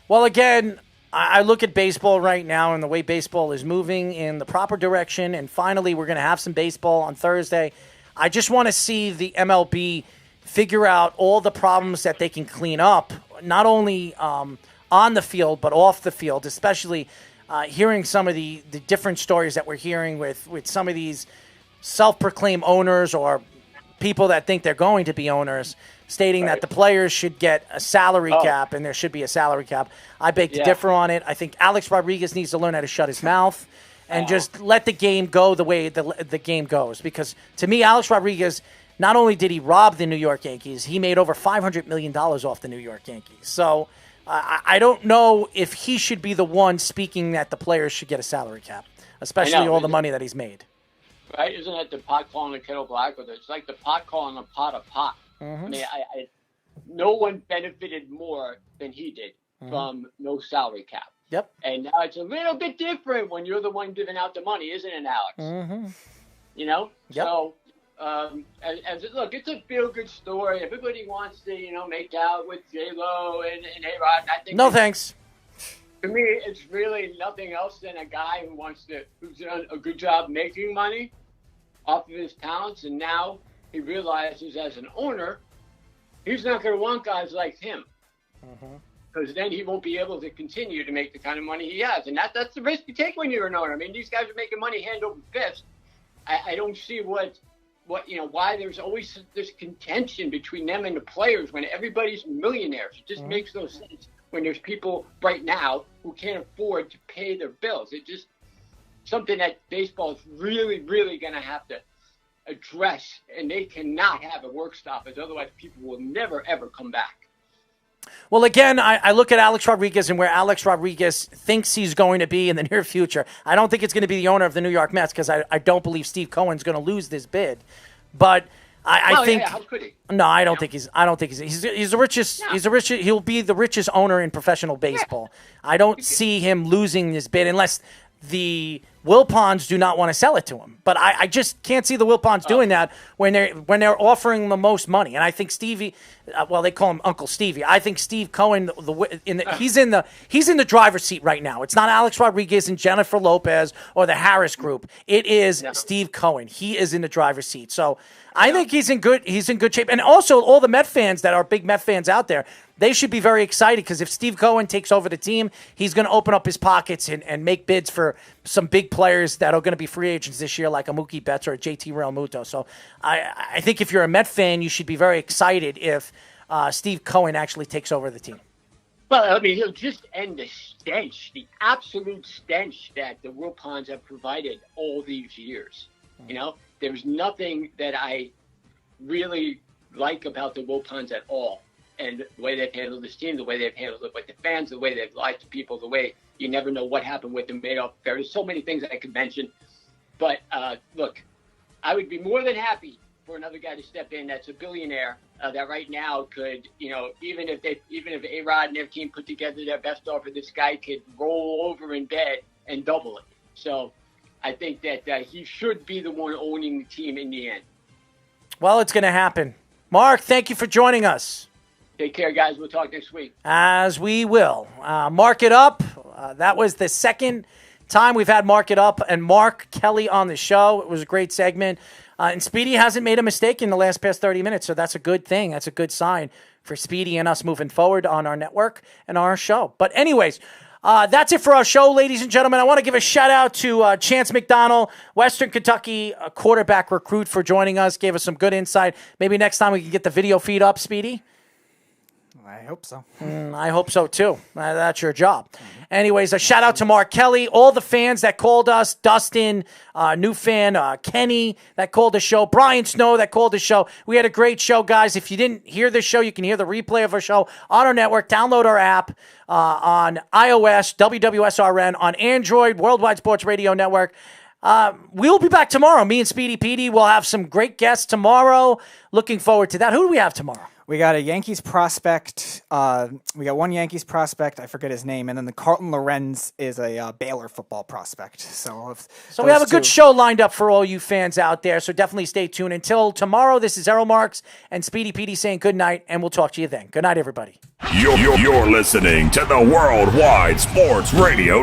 Well, again, I look at baseball right now and the way baseball is moving in the proper direction, and finally we're going to have some baseball on Thursday. I just want to see the MLB figure out all the problems that they can clean up, not only on the field but off the field, especially hearing some of the different stories that we're hearing with some of these self-proclaimed owners or people that think they're going to be owners, stating that the players should get a salary cap and there should be a salary cap. I beg to differ on it. I think Alex Rodriguez needs to learn how to shut his mouth and just let the game go the way the game goes. Because to me, Alex Rodriguez, not only did he rob the New York Yankees, he made over $500 million off the New York Yankees. So I don't know if he should be the one speaking that the players should get a salary cap, especially all the money that he's made. Right? Isn't that the pot calling the kettle black? Or it's like the pot calling the pot a pot. Mm-hmm. I mean, no one benefited more than he did from no salary cap. Yep. And now it's a little bit different when you're the one giving out the money, isn't it, Alex? Mm-hmm. You know? Yep. So, look, it's a feel-good story. Everybody wants to, make out with J-Lo and A-Rod. I think No thanks. To me, it's really nothing else than a guy who's done a good job making money off of his talents, and now he realizes as an owner, he's not going to want guys like him, because then he won't be able to continue to make the kind of money he has, and that's the risk you take when you're an owner. I mean, these guys are making money hand over fist. I don't see why there's always this contention between them and the players when everybody's millionaires. It just makes no sense when there's people right now who can't afford to pay their bills. It's just something that baseball is really, really going to have to address, and they cannot have a work stoppage. Otherwise, people will never, ever come back. Well, again, I look at Alex Rodriguez and where Alex Rodriguez thinks he's going to be in the near future. I don't think it's going to be the owner of the New York Mets because I don't believe Steve Cohen's going to lose this bid. But I think how could he? No, I don't think he's the richest. No. He's the richest. He'll be the richest owner in professional baseball. I don't see him losing this bid unless the Wilpons do not want to sell it to him. But I just can't see the Wilpons doing that when they're offering the most money. And I think Stevie, they call him Uncle Stevie. I think Steve Cohen, he's in the driver's seat right now. It's not Alex Rodriguez and Jennifer Lopez or the Harris Group. It is Steve Cohen. He is in the driver's seat. So I think he's in good shape. And also all the Met fans that are big Met fans out there, they should be very excited because if Steve Cohen takes over the team, he's going to open up his pockets and make bids for some big players that are going to be free agents this year, like a Mookie Betts or a JT Realmuto. So I think if you're a Met fan, you should be very excited if Steve Cohen actually takes over the team. Well, I mean, he'll just end the stench, the absolute stench that the Wilpons have provided all these years. You know, there's nothing that I really like about the Wilpons at all. And the way they've handled this team, the way they've handled it with the fans, the way they've lied to people, the way you never know what happened with the Madoff affair. There's so many things I could mention. But look, I would be more than happy for another guy to step in that's a billionaire that right now could, even if A-Rod and their team put together their best offer, this guy could roll over in bed and double it. So I think that he should be the one owning the team in the end. Well, it's going to happen. Mark, thank you for joining us. Take care, guys. We'll talk next week. As we will. Mark It Up. That was the second time we've had Mark It Up and Mark Kelly on the show. It was a great segment. And Speedy hasn't made a mistake in the past 30 minutes, so that's a good thing. That's a good sign for Speedy and us moving forward on our network and our show. But anyways, that's it for our show, ladies and gentlemen. I want to give a shout-out to Chance McDonald, Western Kentucky quarterback recruit, for joining us. Gave us some good insight. Maybe next time we can get the video feed up, Speedy. I hope so. I hope so, too. That's your job. Anyways, a shout-out to Mark Kelly, all the fans that called us, Dustin, new fan, Kenny that called the show, Brian Snow that called the show. We had a great show, guys. If you didn't hear the show, you can hear the replay of our show on our network. Download our app on iOS, WWSRN, on Android, Worldwide Sports Radio Network. We'll be back tomorrow. Me and Speedy Petey will have some great guests tomorrow. Looking forward to that. Who do we have tomorrow? We got a Yankees prospect. We got one Yankees prospect. I forget his name. And then the Carlton Lorenz is a Baylor football prospect. So we have a good show lined up for all you fans out there. So definitely stay tuned. Until tomorrow, this is Errol Marks and Speedy Petey saying good night. And we'll talk to you then. Good night, everybody. You're listening to the Worldwide Sports Radio